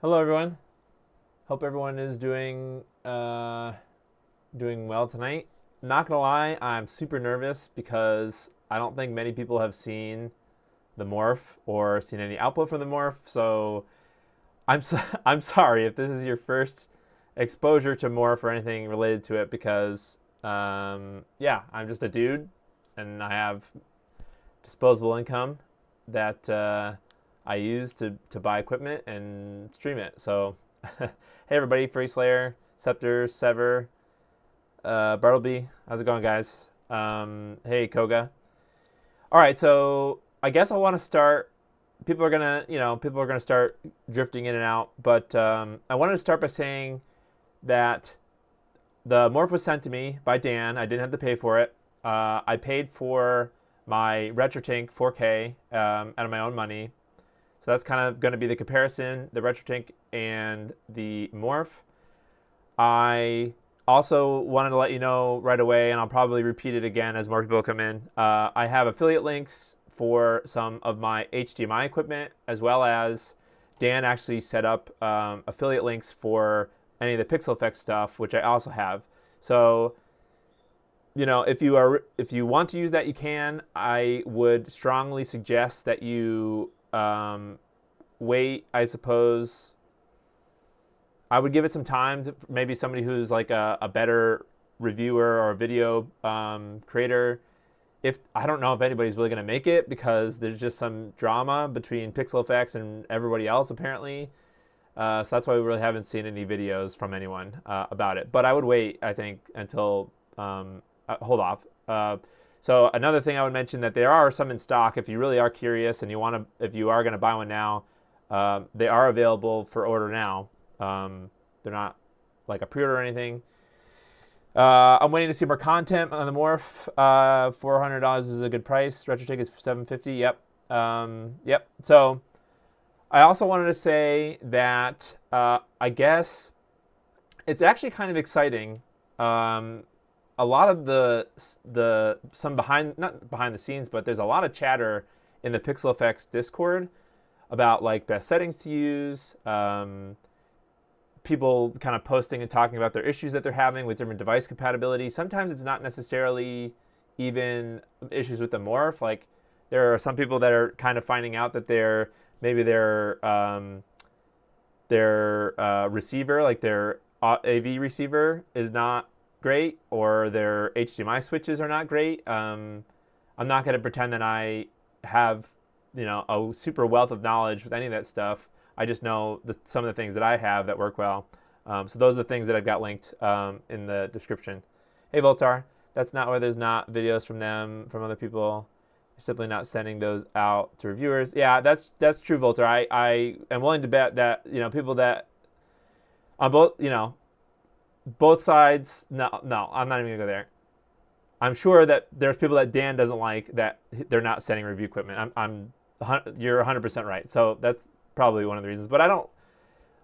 Hello, everyone. Hope everyone is doing well tonight. Not gonna lie, I'm super nervous because I don't think many people have seen the morph or seen any output from the morph. So I'm sorry if this is your first exposure to morph or anything related to it because yeah, I'm just a dude and I have disposable income that I use to buy equipment and stream it. So, hey everybody, Free Slayer, Scepter, Sever, Bartleby, how's it going, guys? Hey Koga. All right, so I guess I want to start. People are gonna start drifting in and out, but I wanted to start by saying that the morph was sent to me by Dan. I didn't have to pay for it. I paid for my RetroTink 4K out of my own money. So that's kind of going to be the comparison, the RetroTink and the morph. I also wanted to let you know right away, and I'll probably repeat it again as more people come in. I have affiliate links for some of my HDMI equipment, as well as Dan actually set up affiliate links for any of the PixelFX stuff, which I also have. So, you know, if you want to use that, you can. I would strongly suggest that you wait. I suppose I would give it some time to maybe somebody who's like a better reviewer or a video creator. If I don't know if anybody's really going to make it because there's just some drama between PixelFX and everybody else apparently. So that's why we really haven't seen any videos from anyone about it. But I would wait, I think, until hold off. So another thing I would mention that there are some in stock. If you really are curious and if you are going to buy one now, they are available for order now. They're not like a pre-order or anything. I'm waiting to see more content on the morph. $400 is a good price. RetroTink is $750. Yep. Yep. So I also wanted to say that I guess it's actually kind of exciting. A lot of not behind the scenes, but there's a lot of chatter in the PixelFX Discord about like best settings to use. People kind of posting and talking about their issues that they're having with different device compatibility. Sometimes it's not necessarily even issues with the morph. Like there are some people that are kind of finding out that their receiver, like their AV receiver, is not great, or their HDMI switches are not great. I'm not going to pretend that I have, a super wealth of knowledge with any of that stuff. I just know some of the things that I have that work well. So those are the things that I've got linked in the description. Hey Voltar, that's not why there's not videos from other people. You're simply not sending those out to reviewers. Yeah, that's true, Voltar. I am willing to bet that people that on both sides. No, I'm not even gonna go there. I'm sure that there's people that Dan doesn't like that they're not sending review equipment. You're 100% right. So that's probably one of the reasons. But I don't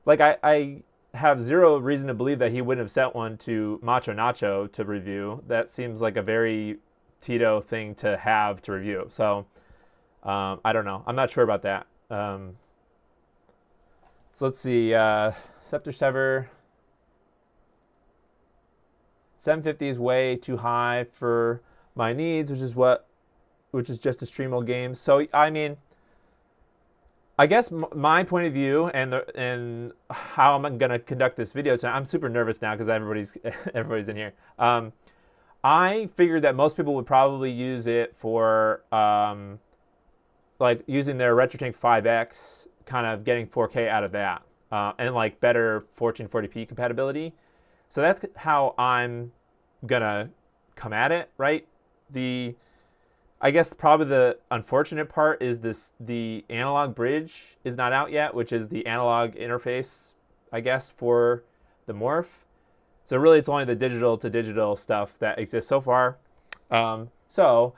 like. I have zero reason to believe that he wouldn't have sent one to Macho Nacho to review. That seems like a very Tito thing to have to review. So I don't know. I'm not sure about that. So let's see. Scepter Sever. 750 is way too high for my needs, which is just to stream old games. So I mean, I guess my point of view and how I'm gonna conduct this video tonight. I'm super nervous now because everybody's in here. I figured that most people would probably use it for like using their RetroTink 5X, kind of getting 4K out of that, and like better 1440p compatibility. So that's how I'm gonna come at it, right? I guess probably the unfortunate part is the analog bridge is not out yet, which is the analog interface, I guess, for the morph. So really it's only the digital to digital stuff that exists so far. So,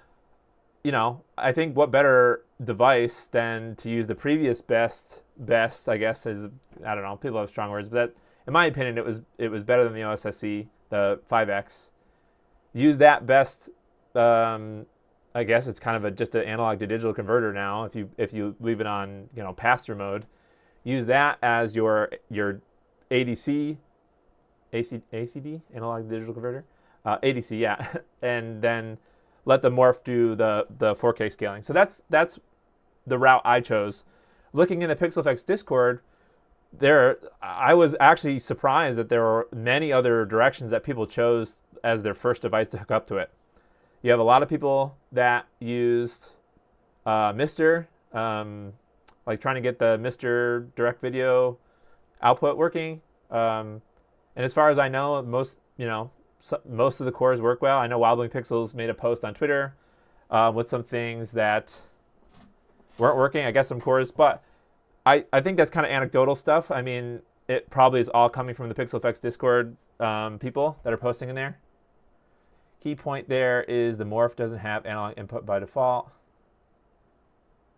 I think what better device than to use the previous best, I guess, is, I don't know, people have strong words, but that, in my opinion, it was better than the OSSC, the 5X. Use that best. I guess it's kind of just an analog to digital converter now. If you leave it on pass-through mode, use that as your ADC, ACD, analog digital converter, ADC, yeah, and then let the morph do the 4K scaling. So that's the route I chose. Looking in the PixelFX Discord, I was actually surprised that there were many other directions that people chose as their first device to hook up to it. You have a lot of people that used Mister, like trying to get the Mister direct video output working. And as far as I know, most of the cores work well. I know Wildling Pixels made a post on Twitter with some things that weren't working. I guess some cores, but I think that's kind of anecdotal stuff. I mean, it probably is all coming from the PixelFX Discord people that are posting in there. Key point there is the morph doesn't have analog input by default.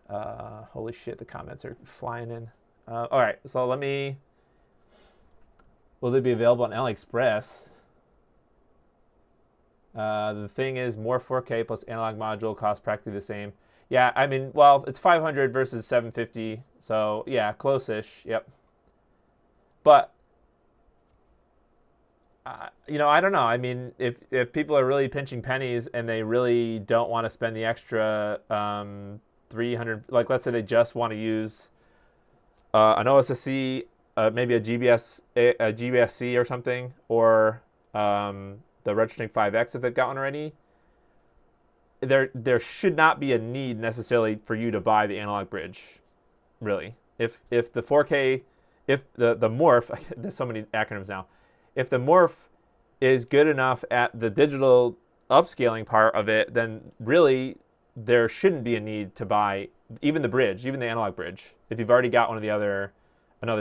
Holy shit, the comments are flying in. All right, so will they be available on AliExpress? The thing is, more 4K plus analog module costs practically the same. Yeah, I mean, well, it's 500 versus 750, so yeah, close-ish, yep. But, I don't know. I mean, if people are really pinching pennies and they really don't want to spend the extra 300, like let's say they just want to use an OSSC, maybe a GBSC or something, or the RetroTink 5X if they've got one already, there should not be a need necessarily for you to buy the analog bridge, really. If the 4K, if the morph, there's so many acronyms now, if the morph is good enough at the digital upscaling part of it, then really there shouldn't be a need to buy even the bridge, even the analog bridge, if you've already got another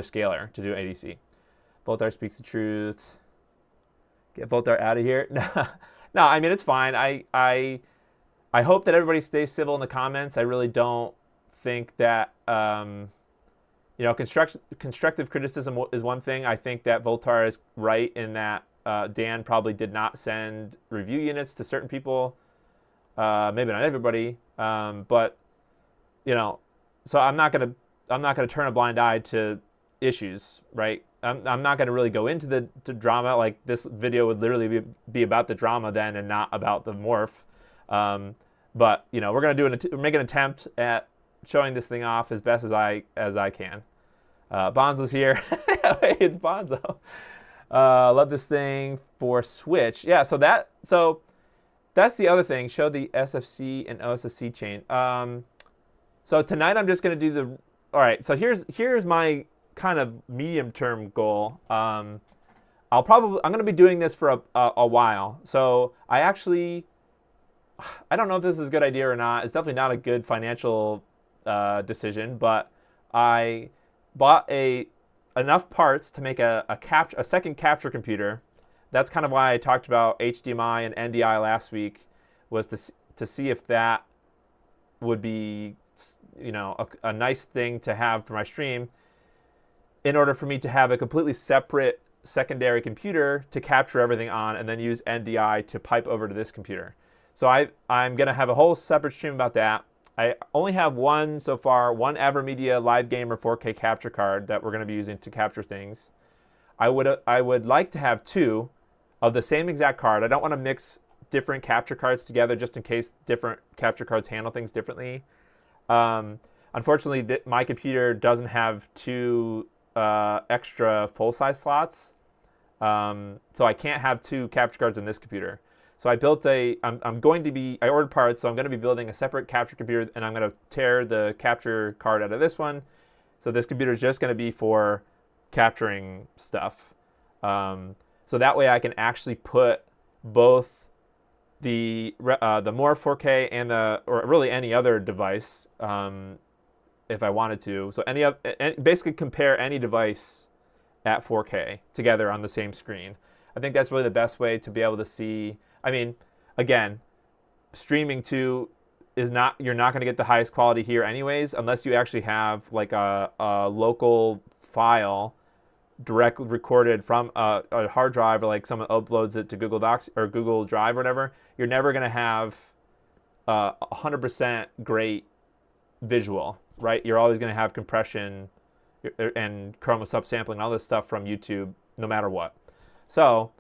scaler to do ADC. Voltar speaks the truth. Get Voltar out of here. No, I mean, it's fine. I hope that everybody stays civil in the comments. I really don't think that, constructive criticism is one thing. I think that Voltar is right in that Dan probably did not send review units to certain people. Maybe not everybody, but so I'm not gonna turn a blind eye to issues, right? I'm not gonna really go into the drama. Like, this video would literally be about the drama then, and not about the morph. But we're gonna make an attempt at showing this thing off as best as I can. Bonzo's here. It's Bonzo. Love this thing for Switch. Yeah, so that's the other thing. Show the SFC and OSSC chain. So tonight I'm just going to do all right, so here's my kind of medium-term goal. I'm going to be doing this for a while. So I don't know if this is a good idea or not. It's definitely not a good financial decision, but I bought enough parts to make a second capture computer. That's kind of why I talked about HDMI and NDI last week, was to see if that would be a nice thing to have for my stream, in order for me to have a completely separate secondary computer to capture everything on, and then use NDI to pipe over to this computer. So I'm going to have a whole separate stream about that. I only have one so far, one AverMedia Live Gamer 4K capture card that we're going to be using to capture things. I would like to have two of the same exact card. I don't want to mix different capture cards together just in case different capture cards handle things differently. Unfortunately, my computer doesn't have two extra full-size slots, so I can't have two capture cards in this computer. So I built I ordered parts, so I'm going to be building a separate capture computer, and I'm going to tear the capture card out of this one. So this computer is just going to be for capturing stuff. So that way I can actually put both the Morph 4K and or really any other device, if I wanted to. So basically compare any device at 4K together on the same screen. I think that's really the best way to be able to see. I mean, again, streaming to you're not going to get the highest quality here anyways, unless you actually have like a local file directly recorded from a hard drive, or like someone uploads it to Google Docs or Google Drive or whatever. You're never going to have 100% great visual, right? You're always going to have compression and chroma subsampling, all this stuff from YouTube, no matter what. So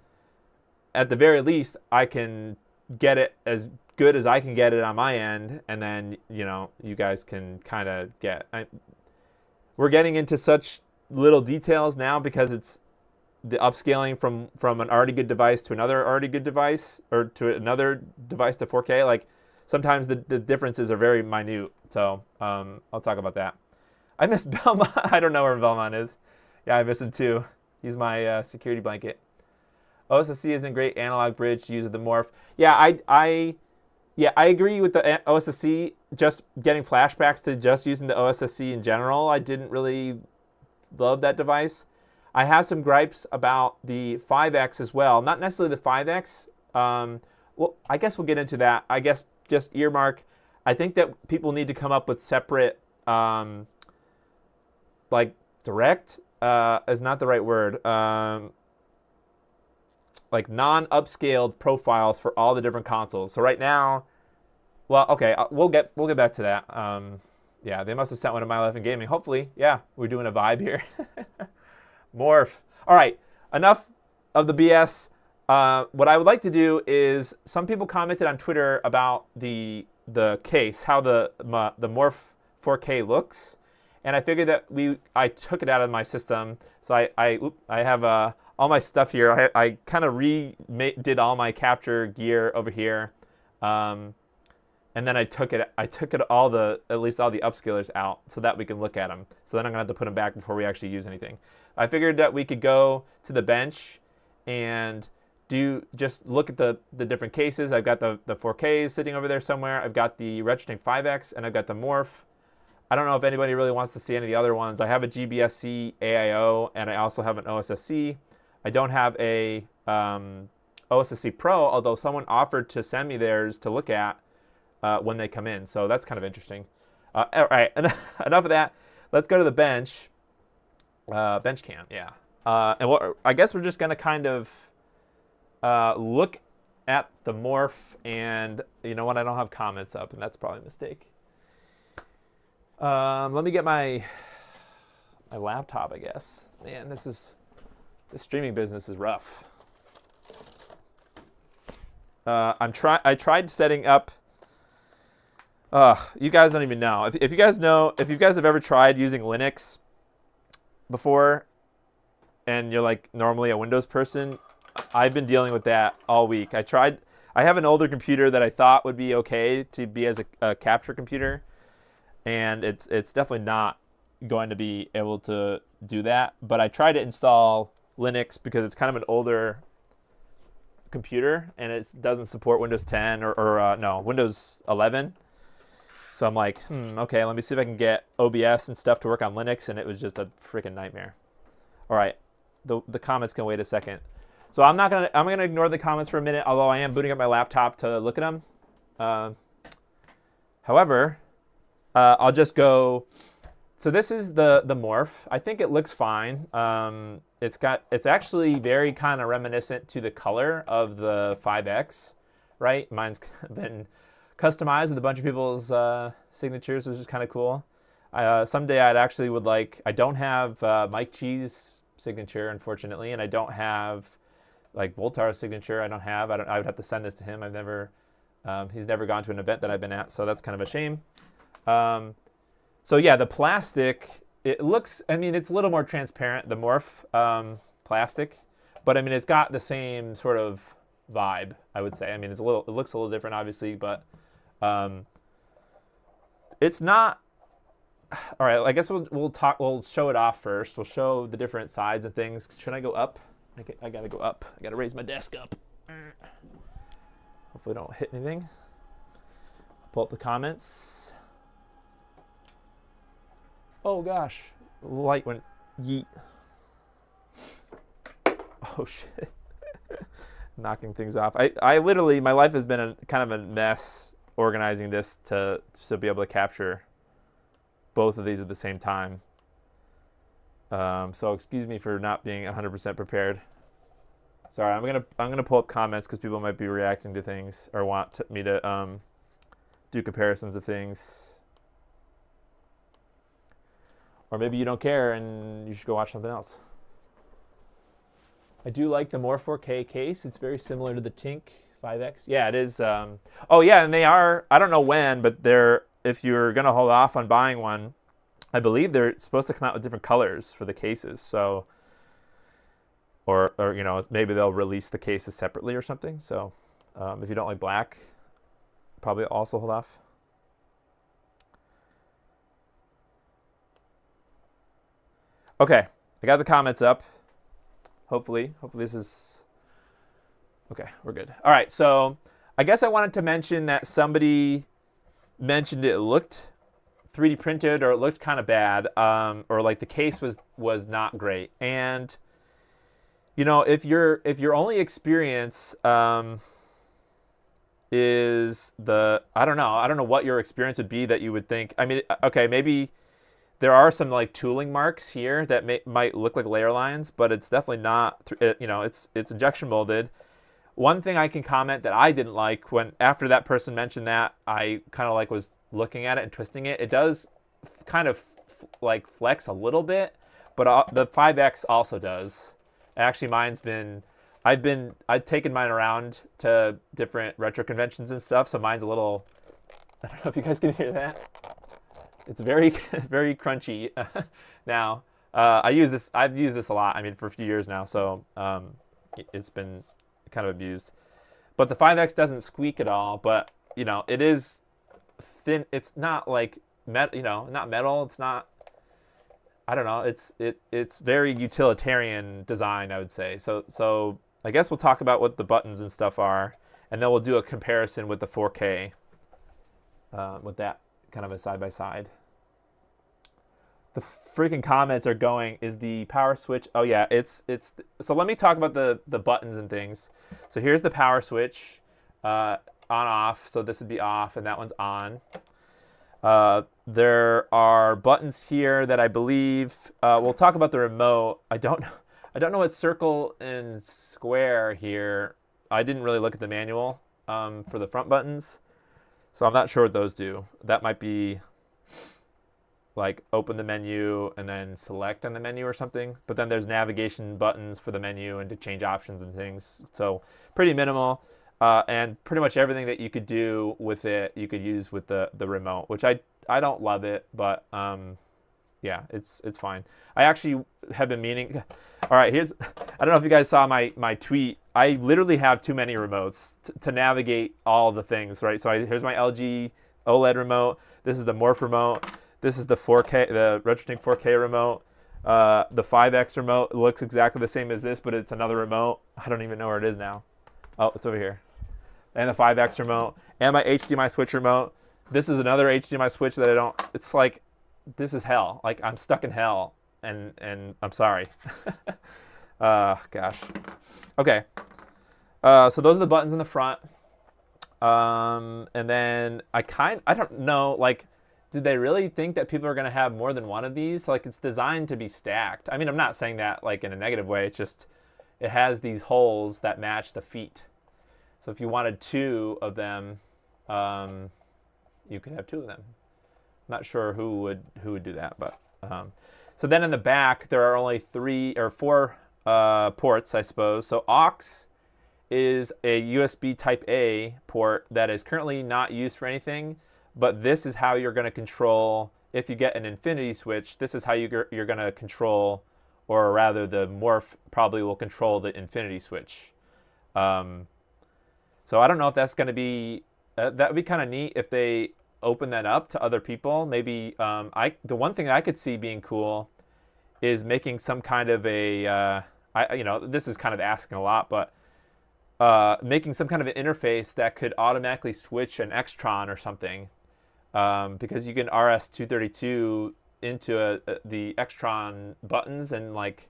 at the very least, I can get it as good as I can get it on my end, and then you guys can kind of get. We're getting into such little details now because it's the upscaling from an already good device to another already good device, or to another device to 4K. Like sometimes the differences are very minute. So I'll talk about that. I miss Belmont. I don't know where Belmont is. Yeah, I miss him too. He's my security blanket. OSSC isn't a great analog bridge to use with the Morph. Yeah, I agree with the OSSC. Just getting flashbacks to just using the OSSC in general, I didn't really love that device. I have some gripes about the 5X as well. Not necessarily the 5X. Well, I guess we'll get into that. I guess just earmark. I think that people need to come up with separate, like direct is not the right word. Like non-upscaled profiles for all the different consoles. So right now, well, okay, we'll get back to that. Yeah, they must have sent one to My Life in Gaming. Hopefully, yeah, we're doing a vibe here. Morph. All right, enough of the BS. What I would like to do is, some people commented on Twitter about the case, how the Morph 4K looks, and I figured that I took it out of my system. So I have all my stuff here. I kind of did all my capture gear over here, and then I took it at least all the upscalers out so that we can look at them. So then I'm gonna have to put them back before we actually use anything. I figured that we could go to the bench and just look at the different cases. I've got the 4Ks sitting over there somewhere. I've got the RetroTink 5X, and I've got the Morph. I don't know if anybody really wants to see any of the other ones. I have a GBSC AIO, and I also have an OSSC. I don't have a OSSC Pro, although someone offered to send me theirs to look at when they come in. So that's kind of interesting. All right, enough of that. Let's go to the bench. Bench cam, yeah. And I guess we're just going to kind of look at the Morph, and you know what? I don't have comments up, and that's probably a mistake. Let me get my laptop, I guess. Man, this streaming business is rough. I tried setting up. You guys don't even know. If you guys have ever tried using Linux before, and you're like normally a Windows person, I've been dealing with that all week. I have an older computer that I thought would be okay to be as a capture computer, and it's definitely not going to be able to do that. But I tried to install Linux because it's kind of an older computer, and it doesn't support Windows 10 or no, Windows 11. So I'm like, okay, let me see if I can get OBS and stuff to work on Linux, and it was just a freaking nightmare. All right, the comments can wait a second. So I'm gonna ignore the comments for a minute, although I am booting up my laptop to look at them. However, I'll just go. So this is the Morph. I think it looks fine. It's actually very kind of reminiscent to the color of the 5X, right? Mine's been customized with a bunch of people's signatures, which is kind of cool. Someday would like. I don't have Mike G's signature, unfortunately, and I don't have like Voltar's signature. I would have to send this to him. He's never gone to an event that I've been at, so that's kind of a shame. So yeah, the plastic, it looks, it's a little more transparent, the Morph plastic, but it's got the same sort of vibe, I would say. It looks a little different, obviously, but it's not. All right, I guess we'll show it off first. We'll show the different sides and things. Should I go up? I gotta go up. I gotta raise my desk up. Hopefully I don't hit anything. Pull up the comments. Oh gosh, the light went yeet. Oh shit. Knocking things off. I literally, my life has been kind of a mess organizing this to be able to capture both of these at the same time. So excuse me for not being 100% prepared. Sorry, I'm gonna pull up comments because people might be reacting to things or want me to do comparisons of things. Or maybe you don't care and you should go watch something else. I do like the More 4K case. It's very similar to the Tink 5X. Yeah, it is. Oh, yeah, and they are, I don't know when, but they're, if you're going to hold off on buying one, I believe they're supposed to come out with different colors for the cases. So, or you know, maybe they'll release the cases separately or something. So if you don't like black, probably also hold off. Okay, I got the comments up. Hopefully this is okay. We're good. All right, so I guess I wanted to mention that somebody mentioned it looked 3D printed or it looked kind of bad, or like the case was not great. And you know, if your only experience is the I don't know what your experience would be that you would think. I mean, okay, maybe there are some like tooling marks here that might look like layer lines, but it's definitely not. You know, it's injection molded. One thing I can comment that I didn't like when after that person mentioned that, I kind of like was looking at it and twisting it. It does kind of like flex a little bit, but the 5X also does. Actually, mine's been I've taken mine around to different retro conventions and stuff, so mine's a little. I don't know if you guys can hear that. It's very, very crunchy now. I've used this a lot. I mean, for a few years now, so it's been kind of abused. But the 5X doesn't squeak at all. But you know, it is thin. It's not like metal. You know, not metal. It's not. I don't know. It's very utilitarian design, I would say. So I guess we'll talk about what the buttons and stuff are, and then we'll do a comparison with the 4K. With that. Kind of a side by side. The freaking comments are going, is the power switch? Oh yeah, it's so let me talk about the buttons and things. So here's the power switch, on off. So this would be off and that one's on. There are buttons here that I believe we'll talk about the remote. I don't know what circle and square here. I didn't really look at the manual for the front buttons. So I'm not sure what those do. That might be like open the menu and then select on the menu or something. But then there's navigation buttons for the menu and to change options and things. So pretty minimal. And pretty much everything that you could do with it, you could use with the remote, which I don't love it, but yeah, it's fine. I actually have been meaning. All right, I don't know if you guys saw my tweet. I literally have too many remotes to navigate all the things, right? So here's my LG OLED remote. This is the Morph remote. This is the 4K, the RetroTink 4K remote. The 5X remote looks exactly the same as this, but it's another remote. I don't even know where it is now. Oh, it's over here. And the 5X remote. And my HDMI switch remote. This is another HDMI switch that I don't. It's like, this is hell. Like, I'm stuck in hell. And I'm sorry. Gosh. Okay. So those are the buttons in the front. And then I don't know, like, did they really think that people are going to have more than one of these? Like, it's designed to be stacked. I mean, I'm not saying that, like, in a negative way. It's just, it has these holes that match the feet. So if you wanted two of them, you could have two of them. I'm not sure who would do that, but so then in the back there are only 3 or 4 ports, I suppose. So aux is a USB Type A port that is currently not used for anything, but this is how you're going to control. If you get an infinity switch, this is how you're going to control, or rather, the Morph probably will control the infinity switch. So I don't know if that's going to be that would be kind of neat if they open that up to other people. Maybe the one thing I could see being cool is making some kind of a this is kind of asking a lot, but making some kind of an interface that could automatically switch an Extron or something, because you can RS-232 into the Extron buttons and like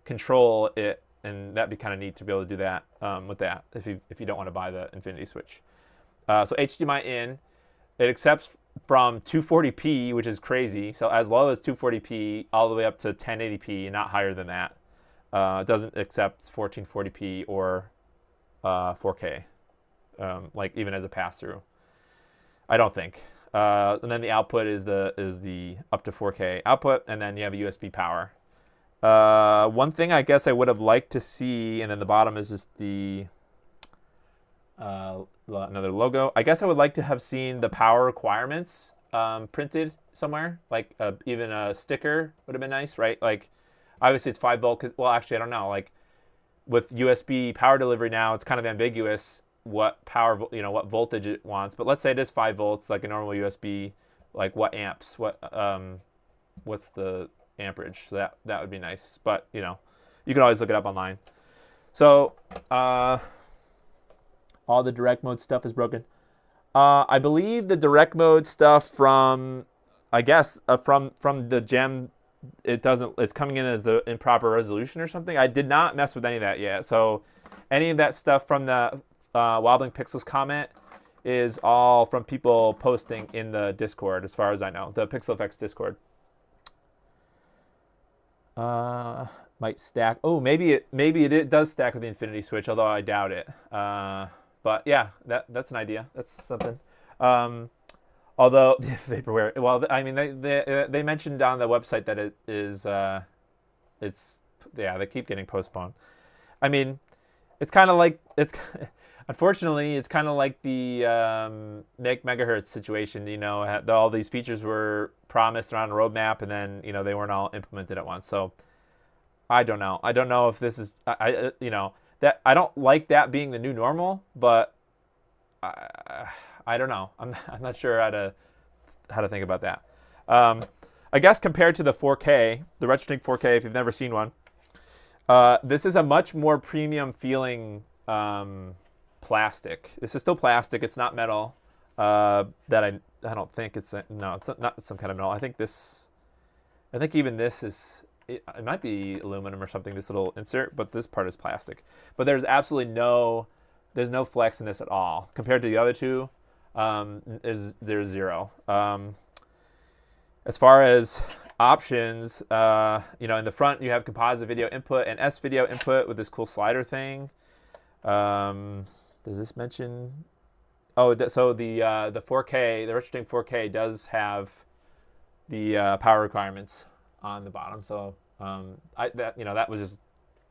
control it, and that'd be kind of neat to be able to do that with that if you don't want to buy the infinity switch. So HDMI in, it accepts from 240p, which is crazy. So as low as 240p all the way up to 1080p, not higher than that. It doesn't accept 1440p or 4K, like even as a pass-through. I don't think. And then the output is the up to 4K output, and then you have a USB power. One thing I guess I would have liked to see, and then the bottom is just the another logo. I guess I would like to have seen the power requirements printed somewhere, like even a sticker would have been nice, right? Like obviously it's 5 volt, well actually I don't know, like with USB power delivery now it's kind of ambiguous what power, what voltage it wants, but let's say it is 5 volts like a normal USB, like what amps, what's the amperage, so that would be nice, but you can always look it up online. So all the direct mode stuff is broken. I believe the direct mode stuff from the gem, it's coming in as the improper resolution or something. I did not mess with any of that yet. So any of that stuff from the Wobbling Pixels comment is all from people posting in the Discord, as far as I know, the PixelFX Discord. Might stack. Oh, maybe it does stack with the Infinity Switch, although I doubt it. But yeah, that's an idea. That's something. Although the vaporware, well, I mean, they mentioned on the website that it is, they keep getting postponed. I mean, it's kind of like unfortunately, it's kind of like the Make Megahertz situation. All these features were promised around a roadmap, and then they weren't all implemented at once. So I don't know. I don't know if this is that I don't like that being the new normal, but I don't know. I'm not sure how to think about that. I guess compared to the 4K, the RetroTink 4K, if you've never seen one, this is a much more premium feeling plastic. This is still plastic. It's not metal. That I don't think it's not some kind of metal. I think even this is. It might be aluminum or something, this little insert, but this part is plastic. But there's absolutely no flex in this at all. Compared to the other two, there's zero. As far as options, in the front you have composite video input and S video input with this cool slider thing. Does this mention? Oh, so the 4K, the RetroTink 4K does have the power requirements on the bottom, so that was just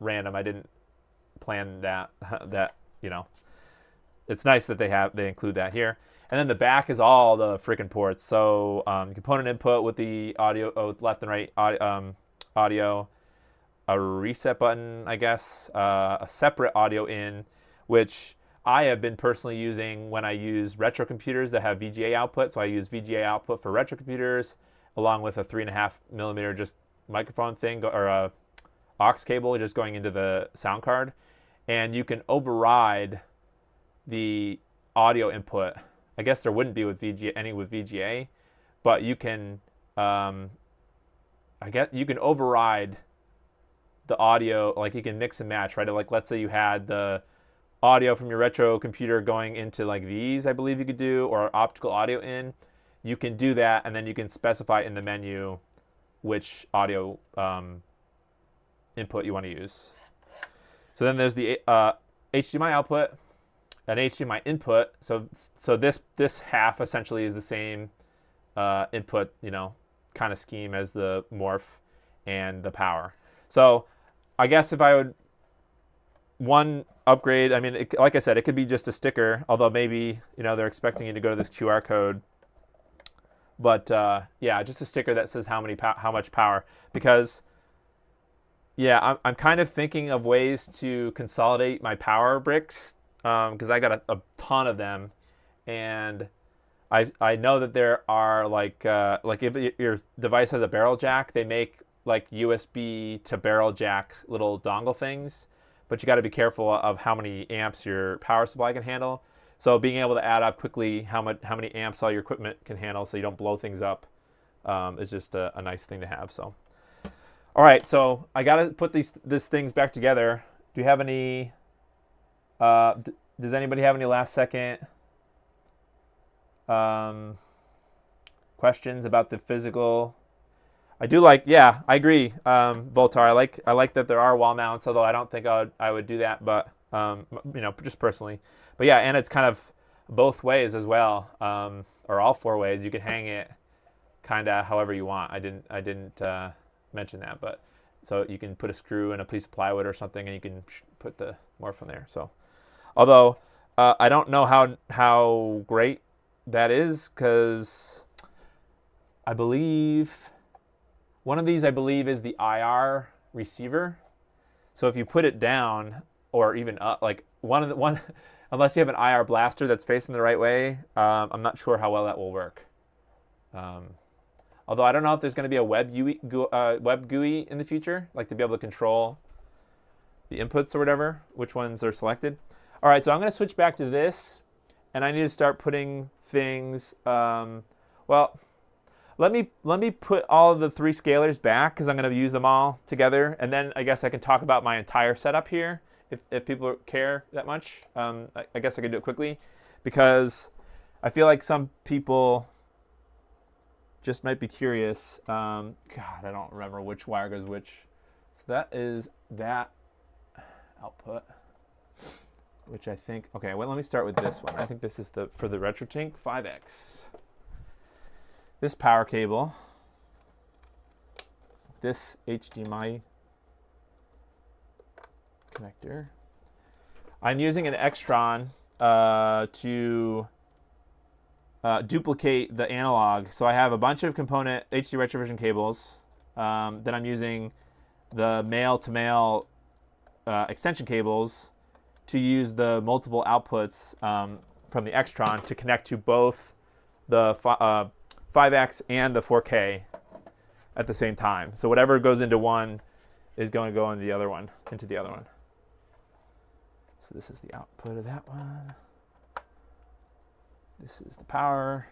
random. I didn't plan that. It's nice that they include that here. And then the back is all the freaking ports. So component input with the audio, left and right audio, a reset button, I guess, a separate audio in, which I have been personally using when I use retro computers that have VGA output. So I use VGA output for retro computers, along with a 3.5mm just microphone thing, or a aux cable just going into the sound card, and you can override the audio input. I guess there wouldn't be with VGA, but you can you can override the audio, like you can mix and match, right? Like let's say you had the audio from your retro computer going into like these, I believe you could do, or optical audio in. You can do that, and then you can specify in the menu which audio input you want to use. So then there's the HDMI output and HDMI input. So this half essentially is the same input, kind of scheme as the Morph and the power. So I guess if I would one upgrade, I mean, like I said, it could be just a sticker, although maybe they're expecting you to go to this QR code. But yeah, just a sticker that says how much power, because yeah, I'm kind of thinking of ways to consolidate my power bricks, because I got a ton of them, and I know that there are like if your device has a barrel jack, they make like USB to barrel jack little dongle things, but you got to be careful of how many amps your power supply can handle. So being able to add up quickly how many amps all your equipment can handle, so you don't blow things up, is just a nice thing to have. So, all right, so I got to put these things back together. Do you have any? Does anybody have any last second questions about the physical? I do like. Yeah, I agree, Voltar. I like that there are wall mounts, although I don't think I would do that, but just personally. But yeah, and it's kind of both ways as well. or all 4 ways. You can hang it kind of however you want. I didn't mention that, but so you can put a screw in a piece of plywood or something, and you can put the morph on there. So, although I don't know how great that is, because I believe one of these is the IR receiver. So if you put it down or even up, like one unless you have an IR blaster that's facing the right way, I'm not sure how well that will work. Although I don't know if there's going to be a web GUI in the future, like to be able to control the inputs or whatever, which ones are selected. All right, so I'm going to switch back to this, and I need to start putting things. Well, let me put all of the 3 scalars back, because I'm going to use them all together, and then I guess I can talk about my entire setup here if people care that much. I guess I could do it quickly, because I feel like some people just might be curious. God, I don't remember which wire goes which. So that is that output, which I think, okay, well, let me start with this one. I think this is for the RetroTink 5X. This power cable, this HDMI connector. I'm using an Extron to duplicate the analog. So I have a bunch of component HD retrovision cables. Then I'm using the male-to-male extension cables to use the multiple outputs from the Extron to connect to both the 5X and the 4K at the same time. So whatever goes into one is going to go into the other one. So this is the output of that one. This is the power.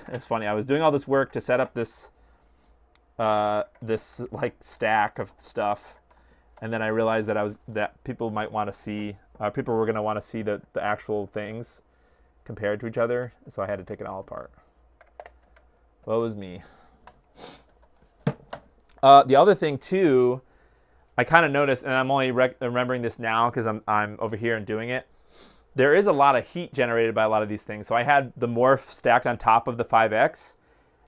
It's funny. I was doing all this work to set up this like stack of stuff, and then I realized that people might want to see. People were going to want to see the actual things compared to each other, so I had to take it all apart. Woe was me. The other thing too, I kind of noticed, and I'm only remembering this now because I'm over here and doing it. There is a lot of heat generated by a lot of these things. So I had the Morph stacked on top of the 5X,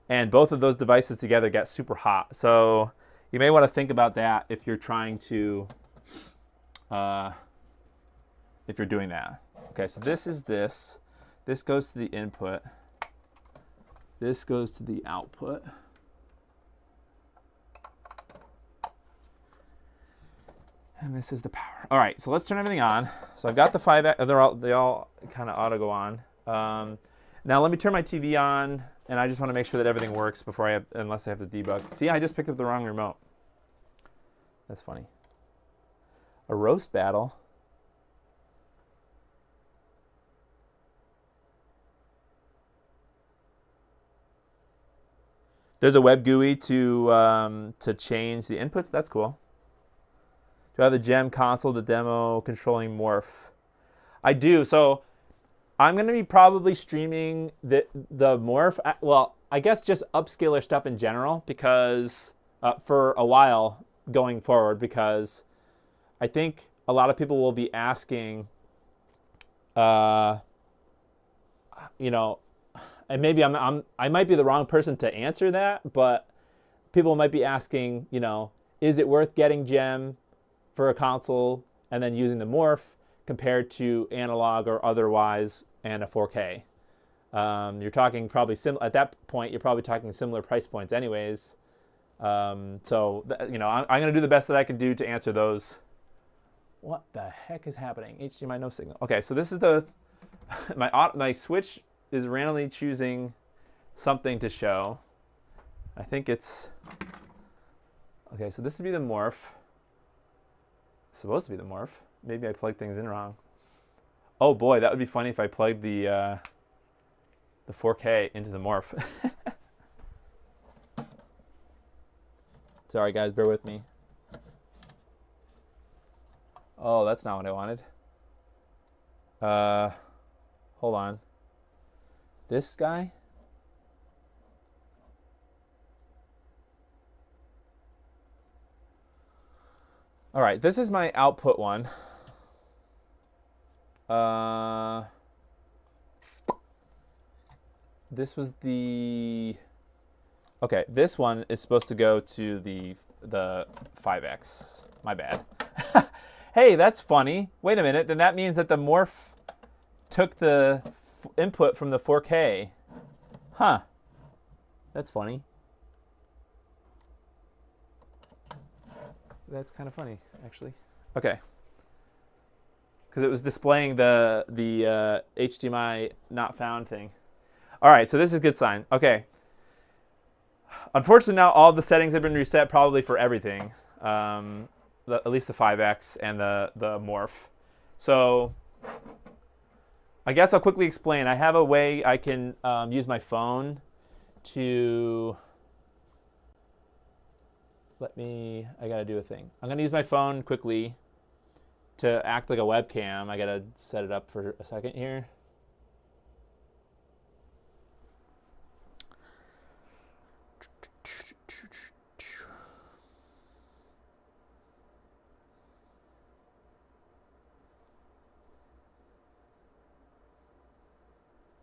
and both of those devices together get super hot. So you may want to think about that if you're trying to, if you're doing that. Okay, so this is this. This goes to the input. This goes to the output. And this is the power. All right, so let's turn everything on. So I've got the 5X. They all kind of auto go on. Now let me turn my TV on, and I just want to make sure that everything works before unless I have to debug. See, I just picked up the wrong remote. That's funny. A roast battle. There's a web GUI to change the inputs. That's cool. Do I have the gem console, the demo, controlling Morph? I do. So I'm going to be probably streaming the Morph. Well, I guess just upscaler stuff in general, because for a while going forward, because I think a lot of people will be asking, and maybe I might be the wrong person to answer that, but people might be asking, is it worth getting gem for a console and then using the Morph compared to analog or otherwise and a 4K? You're talking probably at that point, you're probably talking similar price points anyways. I'm going to do the best that I can do to answer those. What the heck is happening? HDMI no signal. Okay, so this is my switch is randomly choosing something to show. I think it's, okay, so this would be the Morph. Supposed to be the Morph. Maybe I plugged things in wrong. Oh boy, that would be funny if I plugged the 4K into the Morph. Sorry guys, bear with me. Oh, that's not what I wanted. Hold on. This guy? All right, this is my output one. This was the... Okay, this one is supposed to go to the 5X. My bad. Hey, that's funny. Wait a minute. Then that means that the Morph took the input from the 4K. Huh. That's funny. That's kind of funny, actually. Okay. Because it was displaying the HDMI not found thing. All right, so this is a good sign. Okay. Unfortunately, now all the settings have been reset probably for everything. At least the 5X and the Morph. So I guess I'll quickly explain. I have a way I can use my phone to... I gotta do a thing. I'm gonna use my phone quickly to act like a webcam. I gotta set it up for a second here.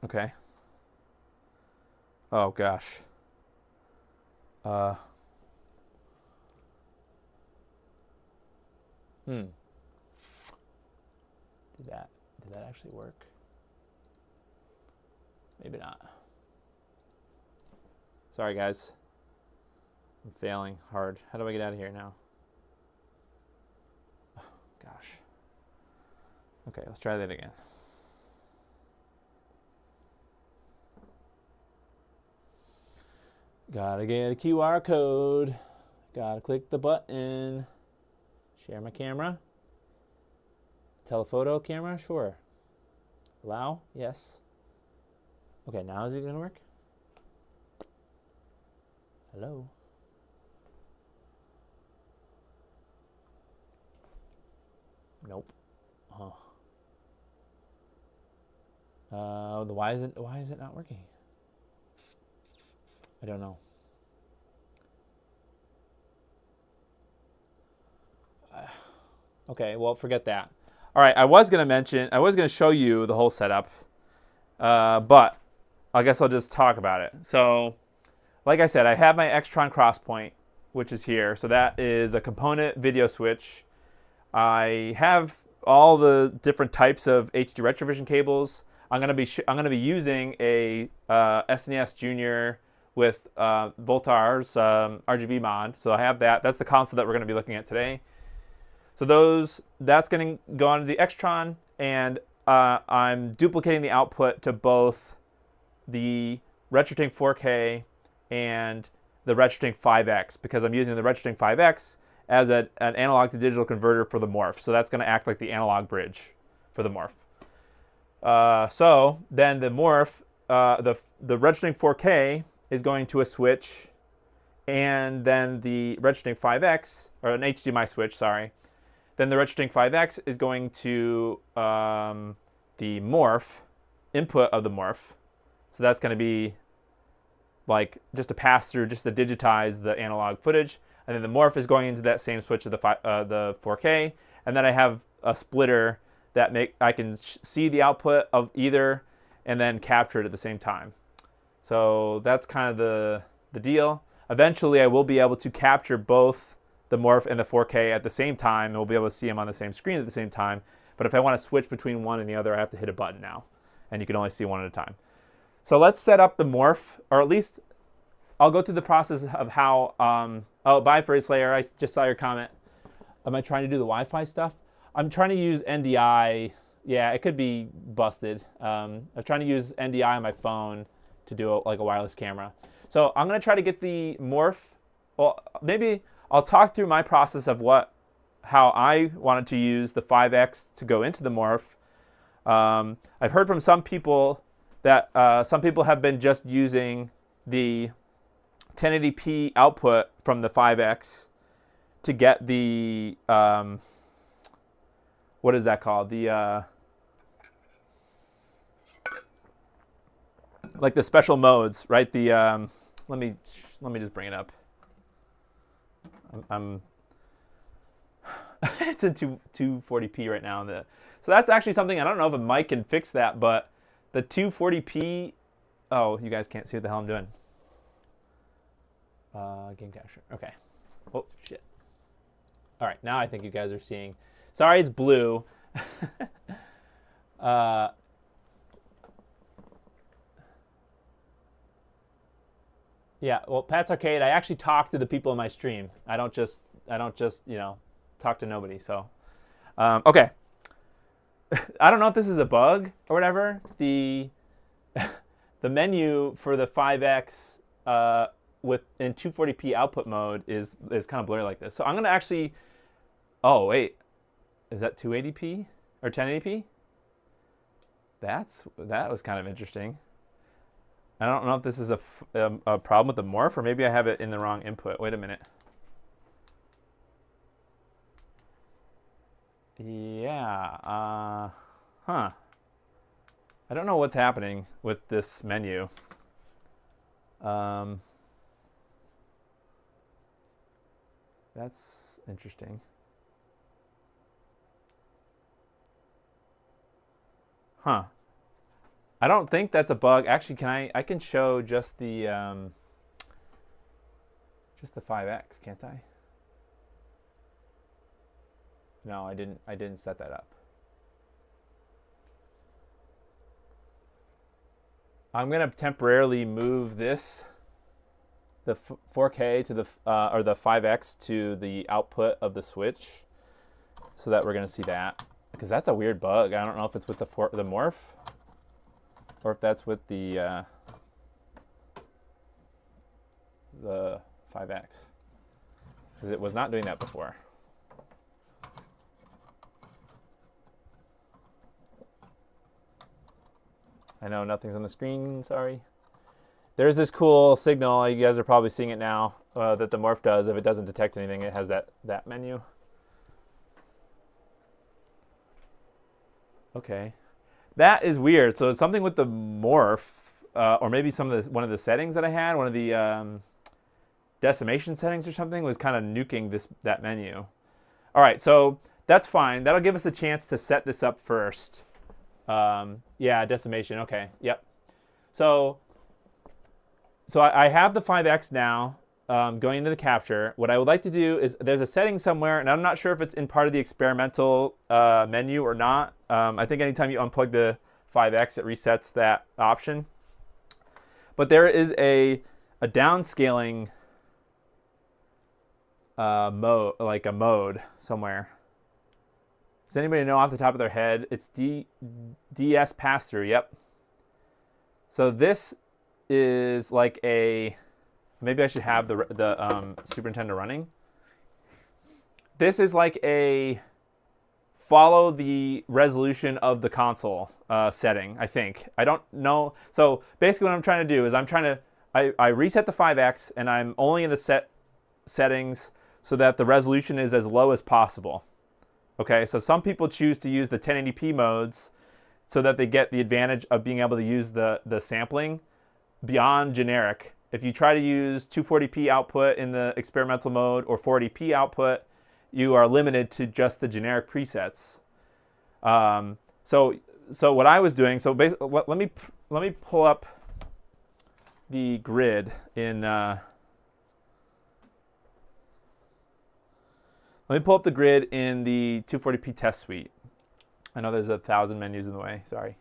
Okay. Oh gosh. Did that actually work? Maybe not. Sorry guys. I'm failing hard. How do I get out of here now? Oh, gosh. Okay, let's try that again. Gotta get a QR code. Gotta click the button. Share my camera. Telephoto camera? Sure. Allow? Yes. Okay, now is it gonna work? Hello? Nope. Oh. Why is it not working? I don't know. Okay, well, forget that. All right, I was going to show you the whole setup, but I guess I'll just talk about it. So, like I said, I have my Extron Crosspoint, which is here. So that is a component video switch. I have all the different types of HD Retrovision cables. I'm going to be using a SNES Junior with Voltar's RGB mod. So I have that. That's the console that we're going to be looking at today. So that's going to go onto the Extron, and I'm duplicating the output to both the RetroTink 4K and the RetroTink 5X because I'm using the RetroTink 5X as an analog to digital converter for the Morph. So that's going to act like the analog bridge for the Morph. So then the Morph, the RetroTink 4K is going to a switch, and then the RetroTink 5X, or an HDMI switch, sorry. Then the RetroTink 5X is going to the Morph, input of the Morph. So that's going to be like just a pass through, just to digitize the analog footage. And then the Morph is going into that same switch of the 4K. And then I have a splitter that I can see the output of either and then capture it at the same time. So that's kind of the deal. Eventually, I will be able to capture both the Morph and the 4K at the same time, and we'll be able to see them on the same screen at the same time. But if I want to switch between one and the other, I have to hit a button now, and you can only see one at a time. So let's set up the Morph, or at least I'll go through the process of how, oh, bye Phrase Slayer, I just saw your comment. Am I trying to do the Wi-Fi stuff? I'm trying to use NDI. Yeah, it could be busted. I'm trying to use NDI on my phone to do like a wireless camera. So I'm going to try to get the Morph. Well, maybe I'll talk through my process of how I wanted to use the 5X to go into the Morph. I've heard from some people that some people have been just using the 1080p output from the 5X to get the, what is that called? The, like the special modes, right? The, let me just bring it up. It's in 240p right now. So that's actually something, I don't know if a mic can fix that, but the 240p, oh, you guys can't see what the hell I'm doing. Game capture, okay. Oh, shit. All right, now I think you guys are seeing. Sorry, it's blue. Yeah, well, Pat's Arcade, I actually talk to the people in my stream. I don't just, you know, talk to nobody, so. Okay. I don't know if this is a bug or whatever. The menu for the 5X in 240p output mode is kind of blurry like this. So I'm going to actually, oh, wait. Is that 280p or 1080p? That was kind of interesting. I don't know if this is a problem with the morph, or maybe I have it in the wrong input. Wait a minute. Yeah. Huh. I don't know what's happening with this menu. That's interesting. Huh. I don't think that's a bug. Actually, I can show just the 5X, can't I? No, I didn't set that up. I'm gonna temporarily move this, the 4K to the or the 5X to the output of the switch, so that we're gonna see that, because that's a weird bug. I don't know if it's with the morph, or if that's with the 5X, because it was not doing that before. I know nothing's on the screen, sorry. There's this cool signal, you guys are probably seeing it now, that the morph does. If it doesn't detect anything, it has that menu. Okay. That is weird. So it's something with the morph, or maybe one of the settings that I had, one of the decimation settings or something, was kind of nuking that menu. All right, so that's fine. That'll give us a chance to set this up first. Yeah, decimation. Okay. Yep. So I have the 5X now going into the capture. What I would like to do is, there's a setting somewhere, and I'm not sure if it's in part of the experimental menu or not. I think anytime you unplug the 5X, it resets that option. But there is a downscaling mode, like a mode somewhere. Does anybody know off the top of their head? It's DS pass-through, yep. So this is like maybe I should have the Super Nintendo running. This is like follow the resolution of the console setting, I think. I don't know. So basically what I'm trying to do is I reset the 5X, and I'm only in the settings so that the resolution is as low as possible. Okay, so some people choose to use the 1080p modes so that they get the advantage of being able to use the sampling beyond generic. If you try to use 240p output in the experimental mode or 480p output, you are limited to just the generic presets. So what I was doing, so basically, let me pull up the grid in. Let me pull up the grid in the 240p test suite. I know there's 1,000 menus in the way, sorry.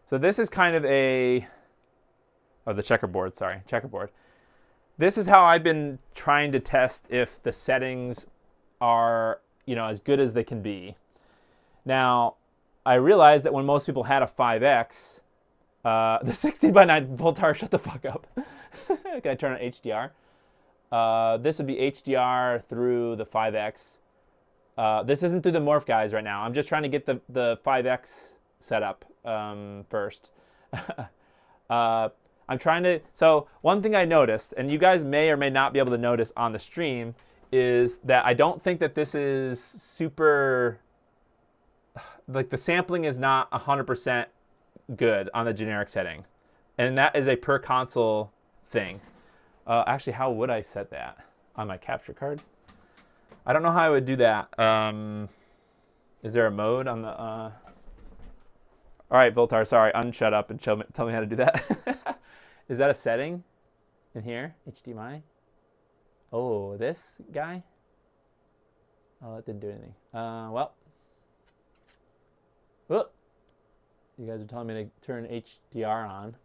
So this is kind of the checkerboard, sorry, checkerboard. This is how I've been trying to test if the settings are, as good as they can be. Now, I realized that when most people had a 5X, the 16:9 Voltar, shut the fuck up. Can I turn on HDR? This would be HDR through the 5X. This isn't through the morph, guys, right now. I'm just trying to get the 5X set up first. I'm trying to, so one thing I noticed, and you guys may or may not be able to notice on the stream, is that I don't think that this is super, like the sampling is not 100% good on the generic setting. And that is a per console thing. Actually, how would I set that on my capture card? I don't know how I would do that. Is there a mode on the? All right, Voltar. Sorry, unshut up and tell me how to do that. Is that a setting in here? HDMI. Oh, this guy. Oh, that didn't do anything. Well. Whoop. You guys are telling me to turn HDR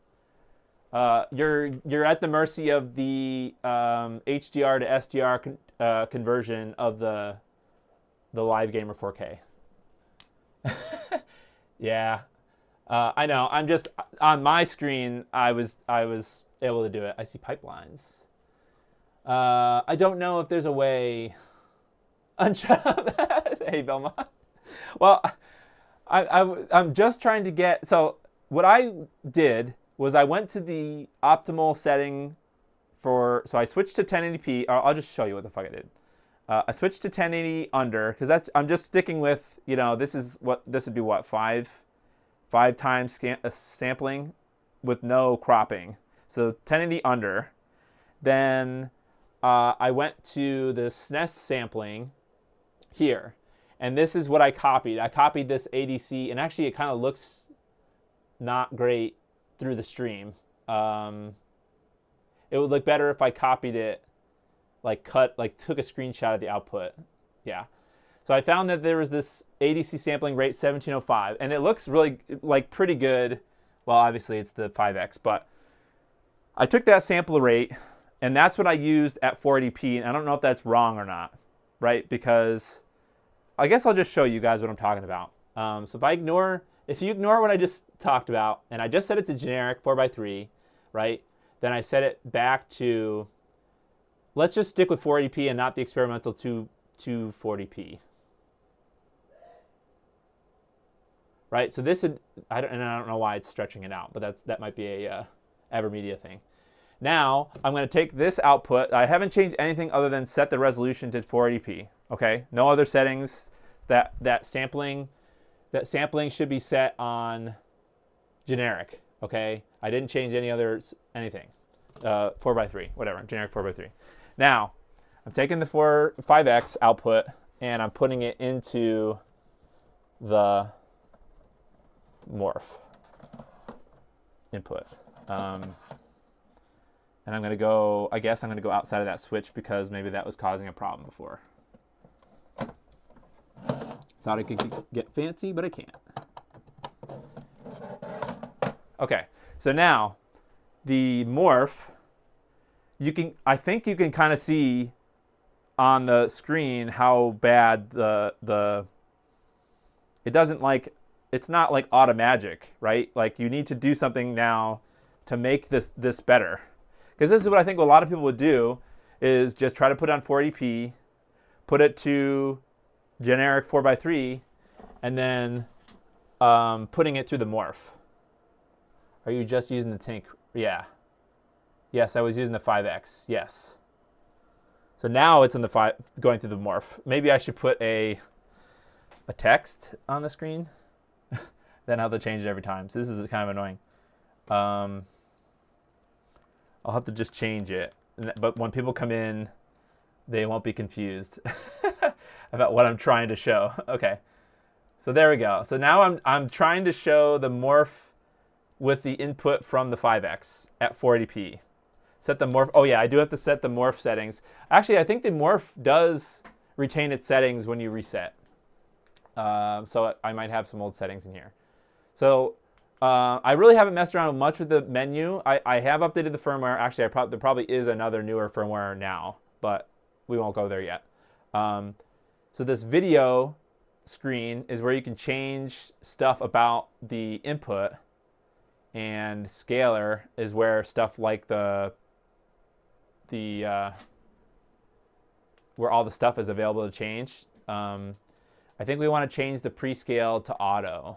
on. You're at the mercy of the HDR to SDR conversion of the Live Gamer 4K. Yeah, I know. I'm just on my screen. I was able to do it. I see pipelines. I don't know if there's a way. Unshut up. Hey, Belmont. Well, I'm just trying to get. So what I did was I went to the optimal setting for. So I switched to 1080p. I'll just show you what the fuck I did. I switched to 1080 under because I'm just sticking with, this would be what, five times sampling with no cropping. So 1080 under. Then I went to the SNES sampling here. And this is what I copied. I copied this ADC, and actually it kind of looks not great through the stream. It would look better if I copied it, took a screenshot of the output. Yeah. So I found that there was this ADC sampling rate 1705, and it looks really pretty good. Well, obviously it's the 5X, but I took that sample rate, and that's what I used at 480p, and I don't know if that's wrong or not, right? Because I guess I'll just show you guys what I'm talking about. So if you ignore what I just talked about, and I just set it to generic 4x3, right? Then I set it back to, let's just stick with 480p and not the experimental 240p. Right, so this is, I don't know why it's stretching it out, but that might be a Evermedia thing. Now, I'm going to take this output. I haven't changed anything other than set the resolution to 480p. Okay, no other settings. That sampling should be set on generic. Okay, I didn't change anything. 4x3, whatever, generic 4x3. Now, I'm taking the 5X output and I'm putting it into the morph input. And I'm going to go, I guess I'm going to go outside of that switch because maybe that was causing a problem before. Thought I could get fancy, but I can't. Okay, so now the morph, I think you can kind of see on the screen how bad it's not like automagic, right? Like you need to do something now to make this better. Because this is what I think a lot of people would do is just try to put it on 480p, put it to generic 4x3, and then putting it through the morph. Are you just using the Tink? Yeah. Yes, I was using the 5X. Yes. So now it's in the going through the morph. Maybe I should put a text on the screen. Then I'll have to change it every time. So this is kind of annoying. I'll have to just change it. But when people come in, they won't be confused about what I'm trying to show. Okay. So there we go. So now I'm trying to show the morph with the input from the 5X at 480p. Set the morph. Oh yeah, I do have to set the morph settings. Actually, I think the morph does retain its settings when you reset. So I might have some old settings in here. So I really haven't messed around much with the menu. I have updated the firmware. Actually, there probably is another newer firmware now, but we won't go there yet. So this video screen is where you can change stuff about the input, and scaler is where stuff like where all the stuff is available to change. I think we want to change the prescale to auto.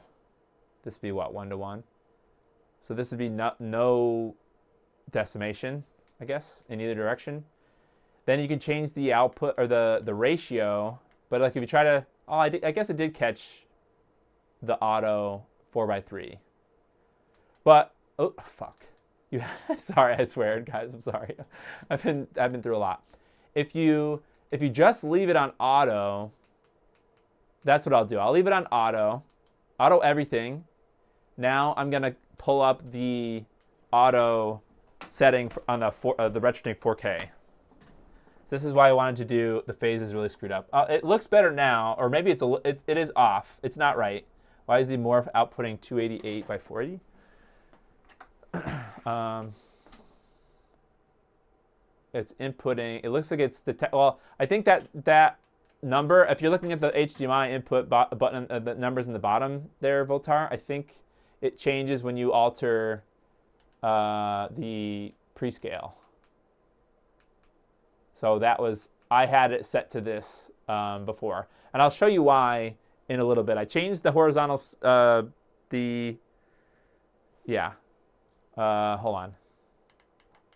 This would be what, 1:1? So this would be no decimation, I guess, in either direction. Then you can change the output or the ratio, but like if you try to, I guess it did catch the auto 4x3. But oh fuck, sorry, I swear, guys, I'm sorry. I've been through a lot. If you just leave it on auto, that's what I'll do. I'll leave it on auto everything. Now I'm gonna pull up the auto setting on the RetroTink 4K. So this is why I wanted to do the phases really screwed up. It looks better now, or maybe it is off. It's not right. Why is the morph outputting 288 by 480? It's inputting. It looks like it's well. I think that number. If you're looking at the HDMI input button, the numbers in the bottom there, Voltar, I think it changes when you alter the prescale. So that was, I had it set to this before. And I'll show you why in a little bit. I changed the horizontal, hold on.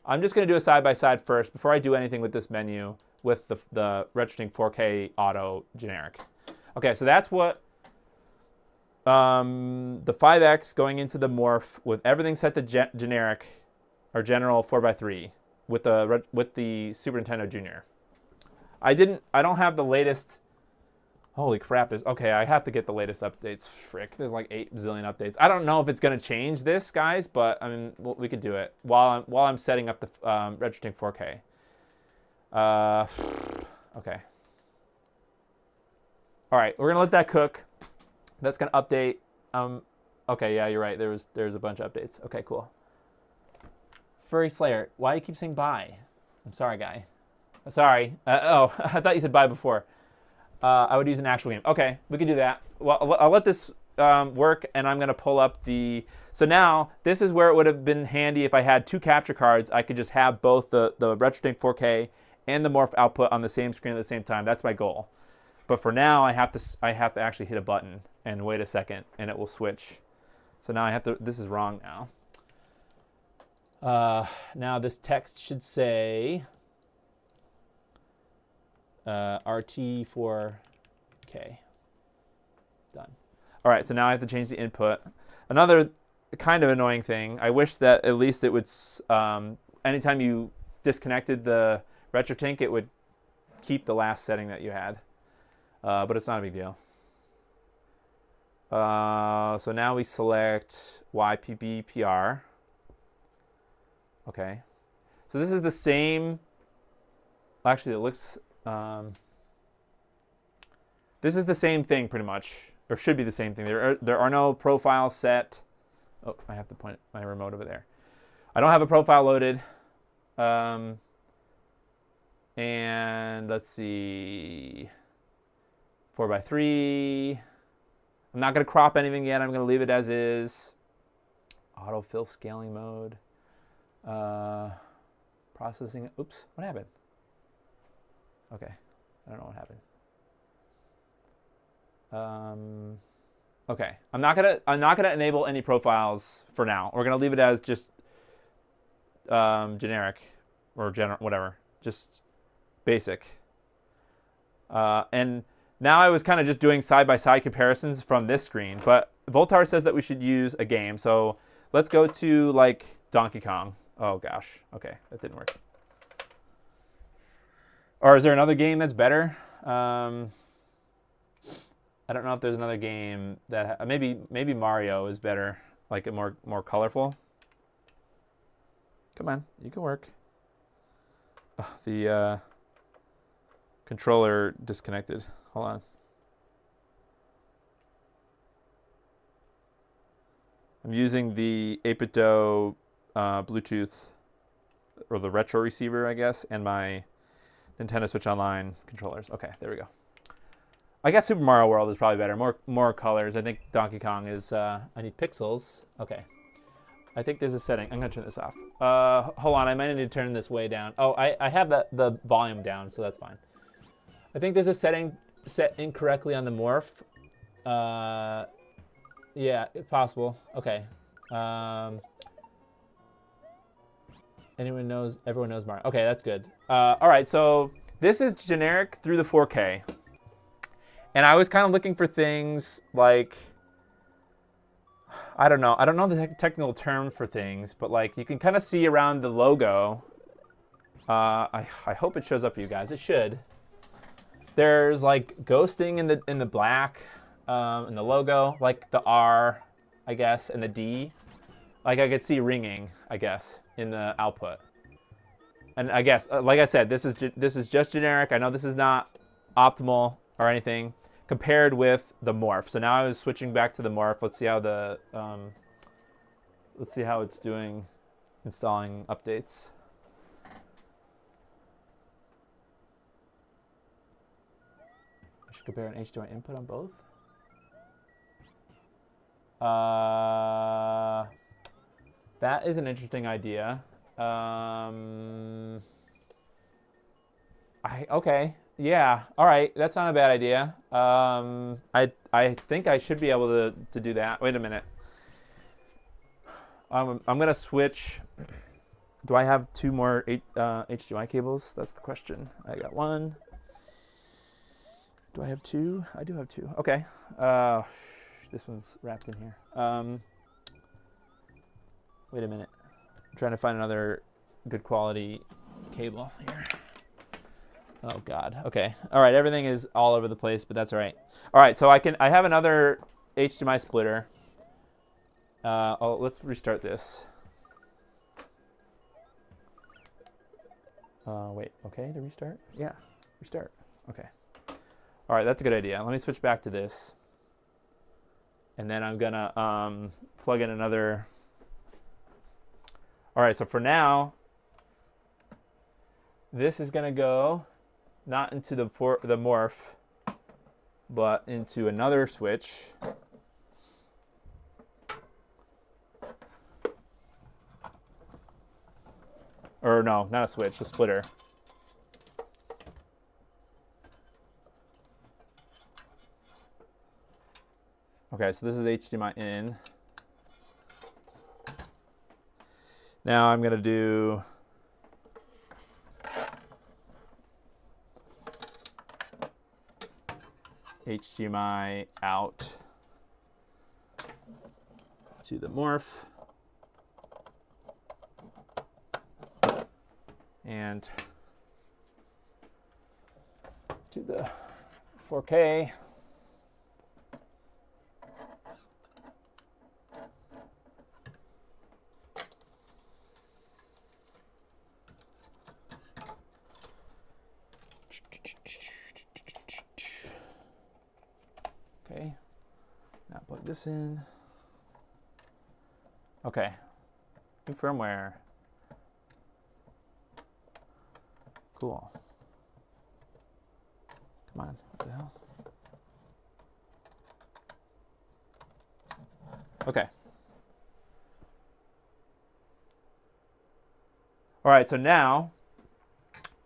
I'm just going to do a side-by-side first before I do anything with this menu with the RetroTink 4K auto generic. Okay, so that's what the 5X going into the morph with everything set to generic or general 4x3 with the Super Nintendo Junior. I don't have the latest. Holy crap! I have to get the latest updates. Frick, there's like 8 zillion updates. I don't know if it's gonna change this, guys, but I mean, we could do it while I'm setting up the RetroTink 4K. Okay. All right, we're gonna let that cook. That's gonna update. Okay, yeah, you're right. There's a bunch of updates. Okay, cool. Furry Slayer, why do you keep saying bye? I'm sorry, guy. Sorry. Oh, I thought you said bye before. I would use an actual game. Okay, we can do that. Well, I'll let this work, and I'm going to pull up the... So now, this is where it would have been handy if I had 2 capture cards. I could just have both the RetroTink 4K and the morph output on the same screen at the same time. That's my goal. But for now, I have to actually hit a button and wait a second, and it will switch. So now I have to... This is wrong now. Now this text should say RT4K. Done. All right, so now I have to change the input. Another kind of annoying thing, I wish that at least it would, anytime you disconnected the RetroTink, it would keep the last setting that you had. But it's not a big deal. So now we select YPBPR. Okay, so this is the same. Actually, it looks. This is the same thing pretty much, or should be the same thing. There are no profiles set. Oh, I have to point my remote over there. I don't have a profile loaded. And let's see. 4x3. I'm not going to crop anything yet. I'm going to leave it as is. Autofill scaling mode. Processing. Oops, what happened? Okay, I don't know what happened. Okay, I'm not gonna enable any profiles for now. We're gonna leave it as just generic or whatever, just basic. And now I was kind of just doing side-by-side comparisons from this screen, but Voltar says that we should use a game. So let's go to like Donkey Kong. Oh gosh, okay, that didn't work. Or is there another game that's better? I don't know if there's another game that maybe Mario is better, like a more colorful. Come on, you can work. Oh, the controller disconnected. Hold on. I'm using the 8BitDo Bluetooth, or the retro receiver, I guess, and my Nintendo Switch Online controllers. Okay, there we go. I guess Super Mario World is probably better. More colors. I think Donkey Kong is... I need pixels. Okay. I think there's a setting. I'm going to turn this off. Hold on. I might need to turn this way down. Oh, I have the volume down, so that's fine. I think there's a setting set incorrectly on the morph. Yeah, it's possible. Okay. Everyone knows Mario. Okay, that's good. All right, so this is generic through the 4K. And I was kind of looking for things like, I don't know the technical term for things, but like you can kind of see around the logo. I hope it shows up for you guys. It should. there's like ghosting in the black, in the logo, like the R, I guess, and the D. Like I could see ringing, I guess, in the output. And I guess, like I said, this is just generic. I know this is not optimal or anything compared with the morph. So now I was switching back to the morph. Let's see how the let's see how it's doing installing updates. I should compare an HDMI input on both. That is an interesting idea. Okay, yeah, all right, that's not a bad idea. I think I should be able to do that. Wait a minute. I'm gonna switch. Do I have two more HDMI cables? That's the question. I got one. Do I have two? I do have two. Okay. This one's wrapped in here. Wait a minute. I'm trying to find another good quality cable here. Oh God. Okay. All right. Everything is all over the place, but that's all right. All right. So I have another HDMI splitter. Let's restart this. Wait. Okay. To restart? Yeah. Restart. Okay. All right. That's a good idea. Let me switch back to this, and then I'm gonna plug in another. All right. So for now, this is gonna go not into the morph, but into another switch. Or no, not a switch, a splitter. Okay, so this is HDMI in. Now I'm gonna do HDMI out to the morph. And to the 4K. Okay, now plug this in. Okay, new firmware. Cool. Come on, what the hell? Okay. All right, so now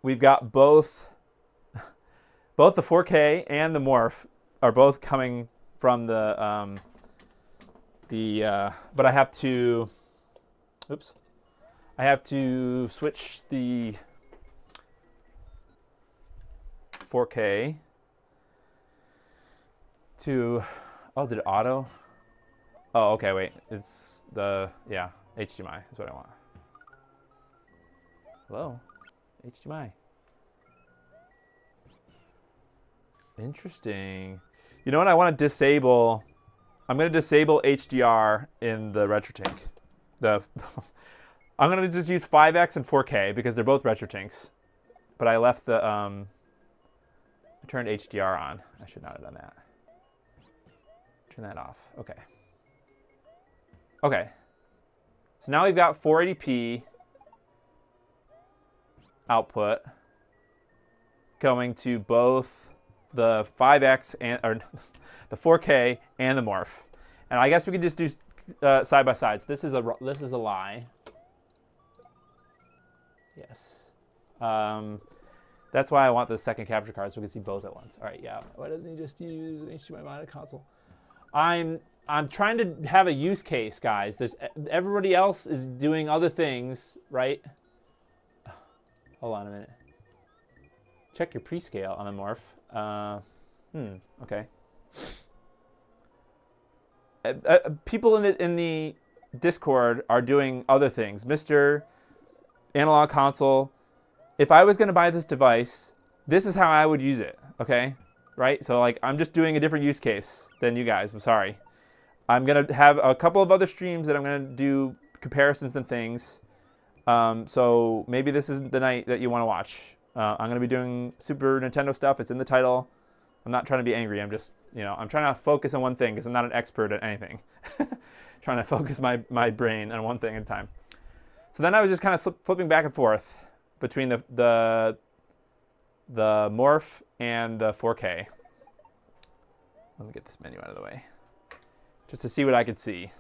we've got both the 4K and the morph are both coming from the but I have to, oops, I have to switch the 4K to, oh, did it auto? Oh, okay, wait, it's the, yeah, HDMI is what I want. Hello, HDMI. Interesting. You know what, I want to disable, I'm going to disable HDR in the RetroTink. I'm going to just use 5X and 4K because they're both RetroTinks, but I left the, I turned HDR on. I should not have done that. Turn that off. Okay. Okay. So now we've got 480p output going to both the 5X and or the 4K and the morph. And I guess we could just do side by side. So this is a lie. Yes. That's why I want the second capture card so we can see both at once. All right, yeah. Why doesn't he just use an HDMI mounted console? I'm trying to have a use case, guys. Everybody else is doing other things, right? Hold on a minute. Check your prescale on the morph. Okay. People in the Discord are doing other things. Mr. Analog Console. If I was going to buy this device, this is how I would use it, okay? Right? So like I'm just doing a different use case than you guys. I'm sorry. I'm going to have a couple of other streams that I'm going to do comparisons and things. So maybe this isn't the night that you want to watch. I'm going to be doing Super Nintendo stuff. It's in the title. I'm not trying to be angry. I'm just, I'm trying to focus on one thing because I'm not an expert at anything. Trying to focus my brain on one thing at a time. So then I was just kind of flipping back and forth between the Morph and the 4K. Let me get this menu out of the way, just to see what I could see.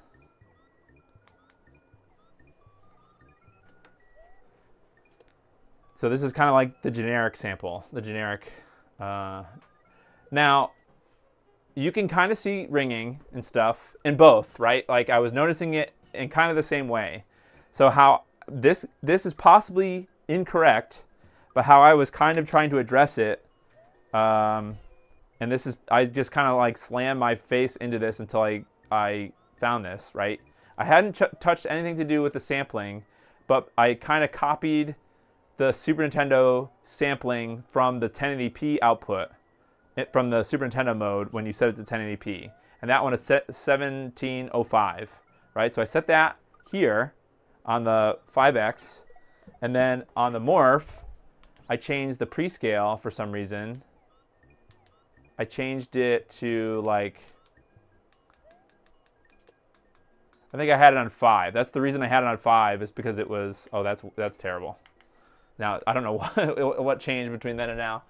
So this is kind of like the generic sample, the generic. Now, you can kind of see ringing and stuff in both, right? Like I was noticing it in kind of the same way. So how this is possibly incorrect, but how I was kind of trying to address it, and this is, I just kind of like slammed my face into this until I found this, right? I hadn't touched anything to do with the sampling, but I kind of copied the Super Nintendo sampling from the 1080p output, from the Super Nintendo mode when you set it to 1080p. And that one is set 1705, right? So I set that here on the 5X, and then on the Morph, I changed the prescale for some reason. I changed it to like, I think I had it on 5. That's the reason I had it on 5 is because it was, oh, that's terrible. Now, I don't know what changed between then and now.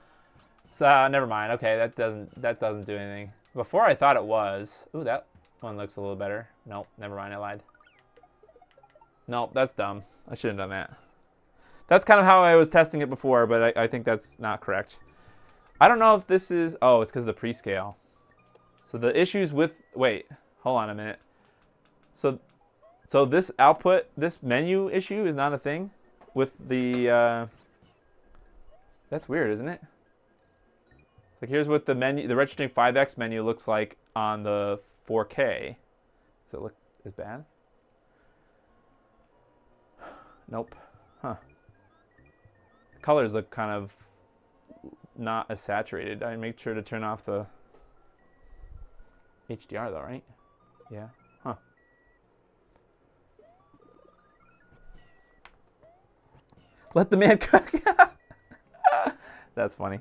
So never mind. Okay, that doesn't do anything. Before I thought it was. Ooh, that one looks a little better. Nope, never mind. I lied. Nope, that's dumb. I shouldn't have done that. That's kind of how I was testing it before, but I think that's not correct. I don't know if this is. Oh, it's because of the prescale. So the issues with. Wait, hold on a minute. So this output, this menu issue is not a thing with the. That's weird, isn't it? Like here's what the menu, the RetroTink 5X menu looks like on the 4K. Does it look as bad? Nope. Huh. The colors look kind of not as saturated. I make sure to turn off the HDR though, right? Yeah. Huh. Let the man cook. That's funny.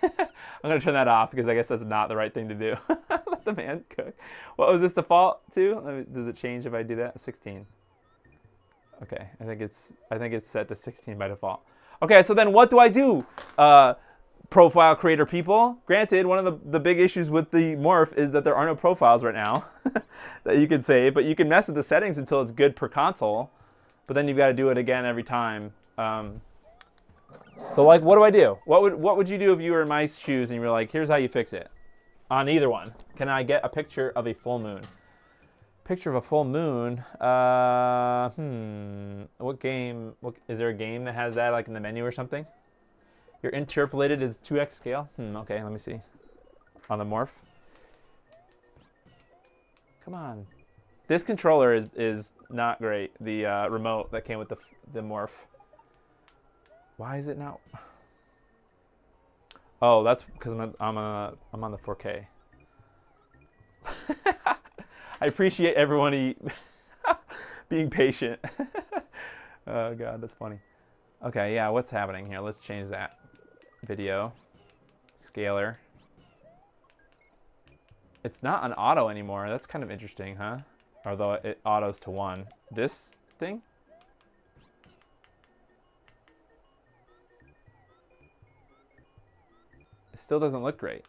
I'm going to turn that off because I guess that's not the right thing to do. Let the man cook. What was this default to? Does it change if I do that? 16. Okay, I think it's set to 16 by default. Okay, so then what do I do? Profile creator people. Granted, one of the big issues with the Morph is that there are no profiles right now that you can save, but you can mess with the settings until it's good per console, but then you've got to do it again every time. So like, what do I do? What would you do if you were in my shoes and you were like, here's how you fix it? On either one. Can I get a picture of a full moon? Picture of a full moon? What game? Is there a game that has that like in the menu or something? Your interpolated is 2x scale? Okay, let me see. On the Morph. Come on. This controller is not great. The remote that came with the Morph. Why is it not? Oh, that's because I'm on the 4K. I appreciate everyone being patient. Oh god, that's funny. Okay, yeah, what's happening here? Let's change that. Video. Scaler. It's not an auto anymore. That's kind of interesting, huh? Although it autos to 1. This thing? It still doesn't look great.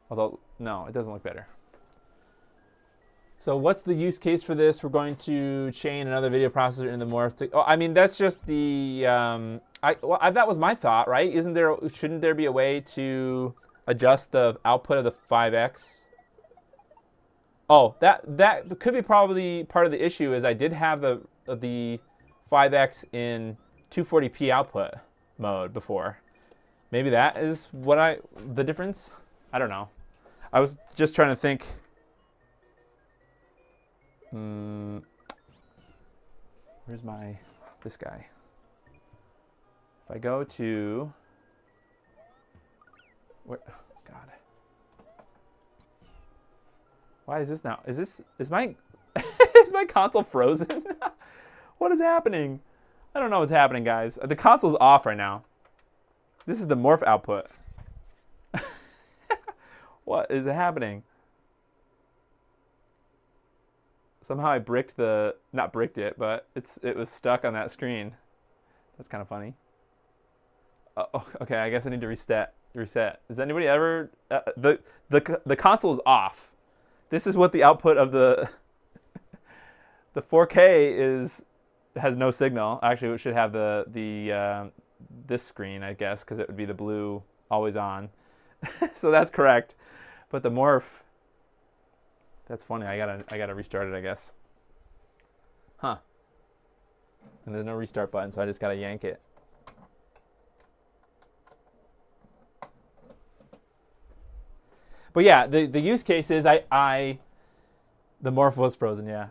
Although, no, it doesn't look better. So what's the use case for this? We're going to chain another video processor in the Morph. Oh, I mean, that's just the... that was my thought, right? Shouldn't there be a way to adjust the output of the 5X? Oh, that could be probably part of the issue is I did have the 5X in 240p output mode before. Maybe that is the difference? I don't know. I was just trying to think. Where's this guy? If I go to, where, God, why is this now? Is my, is my console frozen? What is happening? I don't know what's happening, guys. The console's off right now. This is the morph output. What is happening? Somehow I bricked the, not bricked it, but it was stuck on that screen. That's kind of funny. Oh, okay, I guess I need to reset. Does anybody ever, the console is off. This is what the output of the 4K has no signal. Actually, it should have this screen, I guess, because it would be the blue always on. So that's correct. But the morph, that's funny. I gotta restart it, I guess. Huh. And there's no restart button, so I just gotta yank it. But yeah, the use case is the morph was frozen, yeah.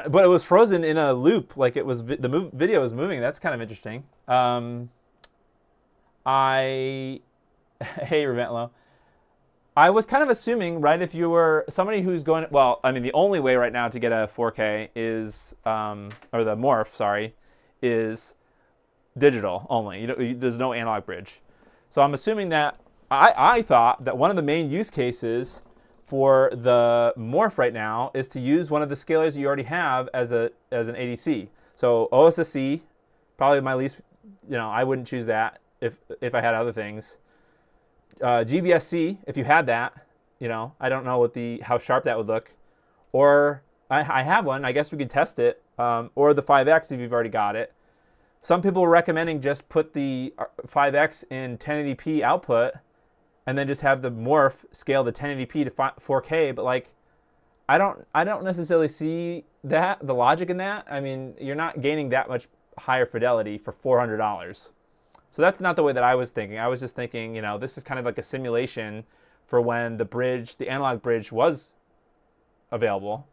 But it was frozen in a loop, like it was video was moving. That's kind of interesting. Hey, Reventlo. I was kind of assuming, right, if you were somebody who's going, well, I mean, the only way right now to get a 4K is, or the morph, sorry, is digital only. There's no analog bridge. So I'm assuming that, I thought that one of the main use cases for the morph right now is to use one of the scalers you already have as an ADC. So OSSC, probably my least, I wouldn't choose that if I had other things. GBSC, if you had that, I don't know how sharp that would look. Or I have one, I guess we could test it. Or the 5X if you've already got it. Some people were recommending just put the 5X in 1080p output and then just have the morph scale the 1080p to 4K. But like, I don't necessarily see the logic in that. I mean, you're not gaining that much higher fidelity for $400. So that's not the way that I was thinking. I was just thinking, this is kind of like a simulation for when the analog bridge was available.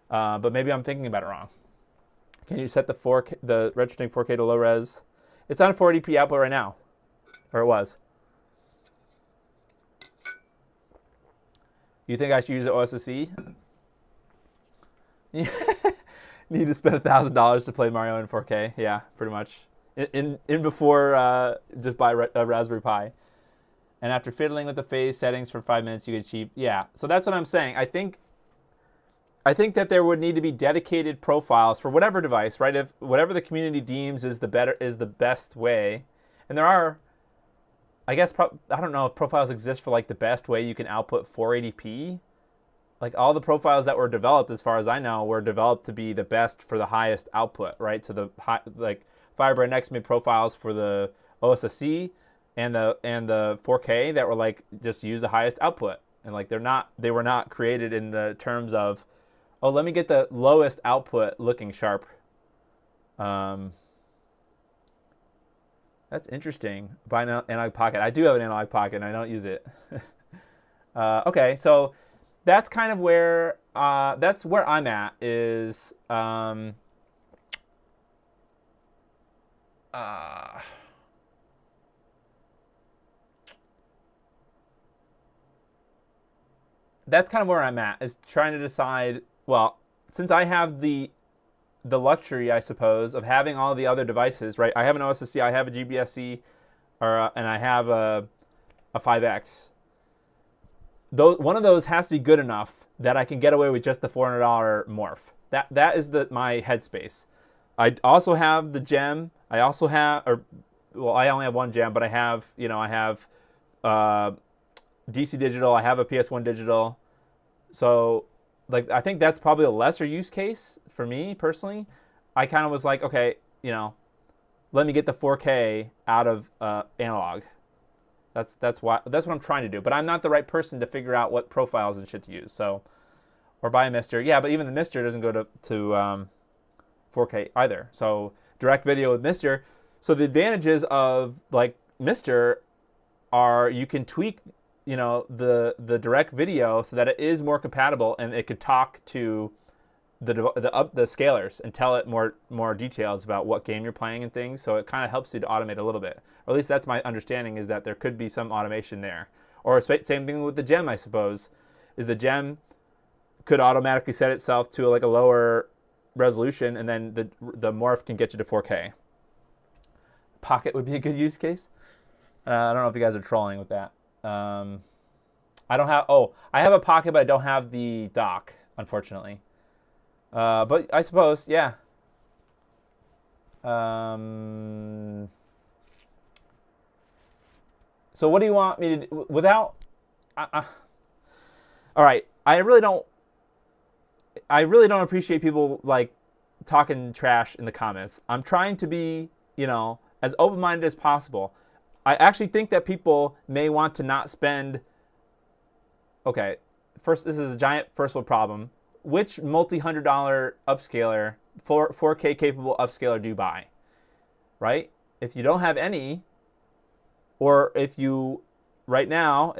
But maybe I'm thinking about it wrong. Can you set the RetroTink 4K to low res? It's on 480p output right now, or it was. You think I should use the OSSC? Need to spend $1,000 to play Mario in 4K? Yeah, pretty much. In before just buy a Raspberry Pi. And after fiddling with the phase settings for 5 minutes, you get cheap. Yeah, so that's what I'm saying. I think that there would need to be dedicated profiles for whatever device, right? If whatever the community deems is the best way, and there are, I guess I don't know if profiles exist for like the best way you can output 480p. Like all the profiles that were developed, as far as I know, were developed to be the best for the highest output, right? So the Firebrand X made profiles for the OSSC and the 4K that were like just use the highest output, and like they were not created in the terms of, oh, let me get the lowest output looking sharp. That's interesting. Buy an analog pocket. I do have an analog pocket and I don't use it. Okay, so that's kind of where I'm at is. That's kind of where I'm at, is trying to decide, well, since I have the luxury, I suppose, of having all the other devices, right? I have an OSSC, I have a GBSC, and I have a 5X. One of those has to be good enough that I can get away with just the $400 morph. That is my headspace. I also have the gem. I also have, I only have one gem, but I have DC digital. I have a PS1 digital. So, like, I think that's probably a lesser use case for me personally. I kind of was like, okay, let me get the 4K out of analog. That's what I'm trying to do. But I'm not the right person to figure out what profiles and shit to use. So, or buy a Mister. Yeah, but even the Mister doesn't go to 4K either. So direct video with Mister. So the advantages of like Mister are you can tweak, the direct video so that it is more compatible and it could talk to the scalers and tell it more details about what game you're playing and things. So it kind of helps you to automate a little bit. Or at least that's my understanding, is that there could be some automation there. Or same thing with the gem, I suppose, is the gem could automatically set itself to like a lower resolution, and then the morph can get you to 4K. Pocket would be a good use case. I don't know if you guys are trolling with that. I don't have. Oh, I have a Pocket, but I don't have the dock, unfortunately. But I suppose, yeah. So what do you want me to do without? All right, I really don't appreciate people like talking trash in the comments. I'm trying to be, as open-minded as possible. I actually think that people may want to not spend. Okay, first, this is a giant first world problem. Which multi-$100 upscaler, 4K capable upscaler do you buy? Right? If you don't have any, or if you, right now,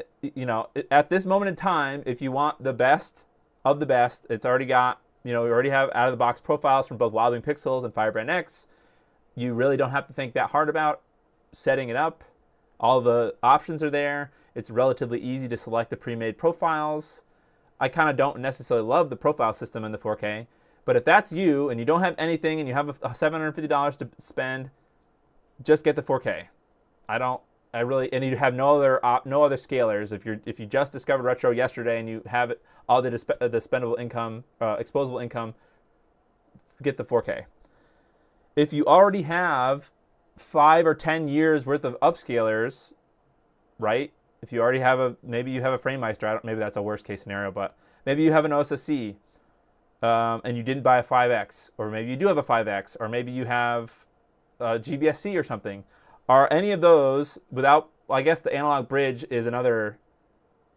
at this moment in time, if you want the best of the best, it's already got, we already have out-of-the-box profiles from both Wild Wing Pixels and Firebrand X. You really don't have to think that hard about setting it up. All the options are there. It's relatively easy to select the pre-made profiles. I kind of don't necessarily love the profile system in the 4K, but if that's you and you don't have anything and you have $750 to spend, just get the 4K. And you have no other scalers. If you just discovered retro yesterday and you have all the spendable income, exposable income, get the 4K. If you already have 5 or 10 years worth of upscalers, right? If you already have maybe you have a FrameMeister, maybe that's a worst case scenario, but maybe you have an OSSC and you didn't buy a 5X, or maybe you do have a 5X, or maybe you have a GBSC or something. Are any of those without? I guess the analog bridge is another,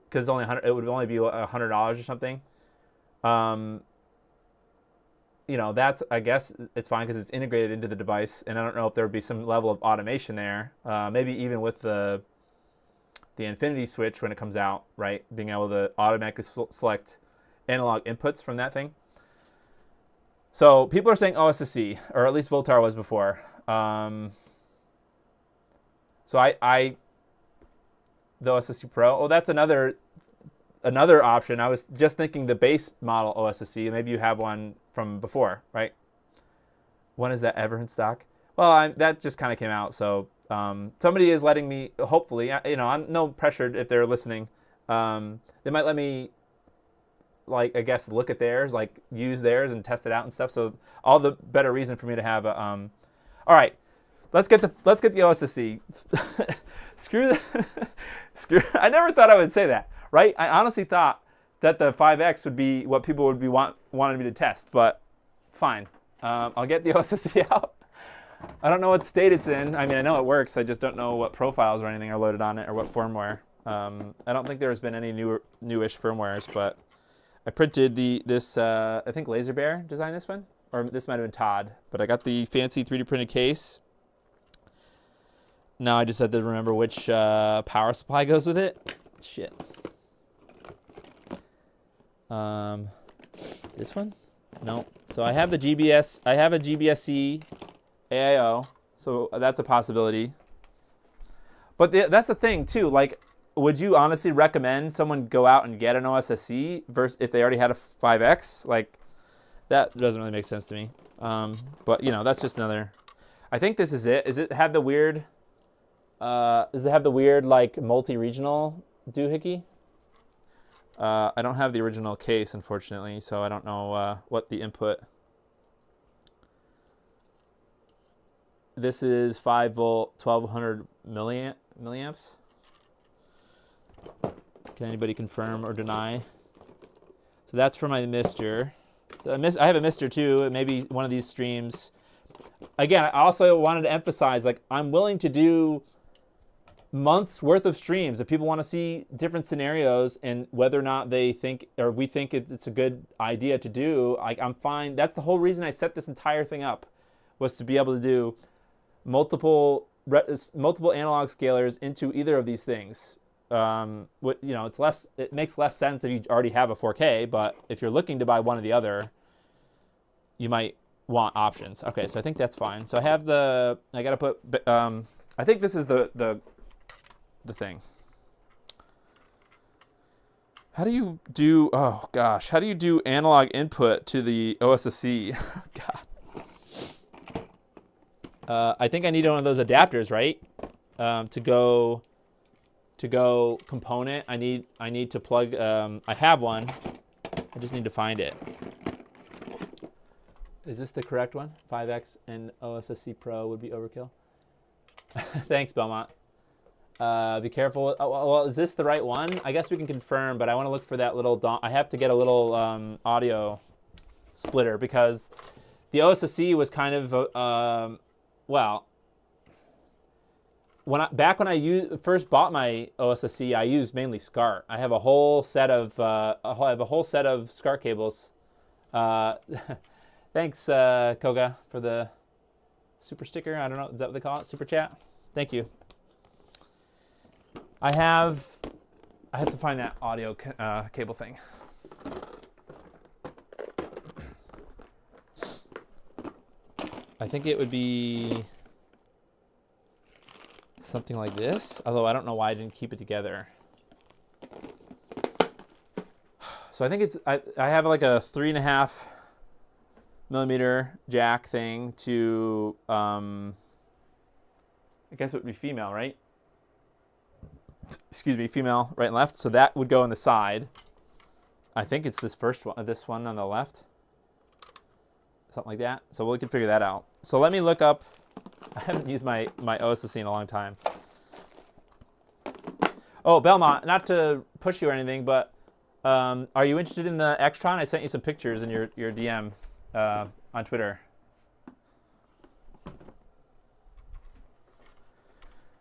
because it would only be $100 or something. That's, I guess it's fine because it's integrated into the device, and I don't know if there would be some level of automation there. Maybe even with the Infinity switch when it comes out, right? Being able to automatically select analog inputs from that thing. So people are saying OSSC, or at least Voltar was before. So the OSSC Pro. Oh, that's another option. I was just thinking the base model OSSC. Maybe you have one from before, right? When is that ever in stock? Well, that just kind of came out, so somebody is letting me. Hopefully, I'm no pressured if they're listening. They might let me, I guess, look at theirs, use theirs and test it out and stuff. So all the better reason for me to have a. All right. Let's get the OSSC. Screw. I never thought I would say that, right? I honestly thought that the 5X would be what people would be wanting me to test, but fine. I'll get the OSSC out. I don't know what state it's in. I mean, I know it works. I just don't know what profiles or anything are loaded on it or what firmware. I don't think there's been any newish firmwares, but I printed this. I think Laser Bear designed this one, or this might have been Todd. But I got the fancy 3D printed case. Now I just have to remember which power supply goes with it. Shit. This one? No. So I have the GBS. I have a GBSC AIO, so that's a possibility. But that's the thing too. Would you honestly recommend someone go out and get an OSSC versus if they already had a 5X? That doesn't really make sense to me. But that's just another. I think this is it. Does it have the weird multi-regional doohickey? I don't have the original case, unfortunately, so I don't know what the input. This is 5 volt, 1200 milliamps. Can anybody confirm or deny? So that's for my Mister. I have a Mister too. Maybe one of these streams. Again, I also wanted to emphasize, I'm willing to do months worth of streams if people want to see different scenarios and whether or not they think or we think it's a good idea to do. I'm fine. That's the whole reason I set this entire thing up, was to be able to do multiple analog scalers into either of these things. It's less. It makes less sense if you already have a 4K, but if you're looking to buy one or the other, you might want options. Okay, so I think that's fine. So I have the, I gotta put, I think this is the thing. How do you do, oh gosh, how do you do analog input to the OSSC? God. I think I need one of those adapters, right? To go component, I need to plug, I have one. I just need to find it. Is this the correct one? 5X and OSSC Pro would be overkill. Thanks, Belmont. Be careful. Oh, well, is this the right one? I guess we can confirm, but I want to look for that little, I have to get a little audio splitter because the OSSC was kind of, well, back when I first bought my OSSC, I used mainly SCART. I have a whole set of SCART cables. Thanks, Koga, for the super sticker. I don't know, is that what they call it? Super chat. Thank you. I have to find that audio cable thing. I think it would be something like this, although I don't know why I didn't keep it together. So I think it's, I have like a 3.5 millimeter jack thing to, I guess it would be female, right? Excuse me, female right and left. So that would go on the side. I think it's this first one, this one on the left. Something like that. So we can figure that out. So let me look up, I haven't used my OSSC in a long time. Oh, Belmont, not to push you or anything, but are you interested in the Extron? I sent you some pictures in your DM on Twitter.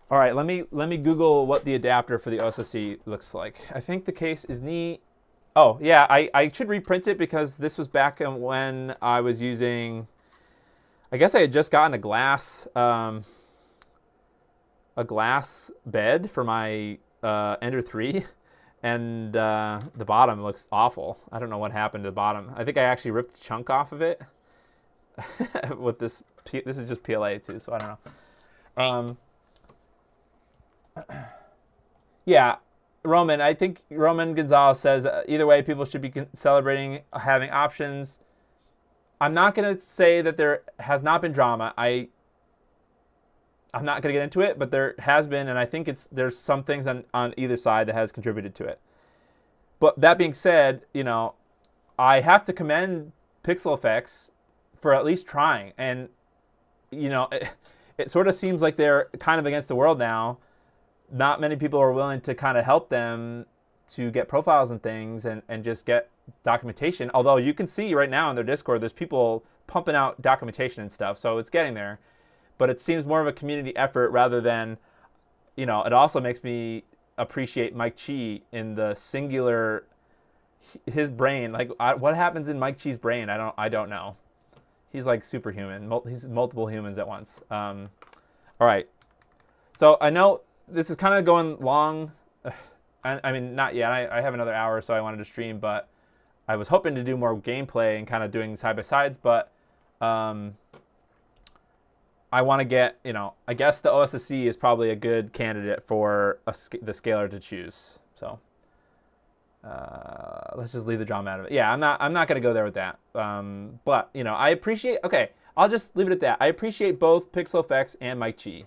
All right, let me Google what the adapter for the OSSC looks like. I think the case is neat. Oh yeah, I should reprint it because this was back when I was using, I guess I had just gotten a glass bed for my Ender 3, and the bottom looks awful. I don't know what happened to the bottom. I think I actually ripped a chunk off of it with this. This is just PLA too, so I don't know. Yeah, Roman, I think Roman Gonzalez says either way, people should be celebrating having options. I'm not going to say that there has not been drama. I'm not going to get into it, but there has been, and I think there's some things on either side that has contributed to it. But that being said, you know, I have to commend PixelFX for at least trying. And, you know, it sort of seems like they're kind of against the world now. Not many people are willing to kind of help them to get profiles and things and just get documentation. Although you can see right now in their Discord, there's people pumping out documentation and stuff. So it's getting there. But it seems more of a community effort rather than, you know, it also makes me appreciate Mike Chi in the singular, his brain. Like, what happens in Mike Chi's brain? I don't know. He's like superhuman. He's multiple humans at once. All right. So I know this is kind of going long. I mean, not yet. I have another hour, so I wanted to stream, but I was hoping to do more gameplay and kind of doing side-by-sides, but I want to get, you know, I guess the OSSC is probably a good candidate for the scaler to choose. So let's just leave the drama out of it. Yeah, I'm not going to go there with that. But, you know, I appreciate, okay, I'll just leave it at that. I appreciate both PixelFX and Mike Chi.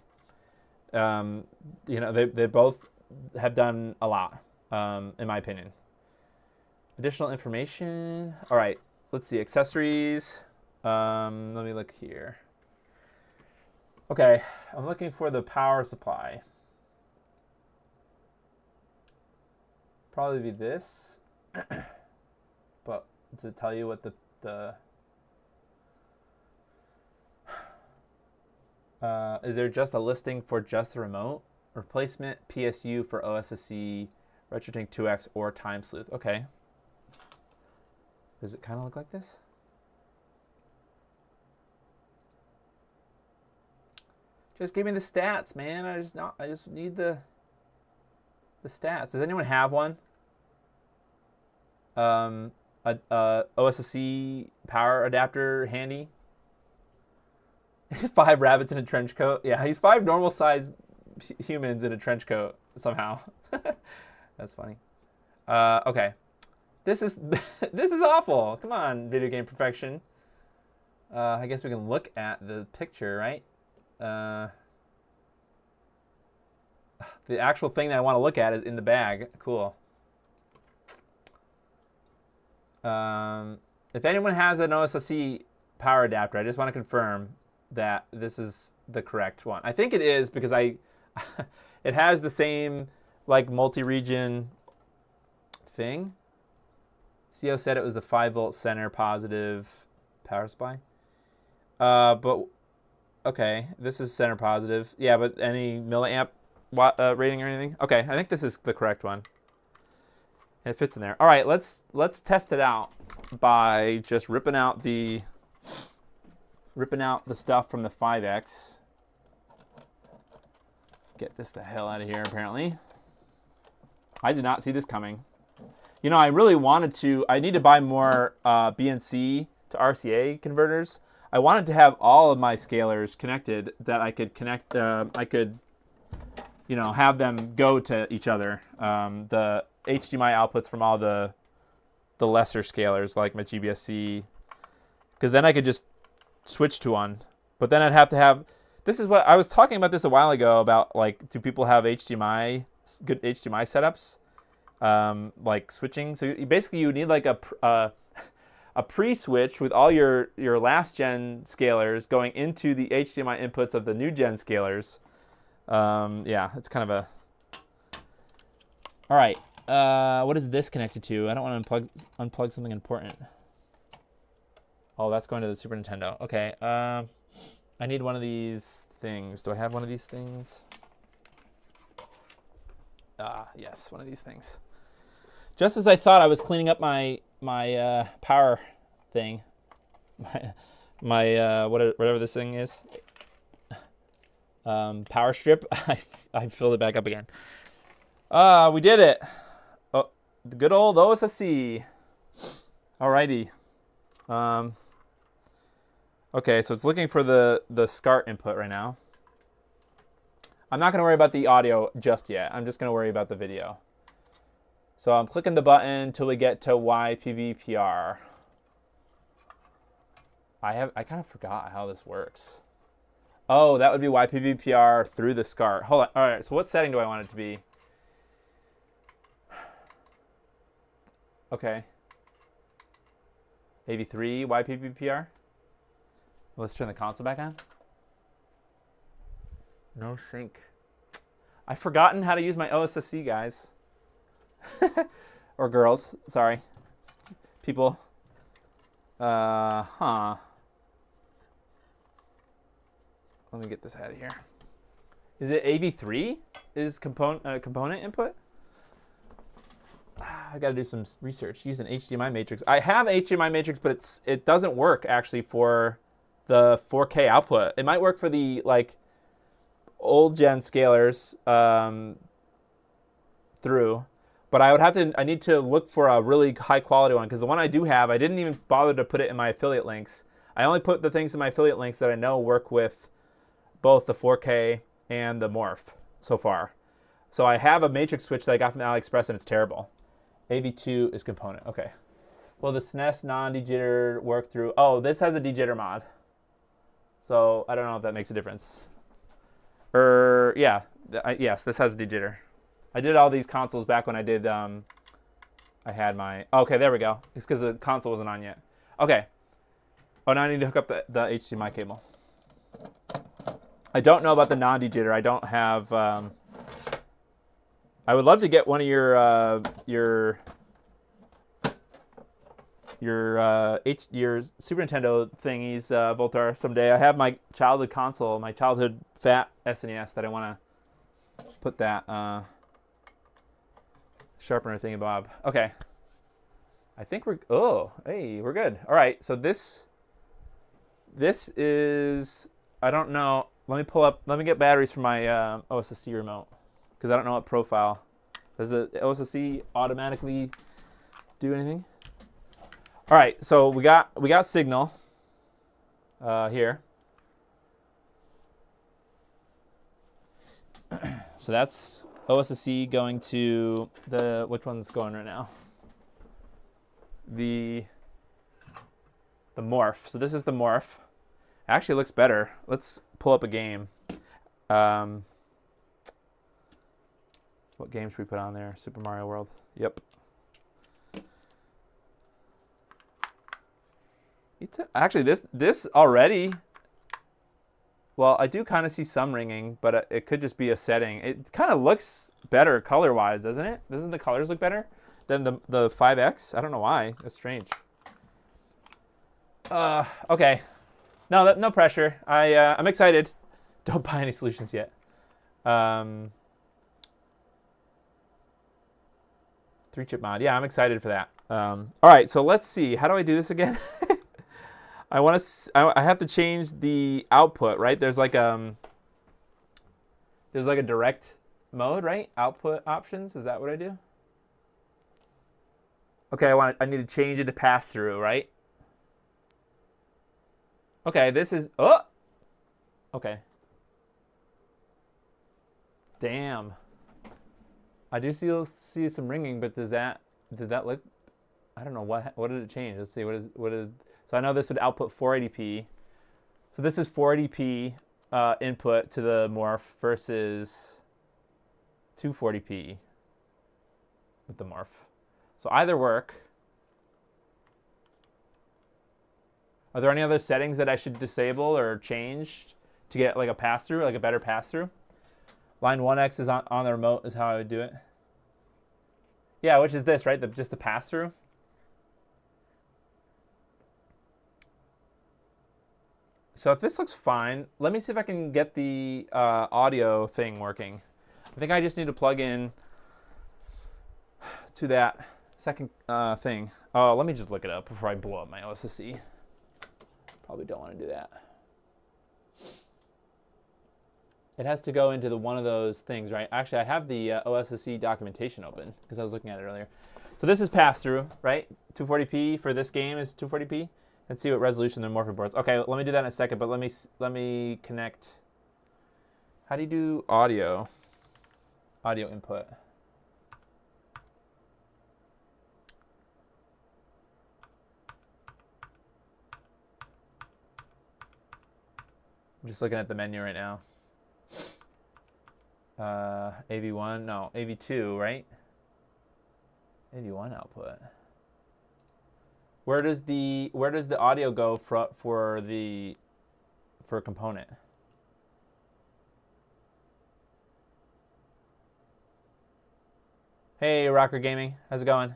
You know, they both have done a lot, in my opinion. Additional information. All right, let's see, accessories. Let me look here. Okay, I'm looking for the power supply. Probably be this, but to tell you what is there just a listing for just the remote? Replacement PSU for OSSC, RetroTink 2X, or Time Sleuth. Okay. Does it kind of look like this? Just give me the stats, man. I just need the stats. Does anyone have one? a OSSC power adapter handy. He's 5 rabbits in a trench coat. Yeah, he's 5 normal-sized humans in a trench coat somehow. That's funny. Okay, this is this is awful. Come on, video game perfection. I guess we can look at the picture, right? The actual thing that I want to look at is in the bag. Cool. If anyone has an OSSC power adapter, I just want to confirm that this is the correct one. I think it is because it has the same like multi-region thing. CO said it was the 5-volt center positive power supply. But okay, this is center positive. Yeah, but any milliamp rating or anything? Okay, I think this is the correct one. It fits in there. All right, let's test it out by just ripping out the stuff from the 5X. Get this the hell out of here, apparently. I did not see this coming. You know, I really wanted to, I need to buy more BNC to RCA converters. I wanted to have all of my scalers connected that I could connect, you know, have them go to each other. The HDMI outputs from all the lesser scalers like my GBSC, because then I could just switch to one. But then I'd have to have, this is what I was talking about this a while ago about, like, do people have HDMI, good HDMI setups, like switching? So basically you need like a pre-switch with all your last gen scalers going into the HDMI inputs of the new gen scalers. Yeah, it's kind of a... All right, what is this connected to? I don't want to unplug something important. Oh, that's going to the Super Nintendo. Okay, I need one of these things. Do I have one of these things? Yes, one of these things. Just as I thought I was cleaning up my power thing, my whatever this thing is, power strip, I filled it back up again. We did it. Oh, the good old OSSC. Alrighty. Okay, so it's looking for the SCART input right now. I'm not going to worry about the audio just yet. I'm just going to worry about the video. So I'm clicking the button until we get to YPBPR. I kind of forgot how this works. Oh, that would be YPBPR through the SCART. Hold on. All right, so what setting do I want it to be? Okay. AV3 YPBPR. Let's turn the console back on. No sync. I've forgotten how to use my OSSC, guys. Or girls, sorry. People. Let me get this out of here. Is it AV3? Is component input? I got to do some research. Use an HDMI matrix. I have HDMI matrix, but it doesn't work actually for the 4K output. It might work for the like old gen scalers through, but I need to look for a really high quality one, because the one I do have, I didn't even bother to put it in my affiliate links. I only put the things in my affiliate links that I know work with both the 4K and the Morph so far. So I have a matrix switch that I got from AliExpress and it's terrible. AV2 is component. Okay. Will the SNES non-dejitter work through? Oh, this has a dejitter mod. So I don't know if that makes a difference. Yeah, yes, this has a dejitter. I did all these consoles back when I did, I had my, okay, there we go. It's because the console wasn't on yet. Okay. Oh, now I need to hook up the HDMI cable. I don't know about the non-dejitter. I don't have, I would love to get one of your Super Nintendo thingies, Voltar, someday. I have my childhood console, my childhood fat SNES that I want to put that sharpener thingy bob. Okay. I think we're, oh, hey, we're good. All right, so this is, I don't know. Let me get batteries from my OSSC remote, because I don't know what profile. Does the OSSC automatically do anything? All right, so we got signal here. So that's OSSC going to the, which one's going right now? The Morph. So this is the Morph. It actually looks better. Let's pull up a game. What game should we put on there? Super Mario World. Yep. Actually, this already. Well, I do kind of see some ringing, but it could just be a setting. It kind of looks better color-wise, doesn't it? Doesn't the colors look better than the 5X? I don't know why. That's strange. Okay. No, no pressure. I'm excited. Don't buy any solutions yet. 3-chip mod. Yeah, I'm excited for that. All right, so let's see. How do I do this again? I have to change the output, right? There's like a direct mode, right? Output options. Is that what I do? Okay, I need to change it to pass through, right? Okay, this is okay. Damn. I do see some ringing, but did that look? I don't know what did it change. Let's see what is. So I know this would output 480p. So this is 480p input to the Morph versus 240p with the Morph. So either work. Are there any other settings that I should disable or change to get like a pass-through, like a better pass-through? Line 1X is on the remote is how I would do it. Yeah, which is this, right? Just the pass-through. So if this looks fine, let me see if I can get the audio thing working. I think I just need to plug in to that second thing. Oh, let me just look it up before I blow up my OSSC. Probably don't want to do that. It has to go into one of those things, right? Actually, I have the OSSC documentation open because I was looking at it earlier. So this is pass-through, right? 240p for this game is 240p. Let's see what resolution the morphing boards. Okay, let me do that in a second, but let me connect. How do you do audio? Audio input. I'm just looking at the menu right now. AV1, no, AV2, right? AV1 output. Where does the audio go for a component? Hey, Rocker Gaming, how's it going?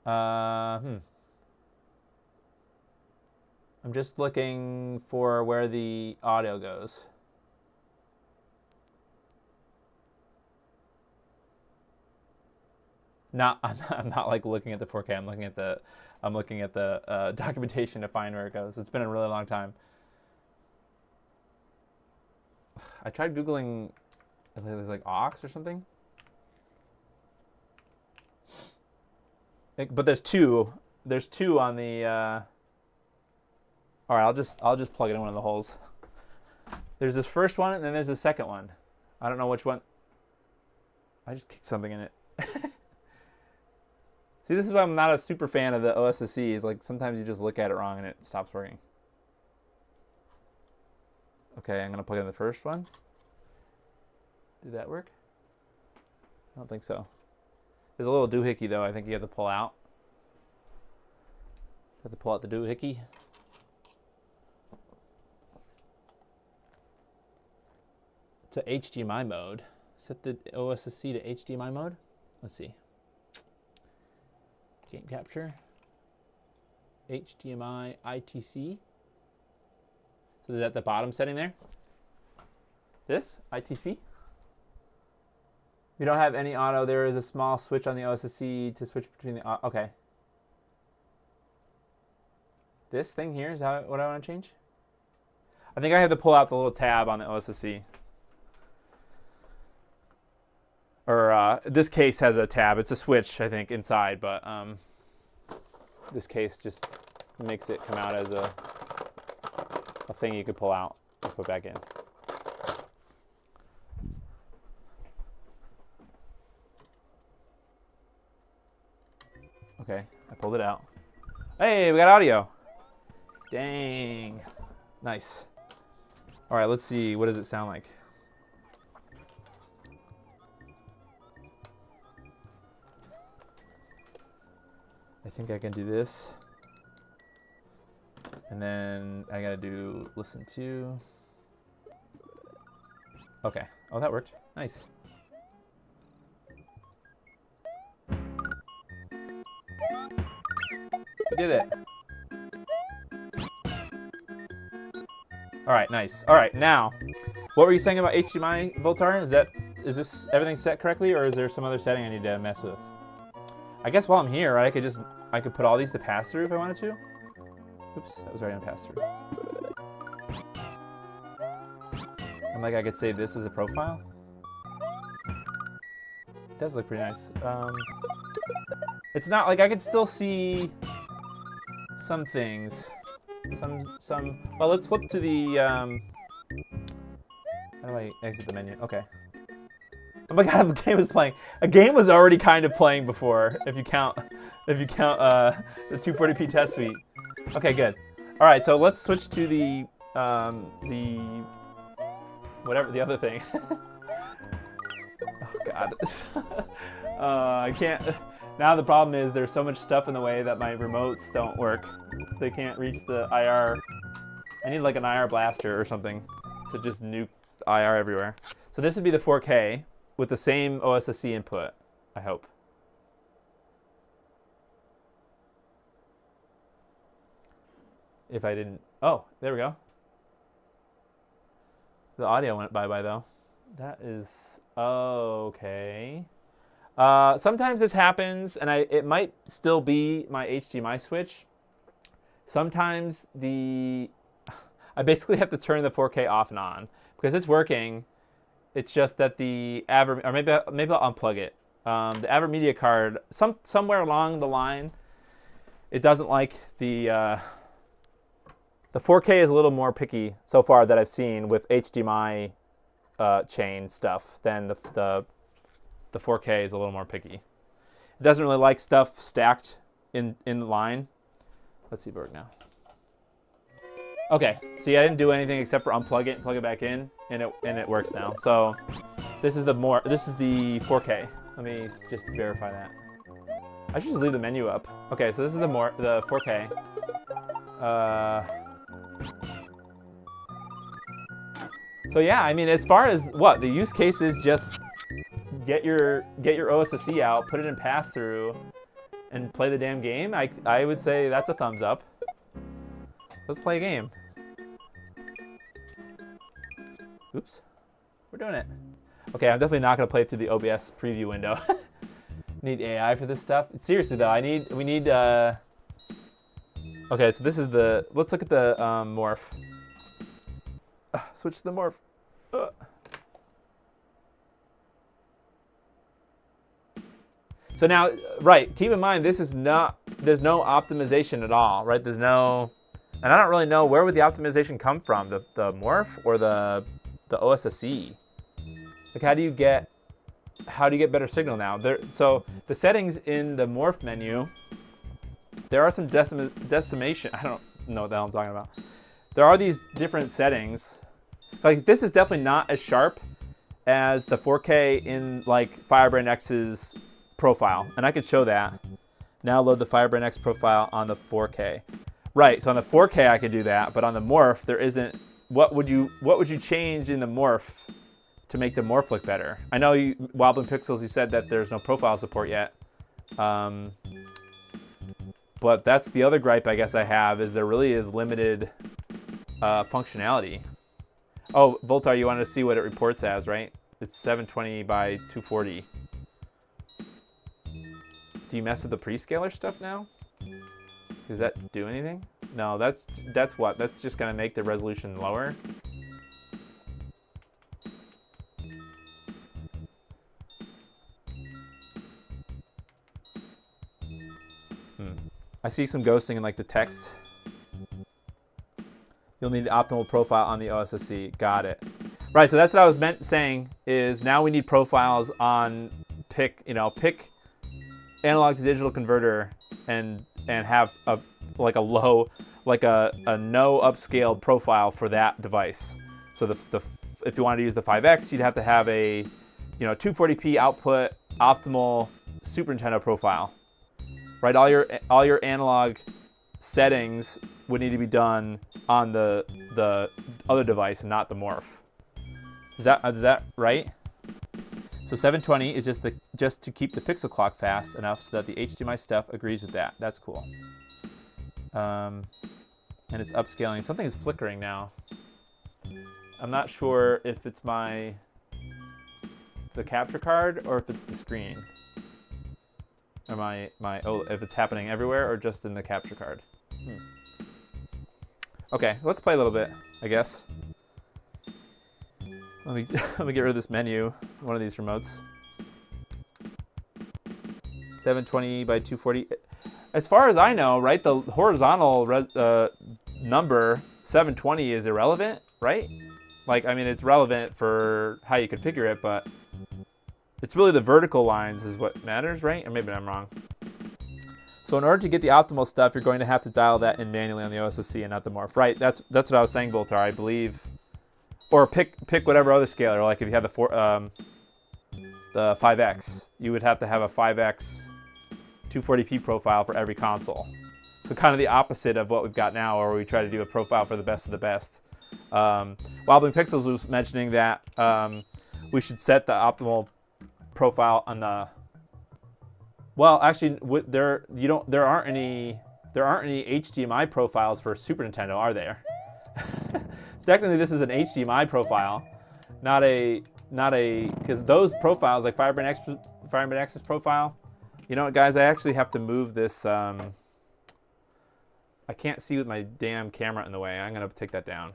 I'm just looking for where the audio goes. I'm not like looking at the 4K. I'm looking at the documentation to find where it goes. It's been a really long time. I tried Googling if there's like aux or something. But there's two. There's two on the. All right, I'll just plug it in one of the holes. There's this first one, and then there's the second one. I don't know which one. I just kicked something in it. See, this is why I'm not a super fan of the OSSCs. Like, sometimes you just look at it wrong and it stops working. Okay, I'm going to plug in the first one. Did that work? I don't think so. There's a little doohickey, though, I think you have to pull out. Have to pull out the doohickey. To HDMI mode. Set the OSSC to HDMI mode. Let's see. Game capture. HDMI ITC. So is that the bottom setting there? This ITC. You don't have any auto. There is a small switch on the OSSC to switch between the okay. This thing here is that what I want to change? I think I have to pull out the little tab on the OSSC. Or this case has a tab. It's a switch, I think, inside, but this case just makes it come out as a thing you could pull out and put back in. Okay, I pulled it out. Hey, we got audio. Dang. Nice. All right, let's see. What does it sound like? I think I can do this. And then I gotta do listen to. Okay. Oh, that worked. Nice. We did it. All right, nice. All right, now, what were you saying about HDMI, Voltar? Is this everything set correctly, or is there some other setting I need to mess with? I guess while I'm here, right, I could put all these to pass through if I wanted to. Oops, that was already on pass through. And like I could say this is a profile. It does look pretty nice. It's not like I could still see some things. Well, let's flip to the, how do I exit the menu? Okay. Oh my god, the game was playing. A game was already kind of playing before, if you count the 240p test suite. Okay, good. All right, so let's switch to the whatever the other thing. Oh god. I can't. Now the problem is there's so much stuff in the way that my remotes don't work. They can't reach the IR. I need like an IR blaster or something to just nuke IR everywhere. So this would be the 4K with the same OSSC input, I hope. If I didn't, oh, there we go. The audio went bye-bye though. That is, okay. Sometimes this happens, and it might still be my HDMI switch. Sometimes I basically have to turn the 4K off and on because it's working. It's just that the or maybe I'll unplug it. The AverMedia card, somewhere along the line, it doesn't like the 4K is a little more picky so far that I've seen with HDMI chain stuff than the 4K is a little more picky. It doesn't really like stuff stacked in line. Let's see if it works now. Okay, see, I didn't do anything except for unplug it and plug it back in, and it works now. So this is the 4K. Let me just verify that. I should just leave the menu up. Okay, so this is the 4K. So yeah, I mean, as far as what the use case is, just get your OSSC out, put it in pass through, and play the damn game. I would say that's a thumbs up. Let's play a game. Oops, we're doing it. Okay, I'm definitely not gonna play it through the OBS preview window. Need AI for this stuff. Seriously though, we need. Okay, so this is the. Let's look at the morph. Switch to the morph. So now, right, keep in mind this is not. There's no optimization at all, right? There's no. And I don't really know where would the optimization come from, the morph or the OSSC. Like how do you get better signal now? So the settings in the morph menu, there are some decimation. I don't know what the hell I'm talking about. There are these different settings. Like this is definitely not as sharp as the 4K in like Firebrand X's profile, and I could show that. Now load the Firebrand X profile on the 4K. Right, so on the 4K I could do that, but on the morph there isn't. What would you change in the morph to make the morph look better? I know Wobbling Pixels, you said that there's no profile support yet, but that's the other gripe I guess I have is there really is limited functionality. Oh, Voltar, you wanted to see what it reports as, right? It's 720 by 240. Do you mess with the prescaler stuff now? Does that do anything? No, that's what? That's just gonna make the resolution lower. I see some ghosting in like the text. You'll need the optimal profile on the OSSC. Got it. Right, so that's what I was saying is now we need profiles on pick analog to digital converter and have a no upscale profile for that device. So if you wanted to use the 5X, you'd have to have a 240p output optimal Super Nintendo profile. Right, all your analog settings would need to be done on the other device and not the Morph. Is that right? So 720 is just to keep the pixel clock fast enough so that the HDMI stuff agrees with that. That's cool. And it's upscaling. Something is flickering now. I'm not sure if it's the capture card or if it's the screen. Or if it's happening everywhere or just in the capture card. Okay, let's play a little bit, I guess. Let me get rid of this menu, one of these remotes. 720 by 240. As far as I know, right, the horizontal number 720 is irrelevant, right? Like, I mean, it's relevant for how you configure it, but it's really the vertical lines is what matters, right? Or maybe I'm wrong. So in order to get the optimal stuff, you're going to have to dial that in manually on the OSSC and not the Morph. Right, that's what I was saying, Voltar, I believe. Or pick whatever other scaler. Like if you have the 5X, you would have to have a 5X 240p profile for every console. So kind of the opposite of what we've got now, where we try to do a profile for the best of the best. Wobbling Pixels was mentioning that we should set the optimal profile on the. Well, actually, there aren't any HDMI profiles for Super Nintendo, are there? So technically, this is an HDMI profile, not a because those profiles like Firebrand X's profile. You know what, guys? I actually have to move this. I can't see with my damn camera in the way. I'm gonna take that down.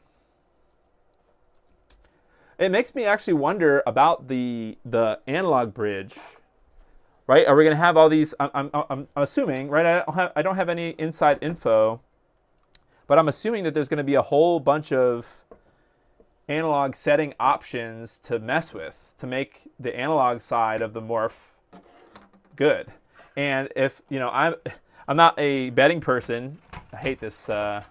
It makes me actually wonder about the analog bridge. Right? Are we going to have all these? I'm assuming, right? I don't have any inside info, but I'm assuming that there's going to be a whole bunch of analog setting options to mess with to make the analog side of the Morph good. And if I'm not a betting person. I hate this that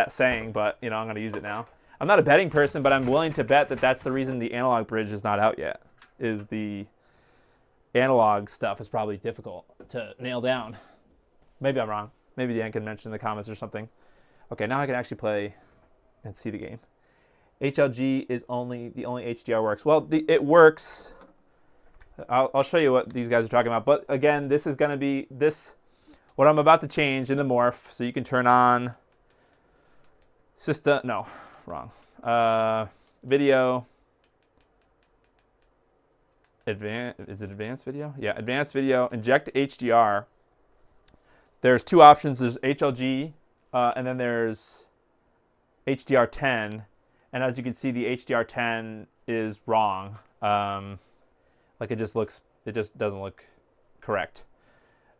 saying, but I'm going to use it now. I'm not a betting person, but I'm willing to bet that that's the reason the analog bridge is not out yet. Is the analog stuff is probably difficult to nail down. Maybe I'm wrong. Maybe Dan can mention in the comments or something. Okay, now I can actually play and see the game. HLG is the only HDR works. Well, it works. I'll show you what these guys are talking about. But again, this is going to be what I'm about to change in the Morph. So you can turn on system. No, wrong. Video. Is it advanced video? Yeah, advanced video, inject HDR. There's two options. There's HLG, and then there's HDR10. And as you can see, the HDR10 is wrong. Like it just doesn't look correct.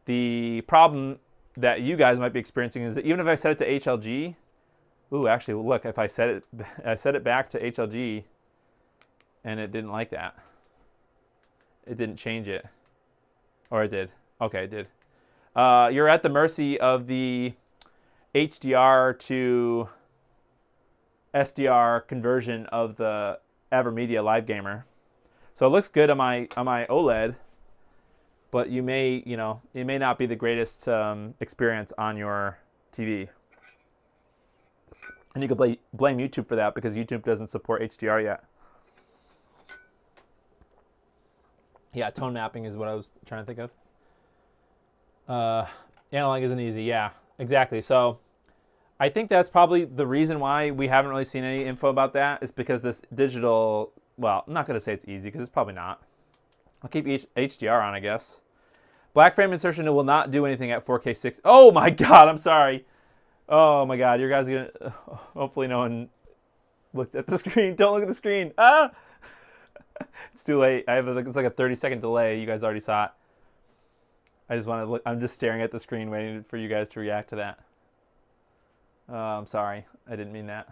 The problem that you guys might be experiencing is that even if I set it to HLG, actually, look, if I set it back to HLG, and it didn't like that. It didn't change it. Or it did. Okay, it did. You're at the mercy of the HDR to SDR conversion of the AverMedia Live Gamer. So it looks good on my OLED, but it may not be the greatest experience on your TV. And you could blame YouTube for that because YouTube doesn't support HDR yet. Yeah, tone mapping is what I was trying to think of. Analog isn't easy. Yeah, exactly. So I think that's probably the reason why we haven't really seen any info about that is because this digital, well, I'm not going to say it's easy because it's probably not. I'll keep HDR on, I guess. Black frame insertion will not do anything at 4K 60. Oh my God, I'm sorry. Oh my God, you guys are going to, hopefully no one looked at the screen. Don't look at the screen. Ah! It's too late. It's like a 30-second delay. You guys already saw it. I just want to look. I'm just staring at the screen waiting for you guys to react to that. I'm sorry. I didn't mean that.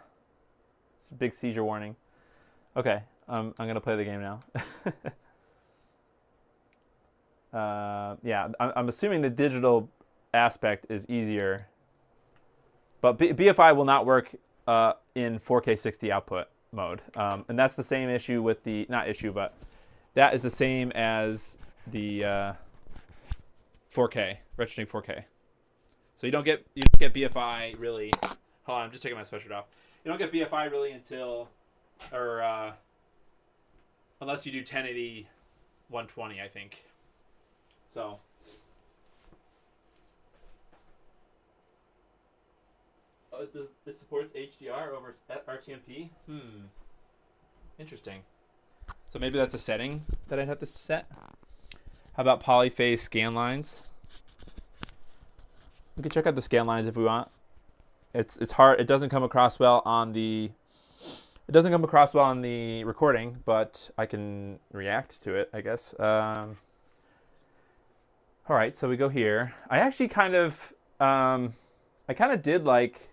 It's a big seizure warning. Okay. I'm going to play the game now. Yeah, I'm assuming the digital aspect is easier. But BFI will not work in 4K 60 output mode. And that's the same issue with the, not issue, but that is the same as the 4K, RetroTink 4K. So you don't get BFI really, hold on, I'm just taking my sweatshirt off. You don't get BFI really until, or unless you do 1080 120, I think. So. This supports HDR over RTMP? Interesting. So maybe that's a setting that I'd have to set. How about polyphase scan lines? We can check out the scan lines if we want. It's hard. It doesn't come across well on the recording, but I can react to it, I guess. All right, so we go here. I actually kind of did like.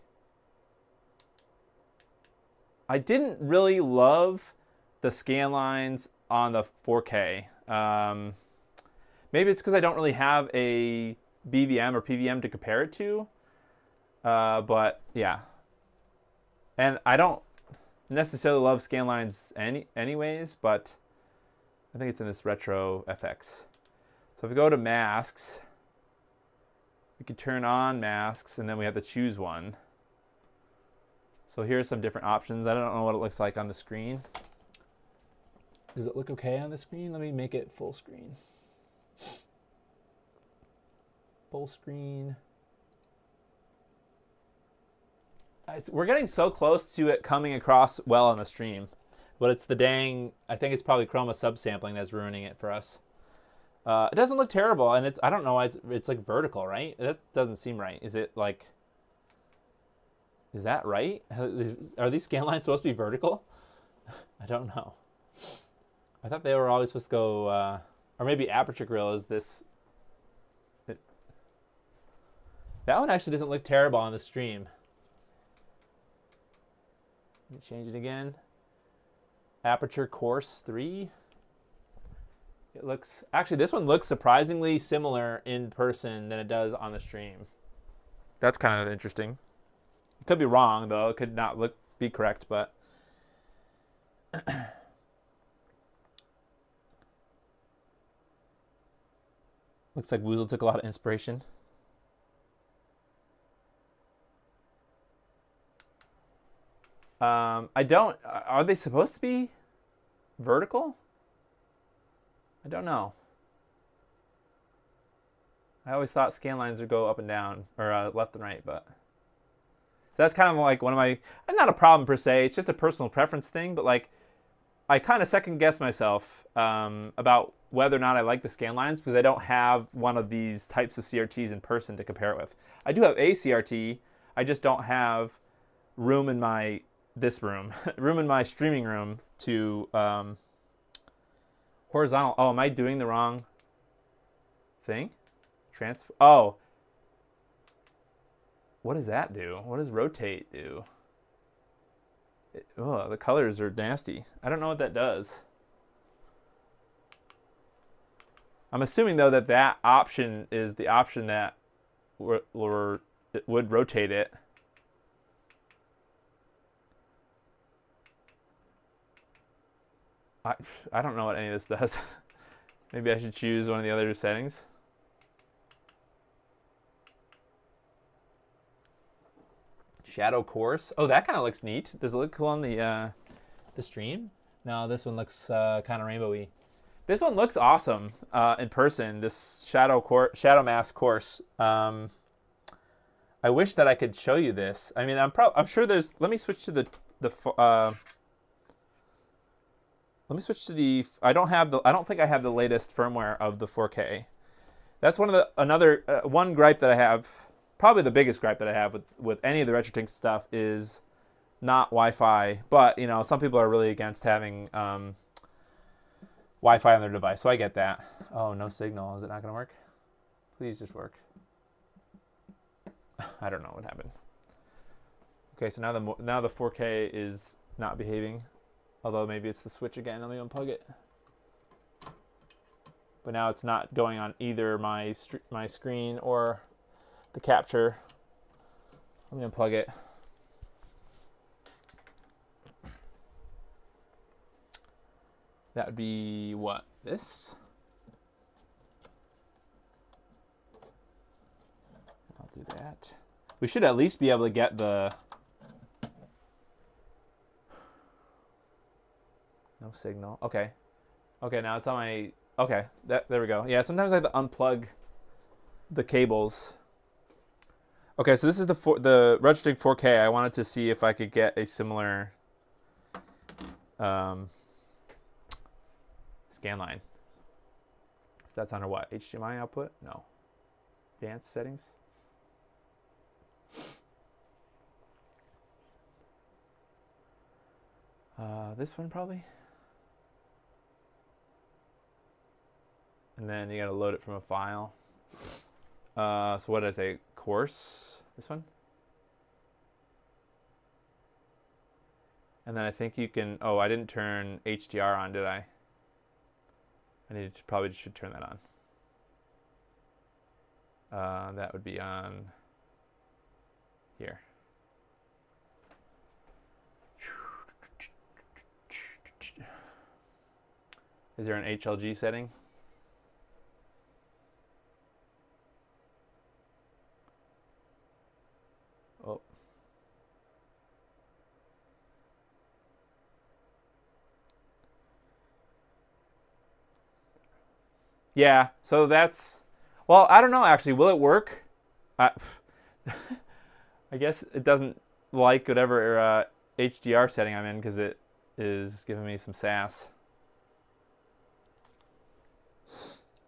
I didn't really love the scan lines on the 4K. Maybe it's because I don't really have a BVM or PVM to compare it to. But yeah. And I don't necessarily love scan lines anyways, but I think it's in this RetroFX. So if we go to masks, we can turn on masks and then we have to choose one. So here's some different options. I don't know what it looks like on the screen. Does it look okay on the screen? Let me make it full screen. Full screen. We're getting so close to it coming across well on the stream. But it's the dang, I think it's probably chroma subsampling that's ruining it for us. It doesn't look terrible, and I don't know why it's like vertical, right? That doesn't seem right. Is it like... Is that right? Are these scan lines supposed to be vertical? I don't know. I thought they were always supposed to go, or maybe aperture grill is this. That one actually doesn't look terrible on the stream. Let me change it again. Aperture coarse 3. It looks, actually this one looks surprisingly similar in person than it does on the stream. That's kind of interesting. It could be wrong, though. It could not be correct, but... Looks like Woozle took a lot of inspiration. I don't... Are they supposed to be vertical? I don't know. I always thought scan lines would go up and down, or left and right, but... So that's kind of like one of my, not a problem per se, it's just a personal preference thing, but like, I kind of second guess myself about whether or not I like the scan lines because I don't have one of these types of CRTs in person to compare it with. I do have a CRT, I just don't have room in my, room in my streaming room to horizontal. Oh, am I doing the wrong thing? Oh. What does that do? What does rotate do? Oh, the colors are nasty. I don't know what that does. I'm assuming, though, that option is the option that would rotate it. I don't know what any of this does. Maybe I should choose one of the other settings. Shadow coarse. Oh, that kind of looks neat. Does it look cool on the stream? No, this one looks kind of rainbowy. This one looks awesome in person. This shadow mask course. I wish that I could show you this. I mean, I'm sure there's. Let me switch to the. Let me switch to the. I don't think I have the latest firmware of the 4K. That's one gripe that I have. Probably the biggest gripe that I have with any of the RetroTink stuff is not Wi-Fi. But you know, some people are really against having Wi-Fi on their device, so I get that. Oh, no signal. Is it not going to work? Please just work. I don't know what happened. Okay, so now the 4K is not behaving. Although maybe it's the switch again. Let me unplug it. But now it's not going on either my screen or the capture. Let me unplug it. That would be what? This? I'll do that. We should at least be able to get the... No signal. Okay. Okay, now it's on my... Okay, there we go. Yeah, sometimes I have to unplug the cables. Okay, so this is the RetroTink 4K. I wanted to see if I could get a similar scan line. So that's under what? HDMI output? No. Advanced settings? This one probably. And then you gotta load it from a file. So what did I say? Course? This one? And then I think you can... Oh, I didn't turn HDR on, did I? I need to probably should turn that on. That would be on here. Is there an HLG setting? Oh. Yeah, so that's... Well, I don't know, actually. Will it work? I guess it doesn't like whatever HDR setting I'm in because it is giving me some sass.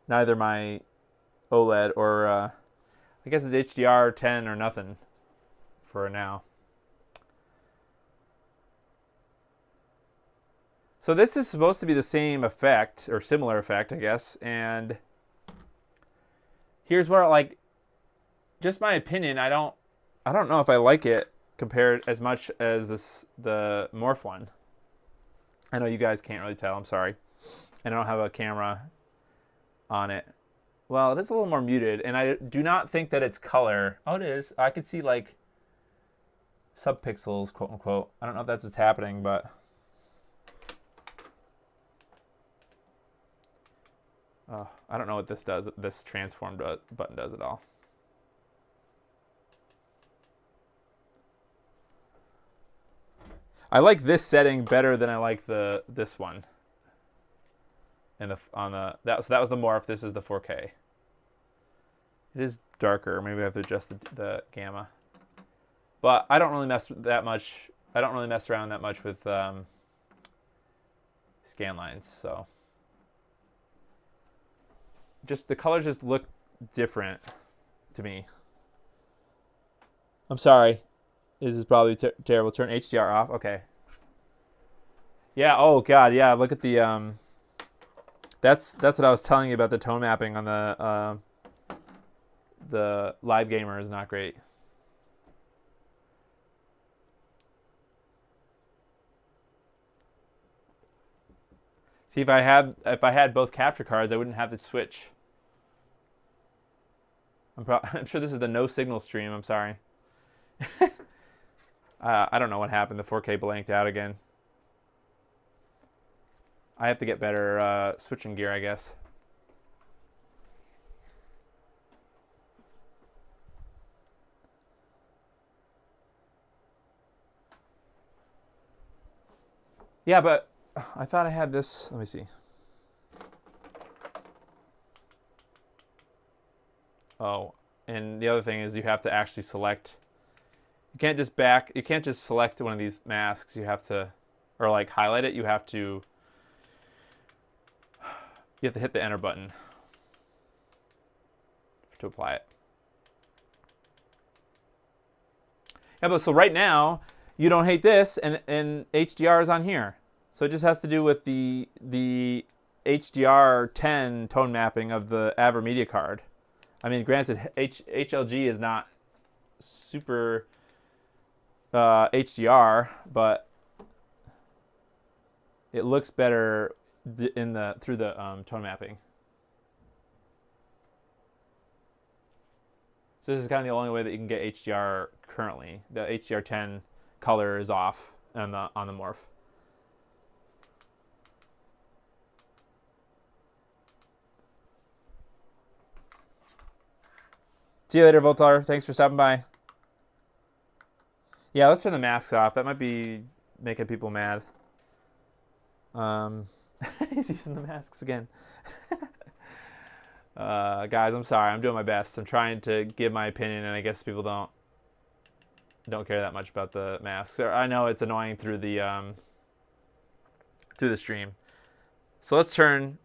Neither my OLED or I guess it's HDR 10 or nothing for now. So this is supposed to be the same effect or similar effect, I guess. And here's where, like, just my opinion, I don't know if I like it compared as much as the Morph one. I know you guys can't really tell. I'm sorry. And I don't have a camera on it. Well, it is a little more muted, and I do not think that it's color. Oh, it is. I could see like subpixels, quote unquote. I don't know if that's what's happening, but I don't know what this does. This transform button does at all. I like this setting better than I like this one. And that was the Morph. This is the 4K. It is darker. Maybe I have to adjust the gamma. But I don't really mess that much. I don't really mess around that much with scan lines. So just the colors just look different to me. I'm sorry. This is probably terrible. Turn HDR off. Okay. Yeah. Oh God. Yeah. Look at the That's what I was telling you about the tone mapping on the live gamer is not great. See, if I had both capture cards, I wouldn't have to switch. I'm sure this is the no signal stream. I'm sorry. I don't know what happened. The 4K blanked out again. I have to get better switching gear, I guess. Yeah, but I thought I had this. Let me see. Oh, and the other thing is you have to actually select. You can't just select one of these masks. You have to, or like highlight it. You have to hit the enter button to apply it. Yeah, but so right now you don't hate this, and HDR is on here. So it just has to do with the HDR 10 tone mapping of the AverMedia card. I mean, granted, HLG is not super HDR, but it looks better through the tone mapping. So this is kind of the only way that you can get HDR currently. The HDR10 color is off on the Morph. See you later, Voltar. Thanks for stopping by. Yeah, let's turn the masks off. That might be making people mad. He's using the masks again. Guys, I'm sorry. I'm doing my best. I'm trying to give my opinion, and I guess people don't care that much about the masks. I know it's annoying through the stream. So let's turn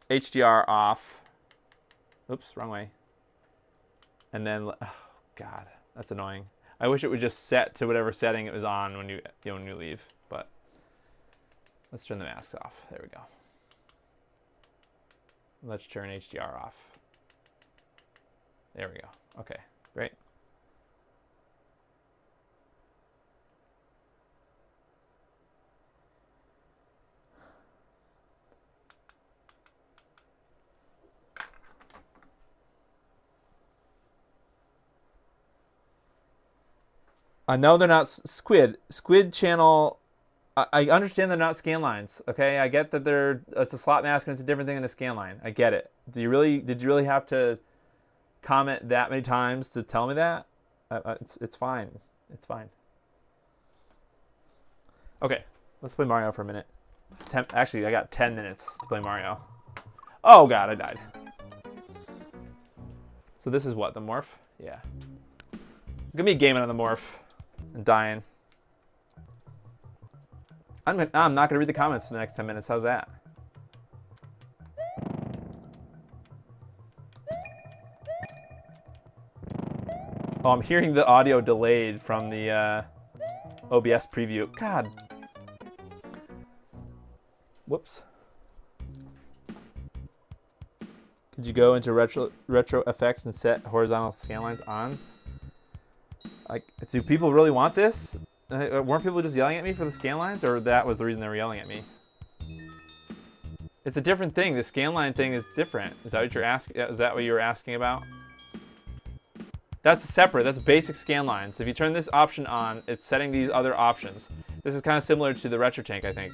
HDR off. Oops, wrong way. And then, oh God, that's annoying. I wish it would just set to whatever setting it was on when you leave. But let's turn the masks off. There we go. Let's turn HDR off. There we go. Okay, great. I know they're not Squid channel. I understand they're not scan lines. Okay, I get that it's a slot mask and it's a different thing than a scan line. I get it. Did you really have to comment that many times to tell me that? It's fine. It's fine. Okay, let's play Mario for a minute. Actually, I got 10 minutes to play Mario. Oh God, I died. So this is what, the Morph? Yeah. Give me a gaming on the Morph and dying. I'm not going to read the comments for the next 10 minutes. How's that? Oh, I'm hearing the audio delayed from the OBS preview. God. Whoops. Could you go into RetroFX and set horizontal scan lines on? Like, do people really want this? Weren't people just yelling at me for the scan lines, or that was the reason they were yelling at me? It's a different thing. The scan line thing is different. Is that what you're asking? Is that what you were asking about? That's separate. That's basic scan lines. If you turn this option on, it's setting these other options. This is kind of similar to the RetroTink, I think.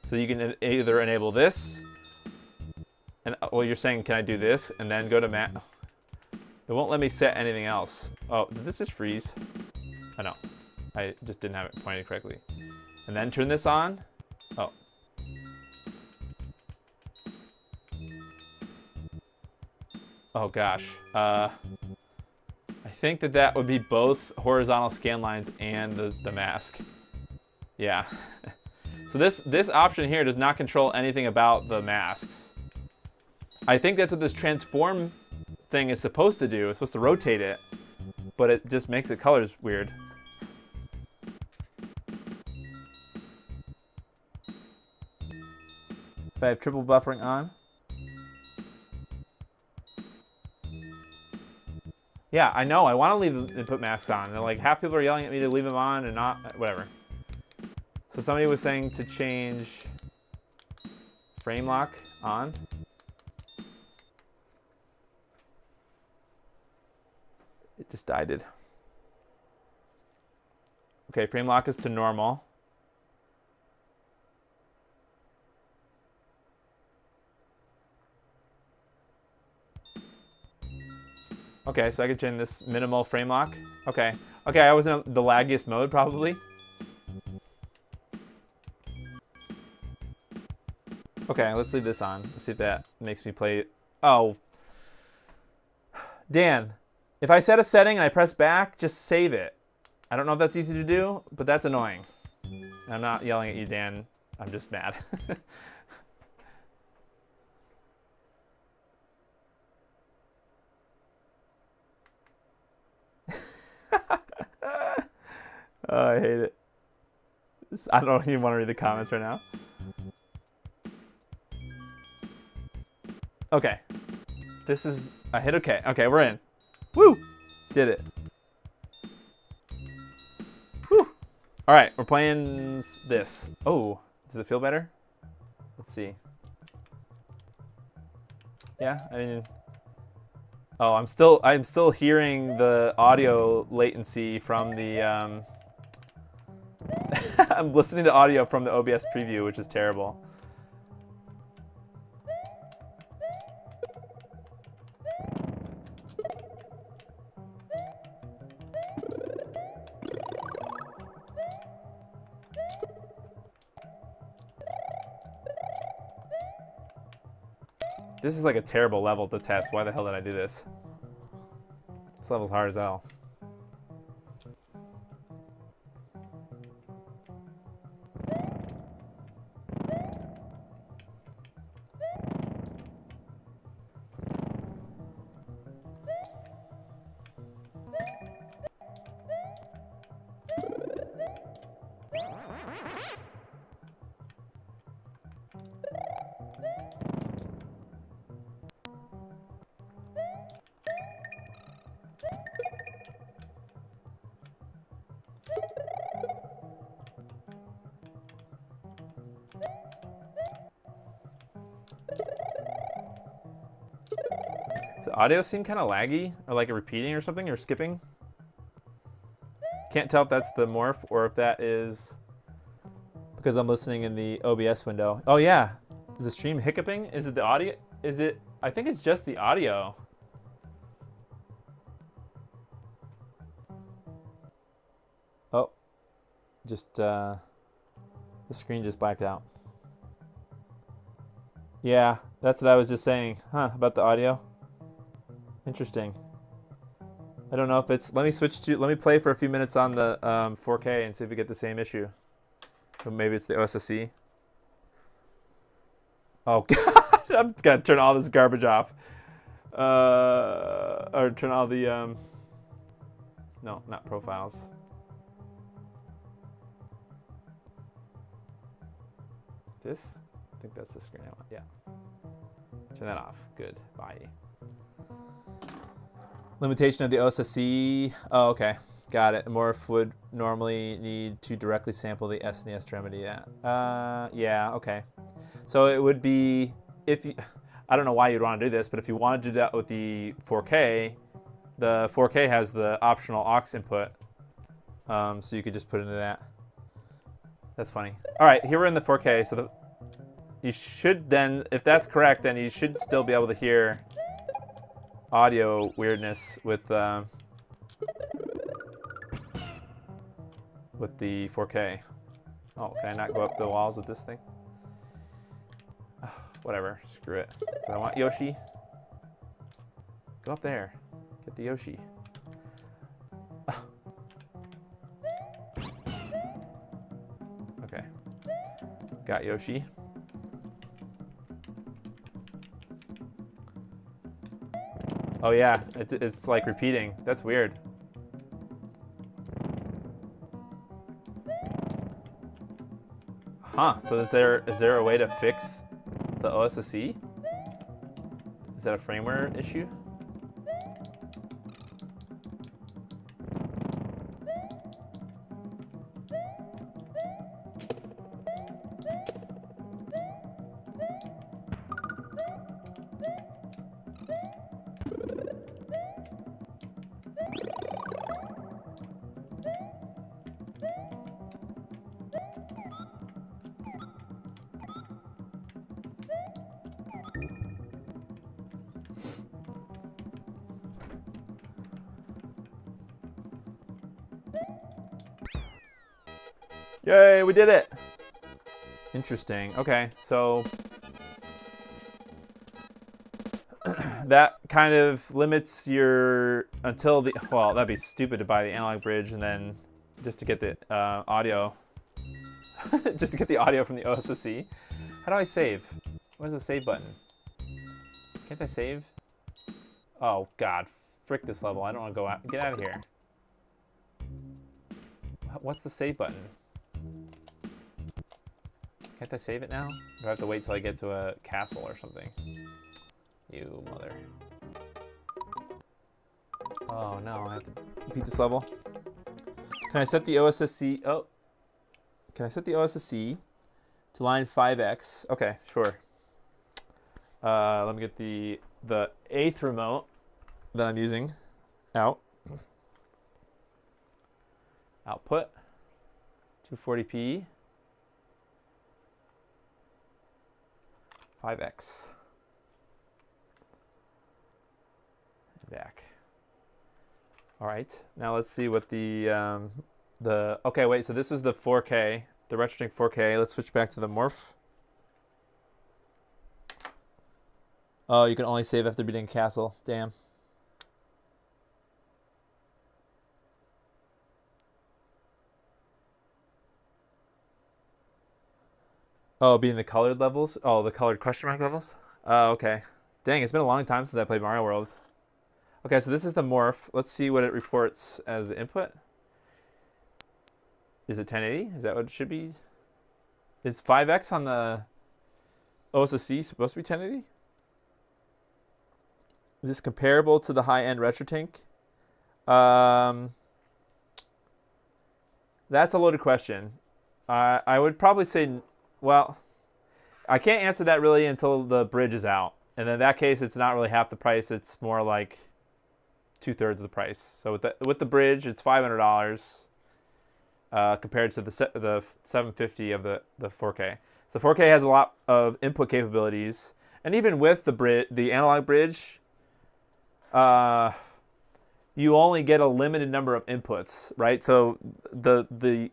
So you can either enable this, and well, you're saying, can I do this, and then go to map. It won't let me set anything else. Oh, did this just freeze? I know. I just didn't have it pointed correctly. And then turn this on. Oh. Oh gosh. I think that would be both horizontal scan lines and the mask. Yeah. So this option here does not control anything about the masks. I think that's what this transform thing is supposed to do. It's supposed to rotate it, but it just makes the colors weird. If I have triple buffering on. Yeah, I know. I want to leave the input masks on. They're like, half people are yelling at me to leave them on and not, whatever. So somebody was saying to change frame lock on. It just died. Okay, frame lock is to normal. Okay, so I could change this minimal frame lock. Okay. Okay, I was in the laggiest mode, probably. Okay, let's leave this on. Let's see if that makes me play. Oh. Dan, if I set a setting and I press back, just save it. I don't know if that's easy to do, but that's annoying. I'm not yelling at you, Dan. I'm just mad. Oh, I hate it. I don't even want to read the comments right now. Okay. This is I hit okay. Okay, we're in. Woo! Did it. Woo! All right, we're playing this. Oh, does it feel better? Let's see. Yeah, I mean, oh, I'm still hearing the audio latency from the. I'm listening to audio from the OBS preview, which is terrible. This is like a terrible level to test. Why the hell did I do this? This level's hard as hell. Does the audio seem kind of laggy, or like it repeating or something, or skipping? Can't tell if that's the morph or if that is because I'm listening in the OBS window. Oh yeah, is the stream hiccuping? Is it the audio? Is it? I think it's just the audio. Oh, just the screen just blacked out. Yeah, that's what I was just saying, huh, about the audio. Interesting. I don't know if it's, let me play for a few minutes on the 4K and see if we get the same issue. Or maybe it's the OSSC. Oh God, I'm gonna turn all this garbage off. Or turn all the, no, not profiles. This? I think that's the screen I want, yeah. Turn that off, good, bye. Limitation of the OSSC. Oh, okay. Got it. Morph would normally need to directly sample the SNES to remedy that. Yeah, okay. So it would be, if you, I don't know why you'd want to do this, but if you want to do that with the 4K has the optional aux input. So you could just put it into that. That's funny. All right, here we're in the 4K. So you should then, if that's correct, then you should still be able to hear audio weirdness with the 4K. Oh, can I not go up the walls with this thing? Whatever, screw it. Do I want Yoshi? Go up there. Get the Yoshi. Okay. Got Yoshi. Oh yeah, it's like repeating. That's weird. Huh, so is there a way to fix the OSSC? Is that a firmware issue? Yay, we did it! Interesting. Okay, so that kind of limits your until the, well, that'd be stupid to buy the analog bridge and then just to get the audio, just to get the audio from the OSSC. How do I save? Where's the save button? Can't I save? Oh God, frick this level. I don't want to go out. Get out of here. What's the save button? Can't I save it now? Or do I have to wait till I get to a castle or something? You mother. Oh no, I have to repeat this level. Can I set the OSSC? Oh, can I set the OSSC to line 5x? Okay, sure. Let me get the 8th remote that I'm using out. Output 240p 5x. Back. All right, now let's see what the okay, wait, so this is the 4K, the RetroTink 4K. Let's switch back to the Morph. Oh, you can only save after beating a castle. Damn. Oh, beating the colored levels? Oh, the colored question mark levels? Oh, okay. Dang, it's been a long time since I played Mario World. Okay, so this is the Morph. Let's see what it reports as the input. Is it 1080? Is that what it should be? Is 5x on the OSSC supposed to be 1080? Is this comparable to the high-end RetroTink? That's a loaded question. I would probably say, well, I can't answer that really until the bridge is out. And in that case, it's not really half the price. It's more like 2/3 of the price. So with the bridge, it's $500 compared to the $750 of the 4K. So 4K has a lot of input capabilities, and even with the analog bridge, you only get a limited number of inputs, right? So the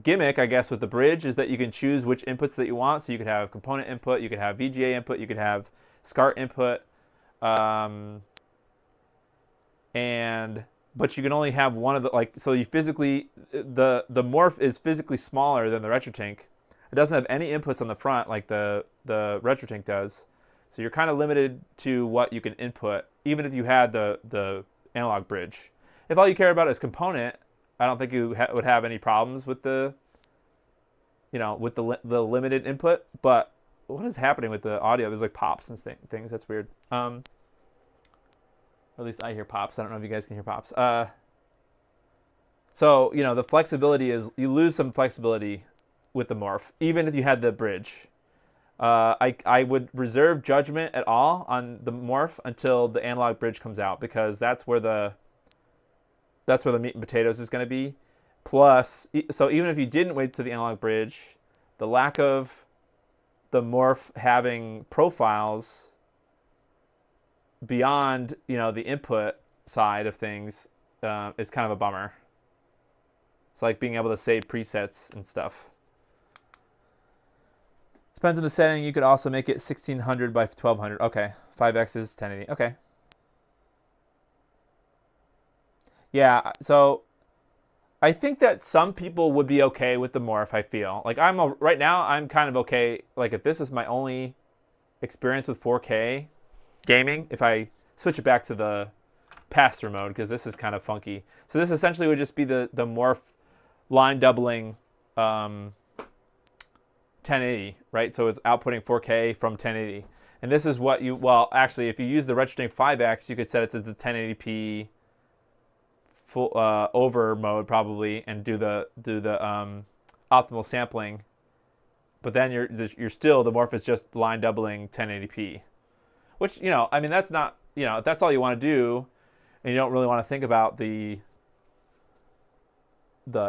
gimmick, I guess, with the bridge is that you can choose which inputs that you want. So you could have component input, you could have VGA input, you could have SCART input, but you can only have one of the, so you physically, the Morph is physically smaller than the RetroTink. It doesn't have any inputs on the front like the RetroTink does. So you're kind of limited to what you can input, even if you had the analog bridge. If all you care about is component, I don't think you would have any problems with the limited input. But what is happening with the audio? There's like pops and things. That's weird. Or at least I hear pops. I don't know if you guys can hear pops. So the flexibility is, you lose some flexibility with the Morph, even if you had the bridge. I would reserve judgment at all on the Morph until the analog bridge comes out, because that's where the meat and potatoes is going to be. Plus, so even if you didn't wait to the analog bridge, the lack of the Morph having profiles beyond the input side of things is kind of a bummer. It's like being able to save presets and stuff. Depends on the setting. You could also make it 1600 by 1200. Okay, 5x is 1080. Okay. Yeah, so I think that some people would be okay with the Morph, I feel. Like right now, I'm kind of okay. Like if this is my only experience with 4K gaming, if I switch it back to the pass-through mode, because this is kind of funky. So this essentially would just be the Morph line doubling 1080, right? So it's outputting 4K from 1080. And this is what actually, if you use the RetroTink 5X, you could set it to the 1080p full over mode probably, and do the optimal sampling. But then you're still, the Morph is just line doubling 1080p, which I mean, that's not, if that's all you want to do, and you don't really want to think about the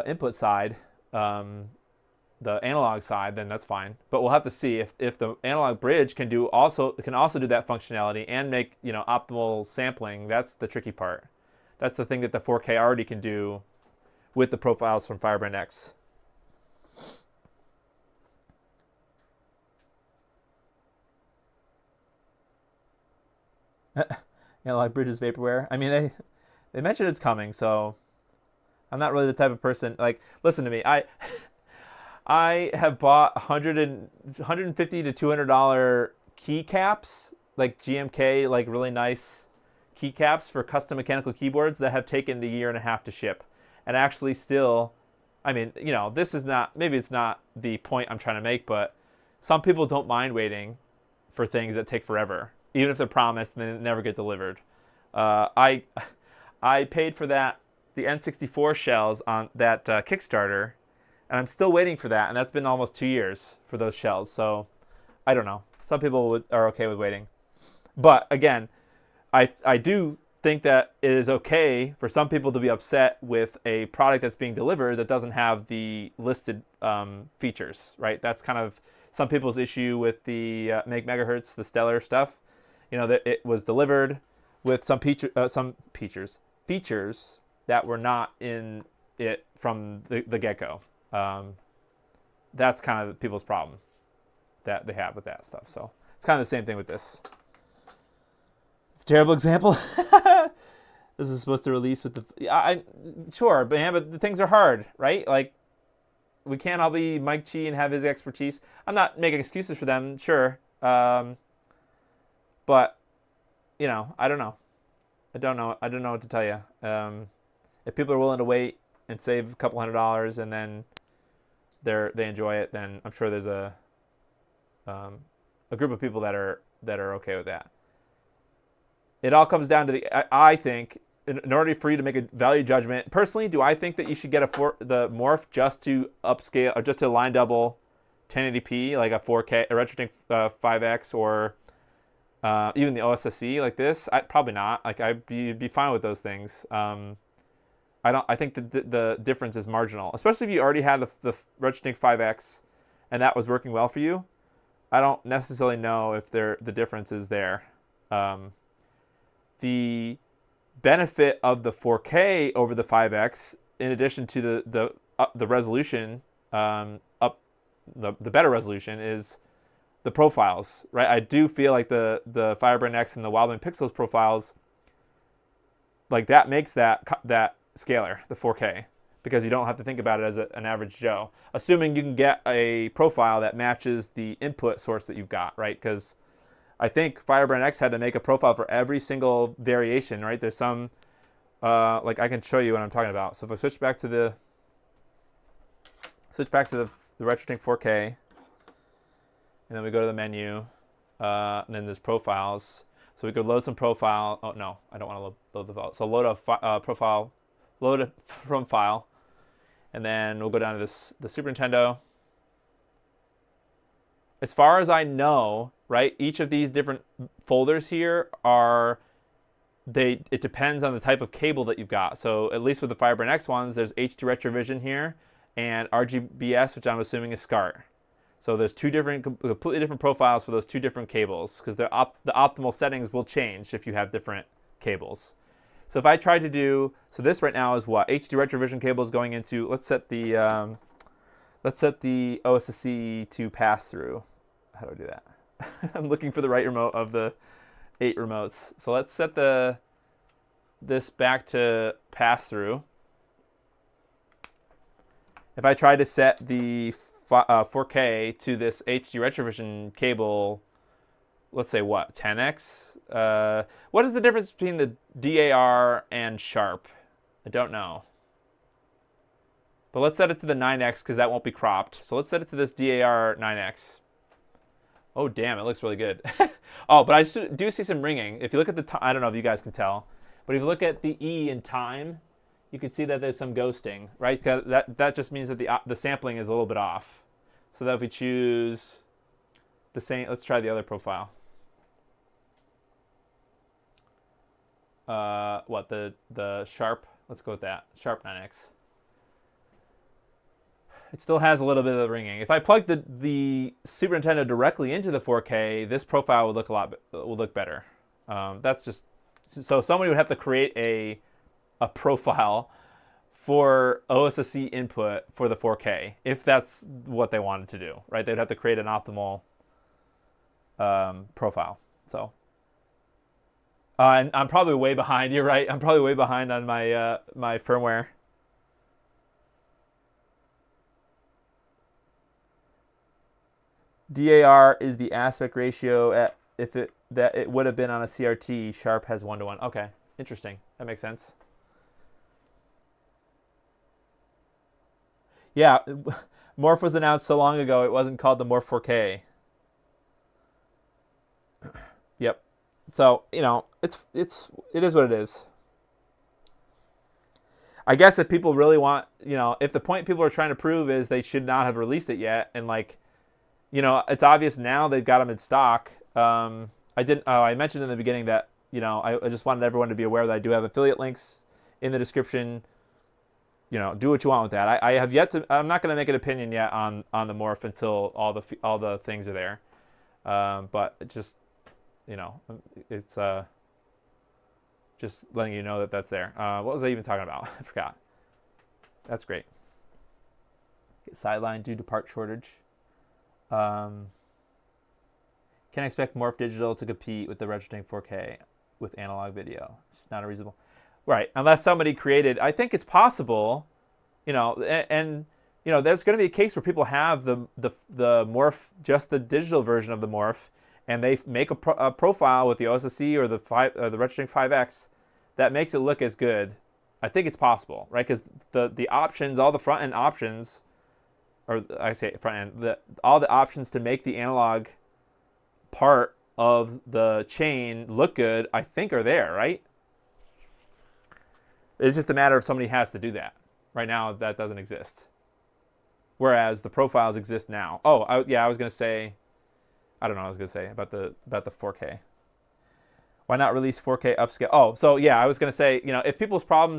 input side, the analog side, then that's fine. But we'll have to see if the analog bridge can also do that functionality and make optimal sampling. That's the tricky part. That's the thing that the 4K already can do with the profiles from Firebrand X. Analog bridge is vaporware. I mean, they mentioned it's coming, so I'm not really the type of person, like, listen to me. I have bought $150 to $200 keycaps, like GMK, like really nice keycaps for custom mechanical keyboards that have taken the 1.5 years to ship. And actually still, I mean, this is not, maybe it's not the point I'm trying to make, but some people don't mind waiting for things that take forever, even if they're promised and then never get delivered. I I paid for that, the N64 shells on that Kickstarter, and I'm still waiting for that, and that's been almost 2 years for those shells. So I don't know. Some people are okay with waiting. But again, I do think that it is okay for some people to be upset with a product that's being delivered that doesn't have the listed features, right? That's kind of some people's issue with the Make Megahertz, the Stellar stuff. You know, that it was delivered with some features that were not in it from the get-go. That's kind of people's problem that they have with that stuff. So it's kind of the same thing with this. It's a terrible example. This is supposed to release with the... sure, but the things are hard, right? Like, we can't all be Mike Chi and have his expertise. I'm not making excuses for them, sure. But, you know, I don't know. I don't know what to tell you. If people are willing to wait and save a couple $100 and then they enjoy it, then I'm sure there's a group of people that are okay with that. It all comes down to I think, in order for you to make a value judgment, personally, do I think that you should get the Morph just to upscale, or just to line double 1080p, like a 4K, a RetroTink 5X, or even the OSSC like this? Probably not. Like, I'd be fine with those things. I think the difference is marginal, especially if you already had the RetroTink 5X and that was working well for you. I don't necessarily know if the difference is there. The benefit of the 4K over the 5X, in addition to the resolution, the better resolution, is the profiles, right? I do feel like the Firebrand X and the Wildman Pixels profiles, like, that makes that scaler, the 4K, because you don't have to think about it as an average Joe, assuming you can get a profile that matches the input source that you've got, right? Because I think Firebrand X had to make a profile for every single variation, right? There's some, like, I can show you what I'm talking about. So if I switch back to the RetroTink 4K, and then we go to the menu, and then there's profiles. So we could load some profile. Oh no, I don't want to load the file. So load a profile, load it from file, and then we'll go down to the Super Nintendo. As far as I know, right, each of these different folders here it depends on the type of cable that you've got. So at least with the Firebrand X ones, there's HD Retrovision here and RGBS, which I'm assuming is SCART. So there's completely different profiles for those two different cables, because the optimal settings will change if you have different cables. So if I tried to do, so this right now is what? HD Retrovision cable is going into, let's set the OSSC to pass through. How do I do that? I'm looking for the right remote of the 8 remotes. So let's set this back to pass through. If I try to set the 4K to this HD Retrovision cable, let's say what, 10x? What is the difference between the DAR and Sharp? I don't know. But let's set it to the 9x because that won't be cropped. So let's set it to this DAR 9x. Oh, damn, it looks really good. Oh, but I do see some ringing. If you look at the I don't know if you guys can tell, but if you look at the E in time, you can see that there's some ghosting, right? That just means that the sampling is a little bit off. So that if we choose the same, let's try the other profile. The Sharp? Let's go with that. Sharp 9X. It still has a little bit of the ringing. If I plug the Super Nintendo directly into the 4K, this profile would look better. That's just so somebody would have to create a profile for OSSC input for the 4K if that's what they wanted to do, right? They'd have to create an optimal profile. So, and I'm probably way behind. You're right. I'm probably way behind on my my firmware. DAR is the aspect ratio that it would have been on a CRT. Sharp has 1:1. Okay, interesting. That makes sense. Yeah, Morph was announced so long ago. It wasn't called the Morph 4K. Yep. So, you know, it is what it is. I guess if people really want, if the point people are trying to prove is they should not have released it yet, and like, it's obvious now they've got them in stock. I mentioned in the beginning that, I just wanted everyone to be aware that I do have affiliate links in the description. Do what you want with that. I have yet to. I'm not going to make an opinion yet on the Morph until all the things are there. But it just, it's just letting you know that that's there. What was I even talking about? I forgot. That's great. Get sidelined due to part shortage. Can I expect Morph Digital to compete with the RetroTink 4K with analog video? It's not a reasonable. Right, unless somebody created. I think it's possible, and there's going to be a case where people have the Morph, just the digital version of the Morph, and they make a profile with the OSSC or the RetroTink 5X that makes it look as good. I think it's possible, right? Because the options, all the front end options, or I say front end, all the options to make the analog part of the chain look good, I think are there, right? It's just a matter of somebody has to do that. Right now, that doesn't exist. Whereas the profiles exist now. Oh, I was going to say, I don't know what I was going to say about the 4K. Why not release 4K upscale? Oh, so yeah, I was going to say, if people's problem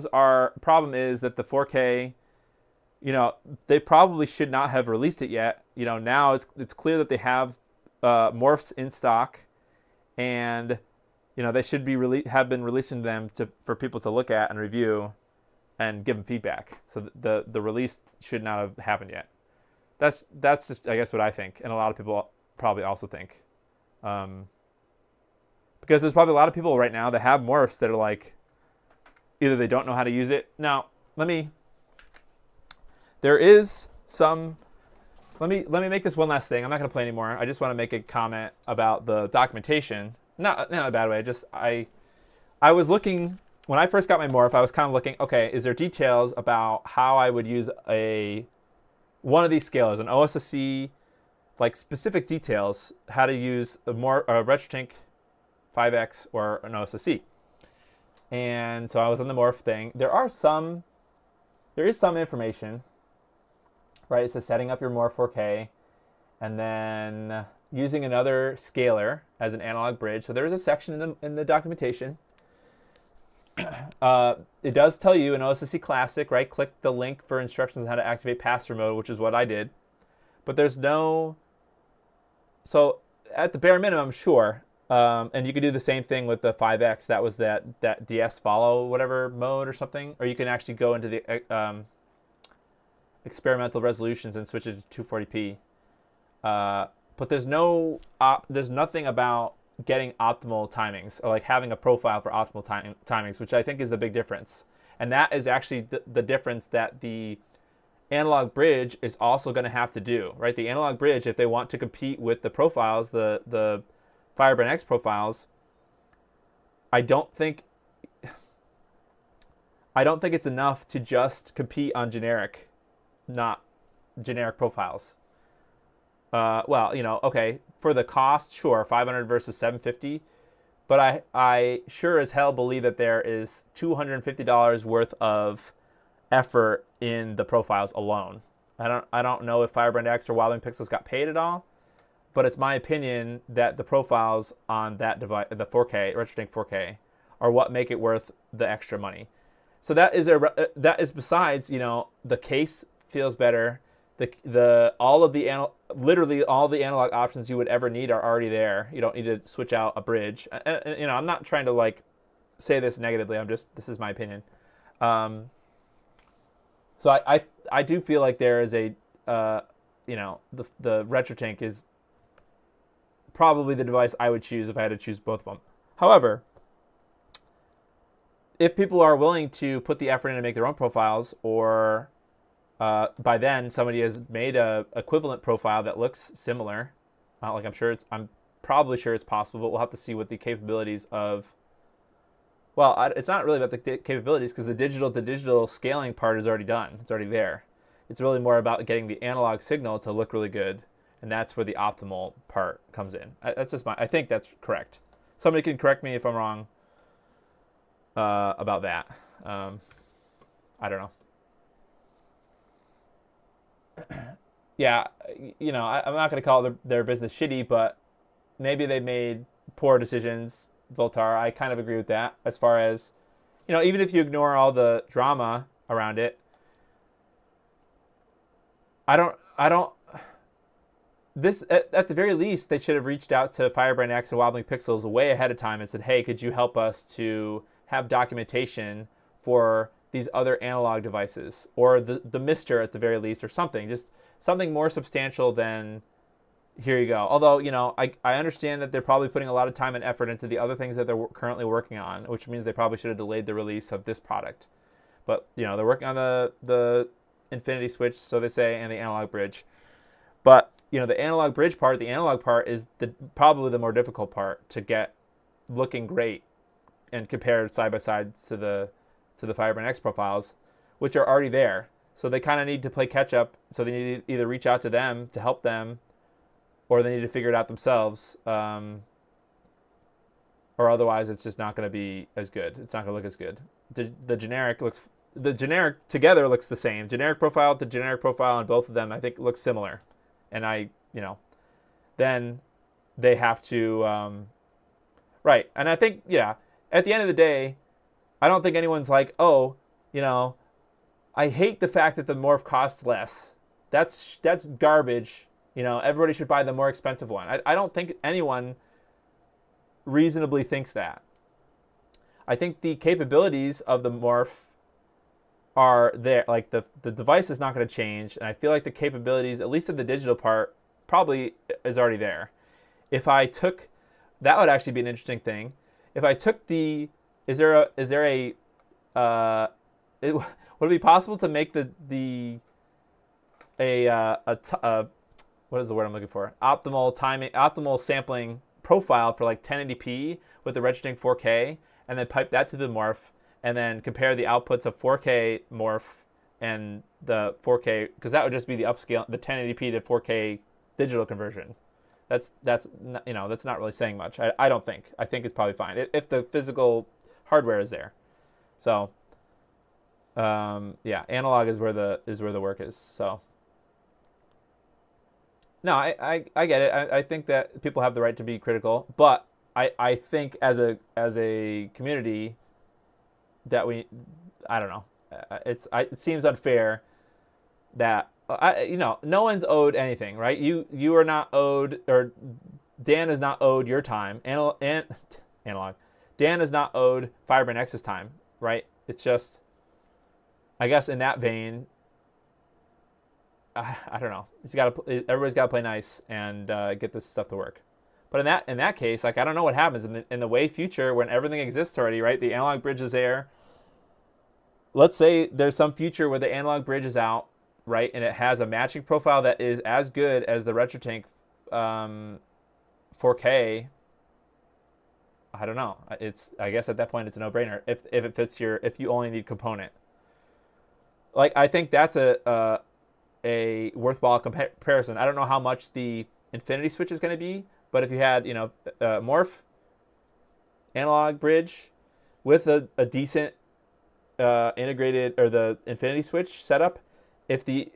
is that the 4K, they probably should not have released it yet. Now it's clear that they have morphs in stock, and they should be have been releasing them for people to look at and review and give them feedback. So the release should not have happened yet. That's just, I guess, what I think, and a lot of people probably also think. Because there's probably a lot of people right now that have morphs that are like, either they don't know how to use it. Now, there is some. Let me make this one last thing. I'm not going to play anymore. I just want to make a comment about the documentation. Not in a bad way. Just I was looking when I first got my Morph. I was kind of looking. Okay, is there details about how I would use one of these scalers, an OSSC, like specific details, how to use a RetroTink 5X or an OSSC. And so I was on the Morph thing. There is some information, right? It says setting up your Morph 4K, and then using another scaler as an analog bridge. So there is a section in the documentation. It does tell you in OSSC Classic, right? Click the link for instructions on how to activate pass-through mode, which is what I did. But there's no. So at the bare minimum, sure. And you could do the same thing with the 5X. That was that DS follow whatever mode or something. Or you can actually go into the experimental resolutions and switch it to 240p. But there's nothing about getting optimal timings or like having a profile for optimal timings, which I think is the big difference. And that is actually the difference that the analog bridge is also going to have to do, right? The analog bridge, if they want to compete with the profiles, the Firebrand X profiles, I don't think it's enough to just compete on not generic profiles. Okay, for the cost, sure, 500 versus 750, but I sure as hell believe that there is $250 worth of effort in the profiles alone. I don't know if Firebrand X or Wildwing Pixels got paid at all, but it's my opinion that the profiles on that device, the 4K, RetroTink 4K, are what make it worth the extra money. So that is besides, the case feels better. Literally all the analog options you would ever need are already there. You don't need to switch out a bridge. I'm not trying to like say this negatively. This is my opinion. So I do feel like there is the RetroTink is probably the device I would choose if I had to choose both of them. However, if people are willing to put the effort in to make their own profiles, or by then somebody has made a equivalent profile that looks similar, I'm probably sure it's possible, but we'll have to see what the capabilities of. Well, it's not really about the capabilities, because the digital scaling part is already done. It's already there. It's really more about getting the analog signal to look really good, and that's where the optimal part comes in. I think that's correct. Somebody can correct me if I'm wrong about that. I don't know. Yeah, I'm not going to call their business shitty, but maybe they made poor decisions. Voltar, I kind of agree with that. As far as, even if you ignore all the drama around it, I don't. This at the very least, they should have reached out to Firebrand X and Wobbling Pixels way ahead of time and said, "Hey, could you help us to have documentation for these other analog devices, or the Mister at the very least, or something, just something more substantial than here you go." Although, I understand that they're probably putting a lot of time and effort into the other things that they're currently working on, which means they probably should have delayed the release of this product. But, they're working on the Infinity Switch, so they say, and the analog bridge. But, the analog bridge part, the analog part is probably the more difficult part to get looking great and compared side by side to the Firebrand X profiles, which are already there. So they kind of need to play catch up. So they need to either reach out to them to help them, or they need to figure it out themselves. Or otherwise, it's just not going to be as good. It's not going to look as good. The generic together looks the same. Generic profile to generic profile on both of them, I think, looks similar. And then they have to, right. And I think, at the end of the day, I don't think anyone's like, oh, I hate the fact that the Morph costs less. That's garbage. Everybody should buy the more expensive one. I don't think anyone reasonably thinks that. I think the capabilities of the Morph are there. Like the device is not going to change, and I feel like the capabilities, at least in the digital part, probably is already there. If I took, that would actually be an interesting thing. If I took would it be possible to make what is the word I'm looking for? Optimal sampling profile for like 1080p with the RetroTink 4K, and then pipe that to the Morph, and then compare the outputs of 4K Morph and the 4K, because that would just be the upscale, the 1080p to 4K digital conversion. That's not really saying much. I don't think. I think it's probably fine if the physical hardware is there. So, analog is where the work is. So, no, I get it. I think that people have the right to be critical, but I think as a community that I don't know. It seems unfair that no one's owed anything, right? You are not owed, or Dan is not owed your time. Analog. Dan is not owed Firebrand X's time, right? It's just, I guess in that vein, I don't know. Everybody's got to play nice and get this stuff to work. But in that case, like, I don't know what happens in the way future when everything exists already, right? The analog bridge is there. Let's say there's some future where the analog bridge is out, right, and it has a matching profile that is as good as the RetroTink 4K. I don't know. I guess at that point it's a no-brainer if it fits if you only need component. Like, I think that's a worthwhile comparison. I don't know how much the Infinity Switch is going to be, but if you had Morph analog bridge with a decent integrated, or the Infinity Switch setup, if the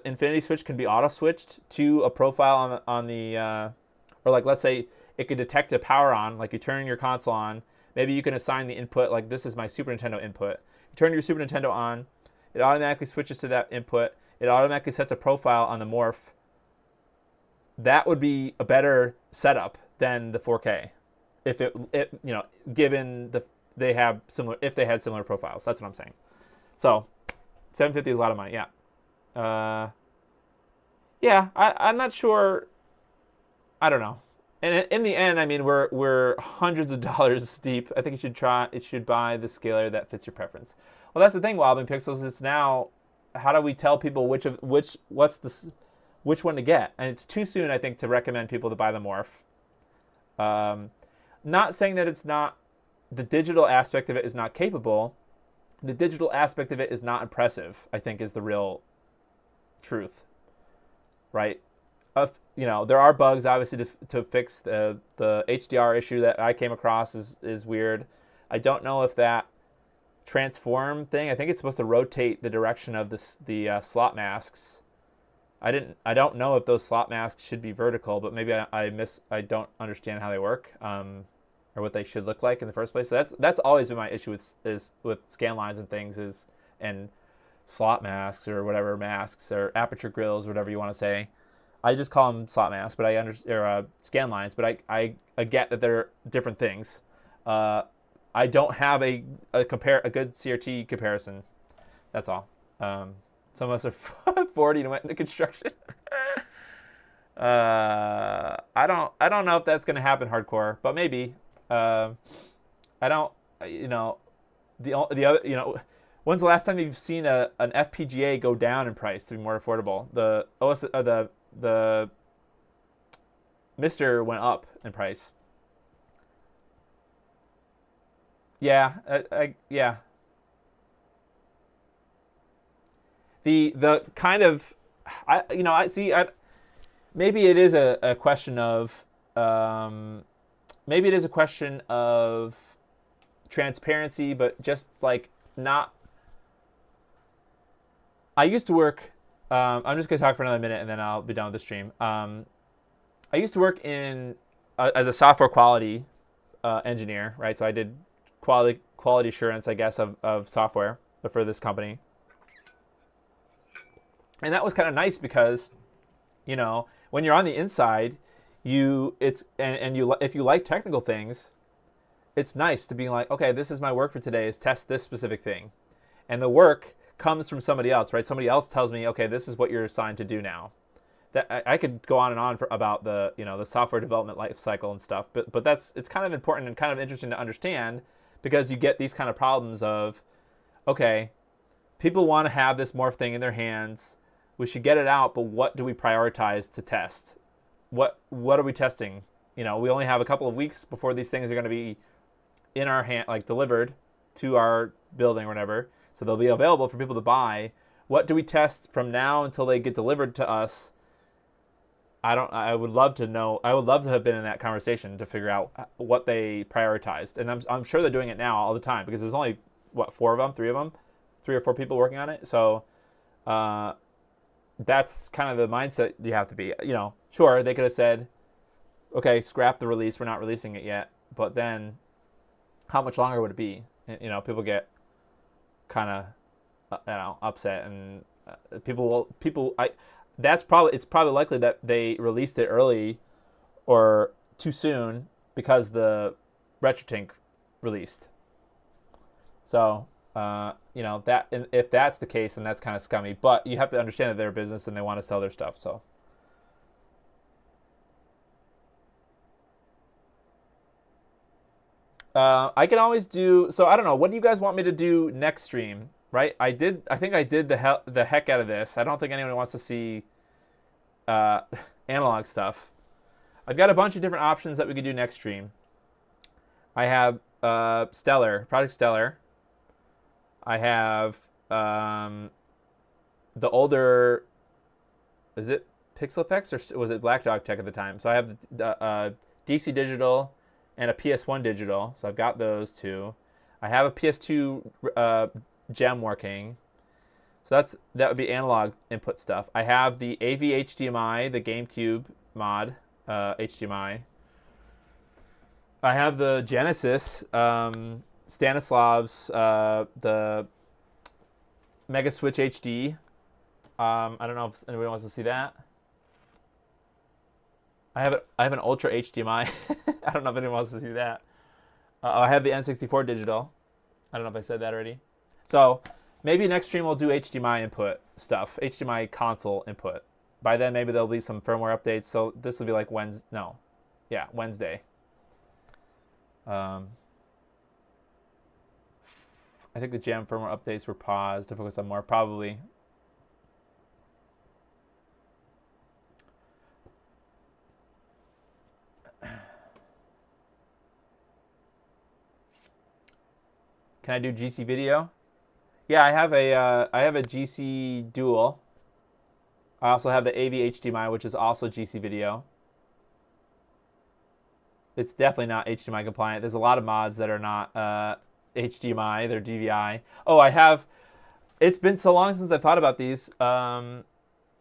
Infinity Switch can be auto switched to a profile on the or like, let's say it could detect a power on, like you turn your console on, maybe you can assign the input, like this is my Super Nintendo input. You turn your Super Nintendo on, it automatically switches to that input. It automatically sets a profile on the Morph. That would be a better setup than the 4K, if given they had similar profiles. That's what I'm saying. So, $750 is a lot of money. Yeah. I'm not sure. I don't know. And in the end, I mean, we're hundreds of dollars deep. I think you should buy the scaler that fits your preference. Well, that's the thing, Wobbling Pixels. It's now, how do we tell people which one to get? And it's too soon, I think, to recommend people to buy the Morph. Not saying that it's not, the digital aspect of it is not capable. The digital aspect of it is not impressive, I think, is the real truth, right? There are bugs, obviously, to fix. The HDR issue that I came across is weird. I don't know if that transform thing. I think it's supposed to rotate the direction of the slot masks. I don't know if those slot masks should be vertical, but maybe I don't understand how they work, or what they should look like in the first place. So that's always been my issue with scan lines and things and slot masks or whatever masks or aperture grills, whatever you want to say. I just call them slot masks, but or scan lines. But I get that they're different things. I don't have a good CRT comparison. That's all. Some of us are 40 and went into construction. I don't know if that's going to happen hardcore, but maybe. I don't. The other. When's the last time you've seen an FPGA go down in price to be more affordable? The Mister went up in price. Yeah, yeah. The kind of, maybe it is a question of transparency, but just like not. I used to work. I'm just gonna talk for another minute and then I'll be done with the stream. I used to work as a software quality engineer, right? So I did quality assurance, I guess, of software for this company. And that was kind of nice because, when you're on the inside, if you like technical things, it's nice to be like, okay, this is my work for today, is test this specific thing. And the work comes from somebody else, right? Somebody else tells me, okay, this is what you're assigned to do now. That I could go on and on about the software development life cycle and stuff, but it's kind of important and kind of interesting to understand, because you get these kind of problems of, okay, people want to have this Morph thing in their hands. We should get it out, but what do we prioritize to test? What are we testing? We only have a couple of weeks before these things are going to be in our hand, like delivered to our building or whatever. So they'll be available for people to buy. What do we test from now until they get delivered to us? I would love to know. I would love to have been in that conversation to figure out what they prioritized. And I'm sure they're doing it now all the time, because there's only, three or four people working on it. So that's kind of the mindset you have to be. Sure, they could have said, okay, scrap the release. We're not releasing it yet. But then how much longer would it be? People get kind of, upset, and it's probably likely that they released it early or too soon because the RetroTink released. So, that if that's the case, then that's kind of scummy. But you have to understand that they're a business and they want to sell their stuff. So, I can always do. So I don't know. What do you guys want me to do next stream? Right? I think I did the heck out of this. I don't think anyone wants to see analog stuff. I've got a bunch of different options that we could do next stream. I have Project Stellar. I have the older, is it PixelFX or was it Black Dog Tech at the time? So I have the DC Digital and a PS1 Digital. So I've got those two. I have a PS2 gem working. So that would be analog input stuff. I have the AV HDMI, the GameCube mod HDMI. I have the Genesis, Stanislav's, the Mega Switch HD. I don't know if anybody wants to see that. I have an Ultra HDMI. I don't know if anyone wants to see that. I have the N64 digital. I don't know if I said that already. So maybe next stream we'll do HDMI input stuff, HDMI console input. By then maybe there'll be some firmware updates. So this will be like Wednesday. I think the Gem firmware updates were paused to focus on more, probably. Can I do GC video? Yeah, I have a GC Dual. I also have the AV HDMI, which is also GC video. It's definitely not HDMI compliant. There's a lot of mods that are not HDMI, they're DVI. Oh, I have. It's been so long since I've thought about these. I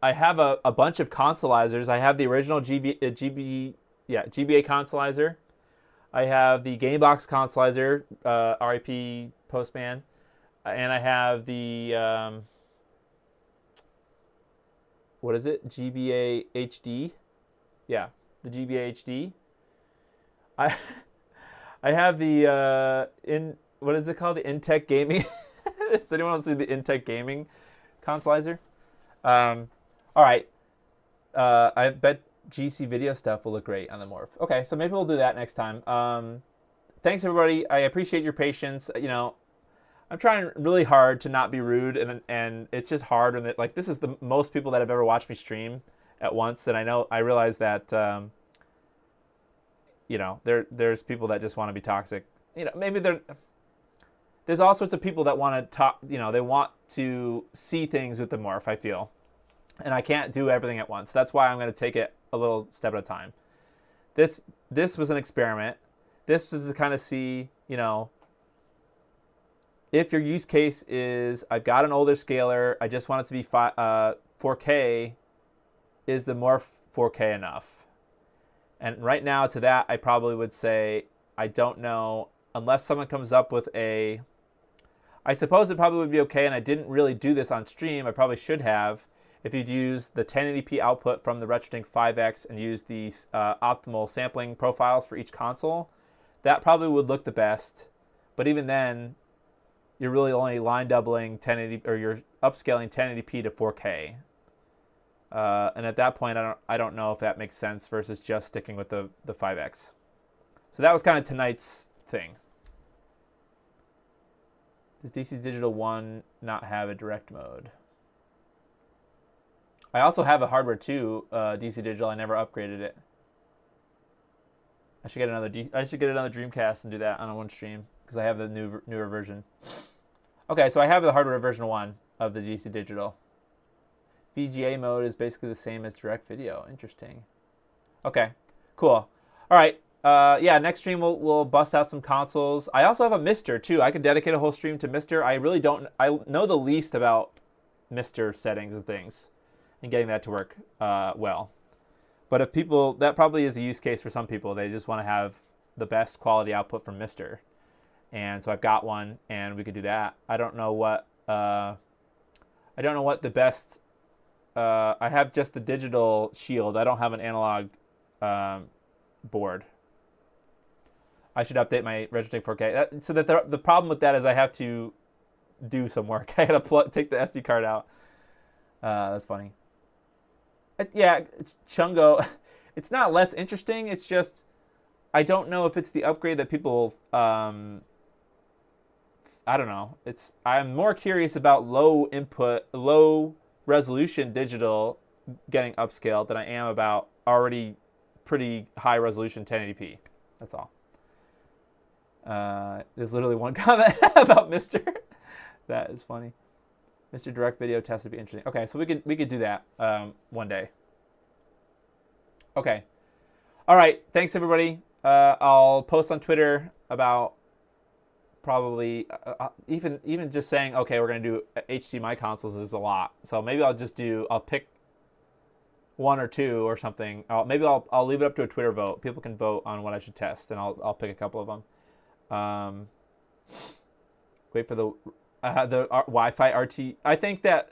have a bunch of consoleizers. I have the original GBA consolizer. I have the Gamebox consolizer, RIP Postman, and I have the what is it? GBA HD. Yeah, the GBA HD. I I have the what is it called? The Intech Gaming. Does anyone else see the Intech Gaming consolizer? All right. I bet GC video stuff will look great on the Morph. Okay, so maybe we'll do that next time. Thanks everybody. I appreciate your patience. You know, I'm trying really hard to not be rude, and it's just hard when like this is the most people that have ever watched me stream at once, and I realize that you know, there's people that just want to be toxic. You know, maybe there's all sorts of people that want to talk. You know, they want to see things with the Morph, I feel, and I can't do everything at once. That's why I'm going to take it a little step at a time. This was an experiment. This was to kind of see, you know, if your use case is I've got an older scaler, I just want it to be 4K, is the Morph 4K enough? And right now to that, I probably would say, I don't know, unless someone comes up with a, I suppose it probably would be okay, and I didn't really do this on stream, I probably should have, if you'd use the 1080p output from the RetroTink 5X and use the optimal sampling profiles for each console, that probably would look the best. But even then, you're really only line doubling 1080, or you're upscaling 1080p to 4K. And at that point, I don't know if that makes sense versus just sticking with the 5X. So that was kind of tonight's thing. Does DC Digital 1 not have a direct mode? I also have a hardware 2 DC Digital. I never upgraded it. I should get another Dreamcast and do that on one stream because I have the newer version. Okay, so I have the hardware version 1 of the DC Digital. VGA mode is basically the same as direct video. Interesting. Okay, cool. All right. Yeah, next stream we'll bust out some consoles. I also have a Mister too. I could dedicate a whole stream to Mister. I really don't. I know the least about Mister settings and things, and getting that to work well. But if people, that probably is a use case for some people. They just want to have the best quality output from Mister, and so I've got one, and we could do that. I don't know what the best. I have just the digital shield. I don't have an analog board. I should update my RetroTink 4K. So that the problem with that is I have to do some work. I gotta take the SD card out. That's funny. Yeah, Chungo. It's not less interesting. It's just I don't know if it's the upgrade that people. I don't know. I'm more curious about low input, low resolution digital getting upscaled than I am about already pretty high resolution 1080p. That's all. There's literally one comment about Mr. That is funny. Mr. Direct Video test would be interesting. Okay, so we could do that one day. Okay. All right. Thanks everybody. I'll post on Twitter about probably even just saying okay, we're gonna do HDMI consoles is a lot. So maybe I'll pick one or two or something. Maybe I'll leave it up to a Twitter vote. People can vote on what I should test, and I'll pick a couple of them. Wait for the Wi-Fi RT. I think that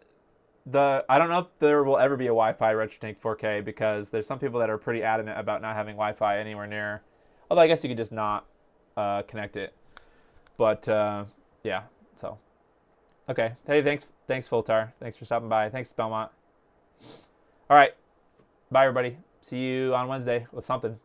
I don't know if there will ever be a Wi-Fi RetroTink 4K because there's some people that are pretty adamant about not having Wi-Fi anywhere near. Although I guess you could just not connect it. But yeah, so okay. Hey, thanks Fultar. Thanks for stopping by. Thanks Belmont. All right, bye everybody. See you on Wednesday with something.